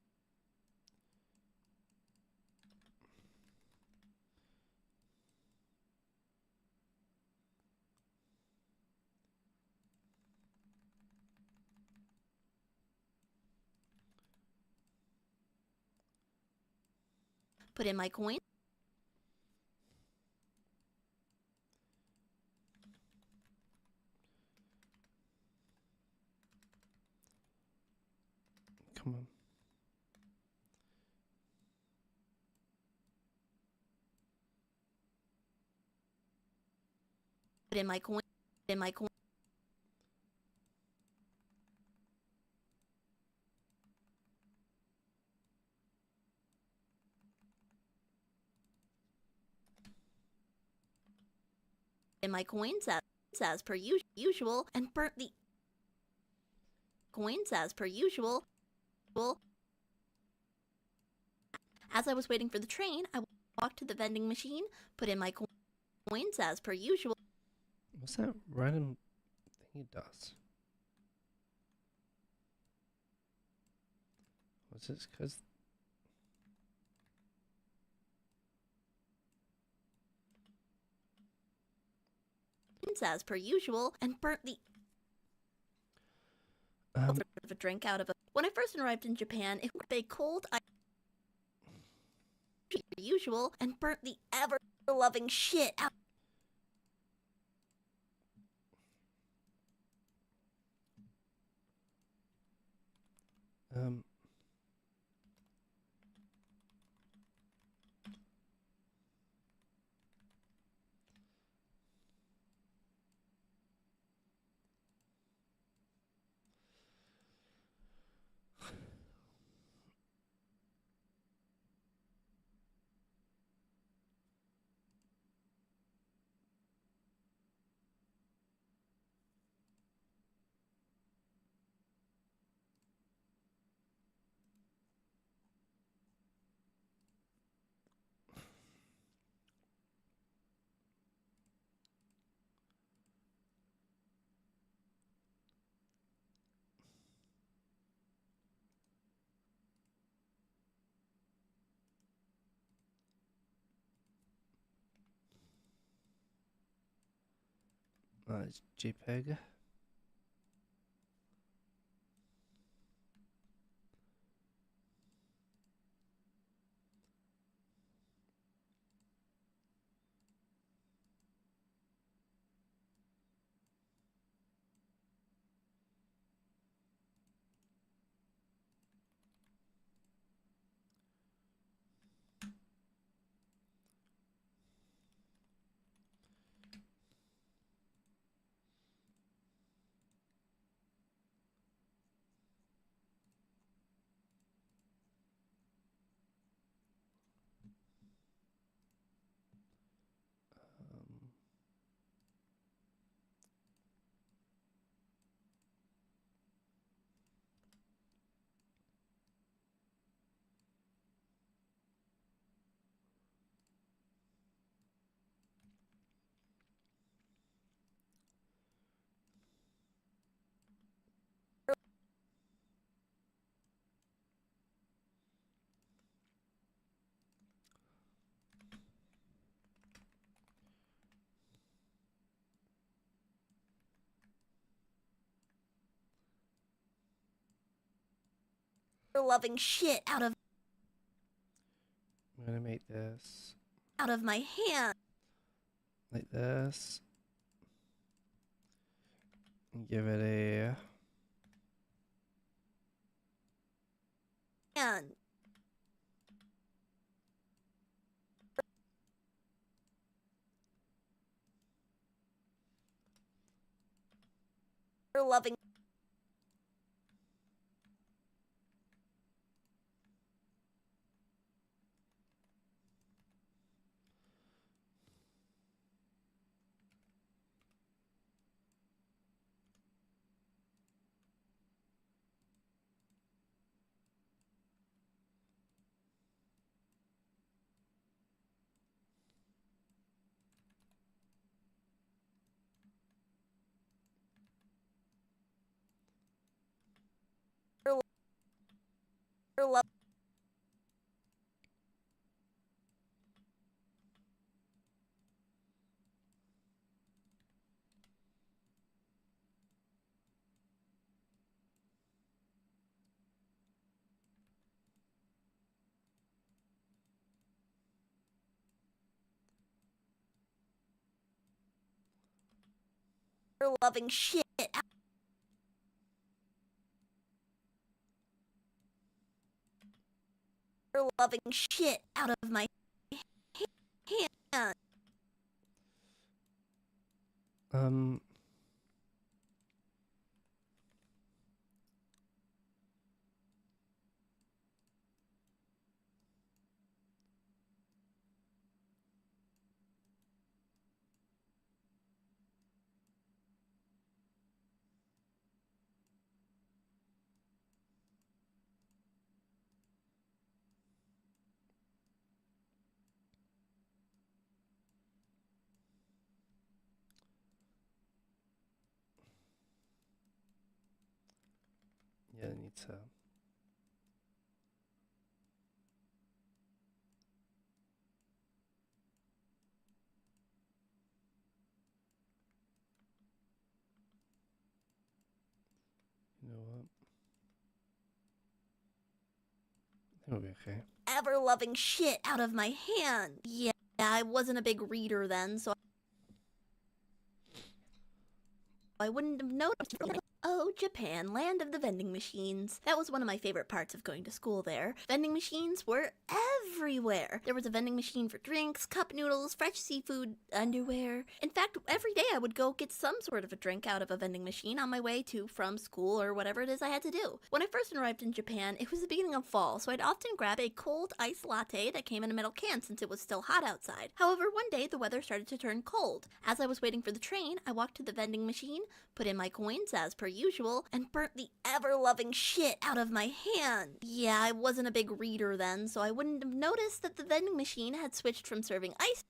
Put in my coin. Come on. Put in my coin. Put in my coin. In my coins as per usual and burnt the coins as per usual. As I was waiting for the train, I walked to the vending machine, put in my coins as per usual. What's that random thing he does? What's this? Because As per usual and burnt the of a drink out of a. When I first arrived in Japan, it was a cold ice usual and burnt the ever loving shit out. um. It's JPEG. Loving shit out of I'm gonna make this my hand. like this. And give it a And loving love loving shit loving shit out of my hand. um yeah, I need to you know what? I think it'll be okay. Ever loving shit out of my hand. Yeah, I wasn't a big reader then, so I wouldn't have noticed. Oh, Japan, land of the vending machines. That was one of my favorite parts of going to school there. Vending machines were everywhere. There was a vending machine for drinks, cup noodles, fresh seafood, underwear. In fact, every day I would go get some sort of a drink out of a vending machine on my way to from school or whatever it is I had to do. When I first arrived in Japan, it was the beginning of fall, so I'd often grab a cold iced latte that came in a metal can since it was still hot outside. However, one day the weather started to turn cold. As I was waiting for the train, I walked to the vending machine, put in my coins as per usual, and burnt the ever-loving shit out of my hand. Yeah, I wasn't a big reader then, so I wouldn't have noticed that the vending machine had switched from serving ice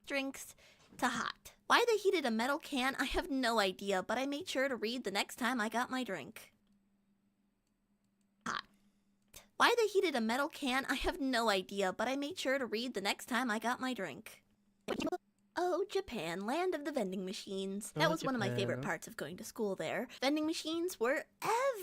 drinks to hot. Why they heated a metal can, I have no idea, but I made sure to read the next time I got my drink. Hot. Why they heated a metal can, I have no idea, but I made sure to read the next time I got my drink. Oh, Oh, Japan, land of the vending machines. That Oh, was one of my favorite Japan. parts of going to school there. Vending machines were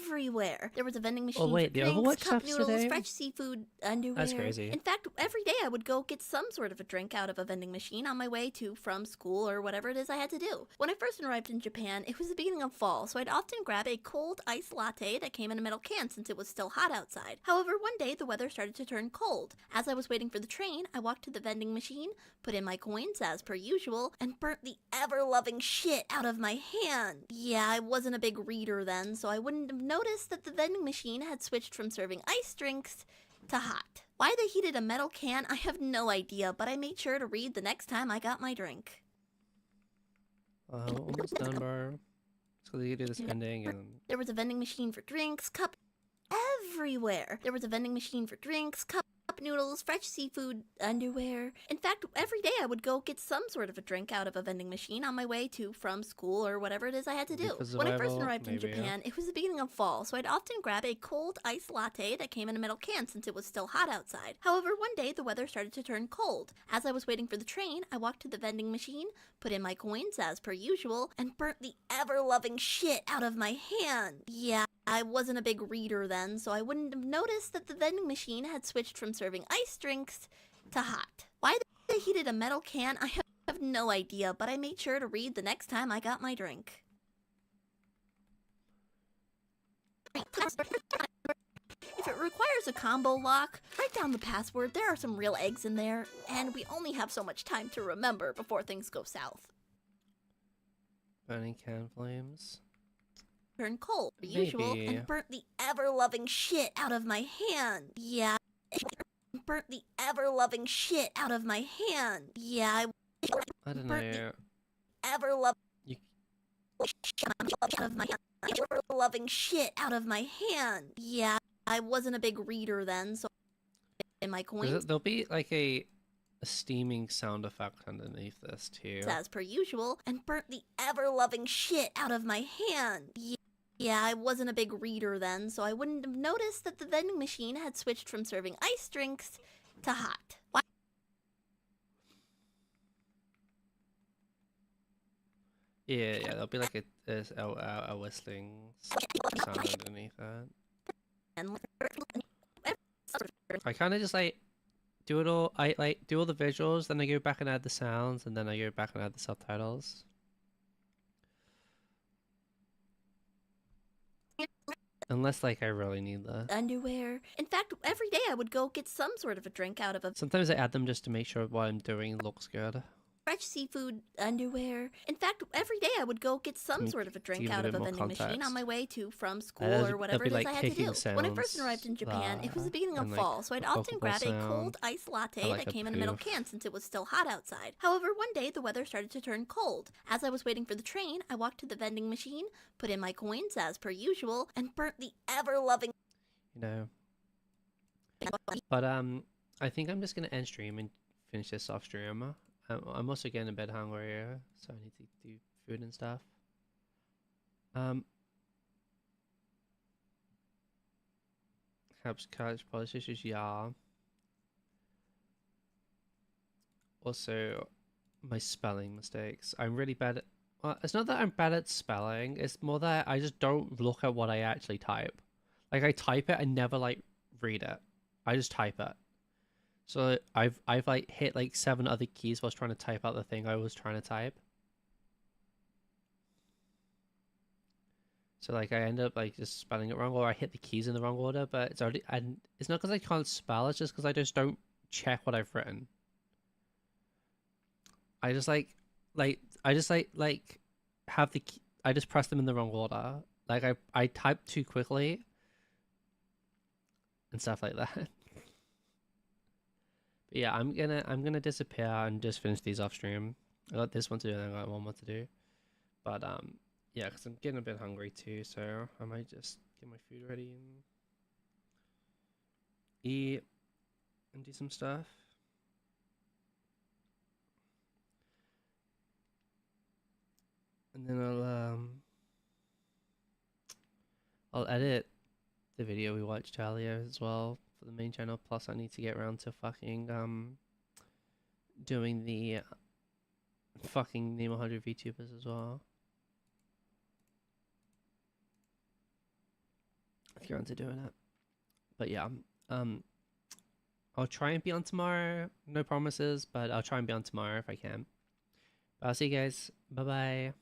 everywhere. There was a vending machine wait, for the drinks, Overwatch cup stuff's noodles, today? fresh seafood, underwear. That's crazy. In fact, every day I would go get some sort of a drink out of a vending machine on my way to from school or whatever it is I had to do. When I first arrived in Japan, it was the beginning of fall, so I'd often grab a cold iced latte that came in a metal can since it was still hot outside. However, one day the weather started to turn cold. As I was waiting for the train, I walked to the vending machine, put in my coins as per usual, and burnt the ever-loving shit out of my hand. Yeah, I wasn't a big reader then, so I wouldn't have noticed that the vending machine had switched from serving iced drinks to hot. Why they heated a metal can, I have no idea, but I made sure to read the next time I got my drink. Almost done, bro. So you do this ending and... There was a vending machine for drinks, cup everywhere. There was a vending machine for drinks, cup noodles, fresh seafood, underwear. In fact, every day I would go get some sort of a drink out of a vending machine on my way to from school or whatever it is I had to do. When I first arrived in Japan, it was the beginning of fall, so I'd often grab a cold iced latte that came in a metal can since it was still hot outside. However, one day the weather started to turn cold. As I was waiting for the train, I walked to the vending machine, put in my coins as per usual, and burnt the ever-loving shit out of my hand. Yeah, I wasn't a big reader then, so I wouldn't have noticed that the vending machine had switched from serving iced drinks to hot. Why they heated a metal can, I have no idea, but I made sure to read the next time I got my drink. If it requires a combo lock, write down the password. There are some real eggs in there, and we only have so much time to remember before things go south. Burning can flames. Turn cold, per usual, and burnt the ever-loving shit out of my hand. Yeah, burnt the ever-loving shit out of my hand. Yeah, I don't burnt know. ever-loving You... out of my ever-loving shit out of my hand. Yeah, I wasn't a big reader then, so in my coins. There'll be like a steaming sound effect underneath this too. As per usual, and burnt the ever-loving shit out of my hand. Yeah, I wasn't a big reader then, so I wouldn't have noticed that the vending machine had switched from serving iced drinks to hot. Why? Yeah, there'll be like a whistling sound underneath that. I kind of just like do it all. I like do all the visuals, then I go back and add the sounds, and then I go back and add the subtitles. Unless like I really need the underwear. In fact, every day I would go get some sort of a drink out of a Sometimes I add them just to make sure what I'm doing looks good. fresh seafood, underwear. In fact, every day I would go get some sort of a drink give it out a of bit a more vending machine on context. my way to from school There'll or whatever be, it is like, I had to kicking do. When I first sounds arrived in Japan, it was the beginning of and, like, fall, so I'd a often vocable grab a cold sound. iced latte I like that a came in a metal poof. can since it was still hot outside. However, one day the weather started to turn cold. As I was waiting for the train, I walked to the vending machine, put in my coins as per usual, and burnt the ever-loving... You know. But I think I'm just gonna end stream and finish this off stream. I'm also getting a bit hungry, so I need to do food and stuff. Helps catch politicians, yeah. Also, my spelling mistakes. I'm really bad at. Well, it's not that I'm bad at spelling. It's more that I just don't look at what I actually type. Like I type it, I never like read it. I just type it. So I've like hit like 7 other keys whilst trying to type out the thing I was trying to type. So like I end up like just spelling it wrong, or I hit the keys in the wrong order. But it's already, and it's not because I can't spell. It's just because I just don't check what I've written. I just have the key, I just press them in the wrong order. Like I type too quickly and stuff like that. But yeah, I'm gonna disappear and just finish these off stream. I got this one to do and I got one more to do. But yeah, because I'm getting a bit hungry too, so I might just get my food ready and eat and do some stuff. And then I'll edit the video we watched earlier as well for the main channel. Plus, I need to get around to fucking doing the fucking name 100 VTubers as well. If you're into doing it. But yeah, I'll try and be on tomorrow. No promises, but I'll try and be on tomorrow if I can. But I'll see you guys. Bye bye.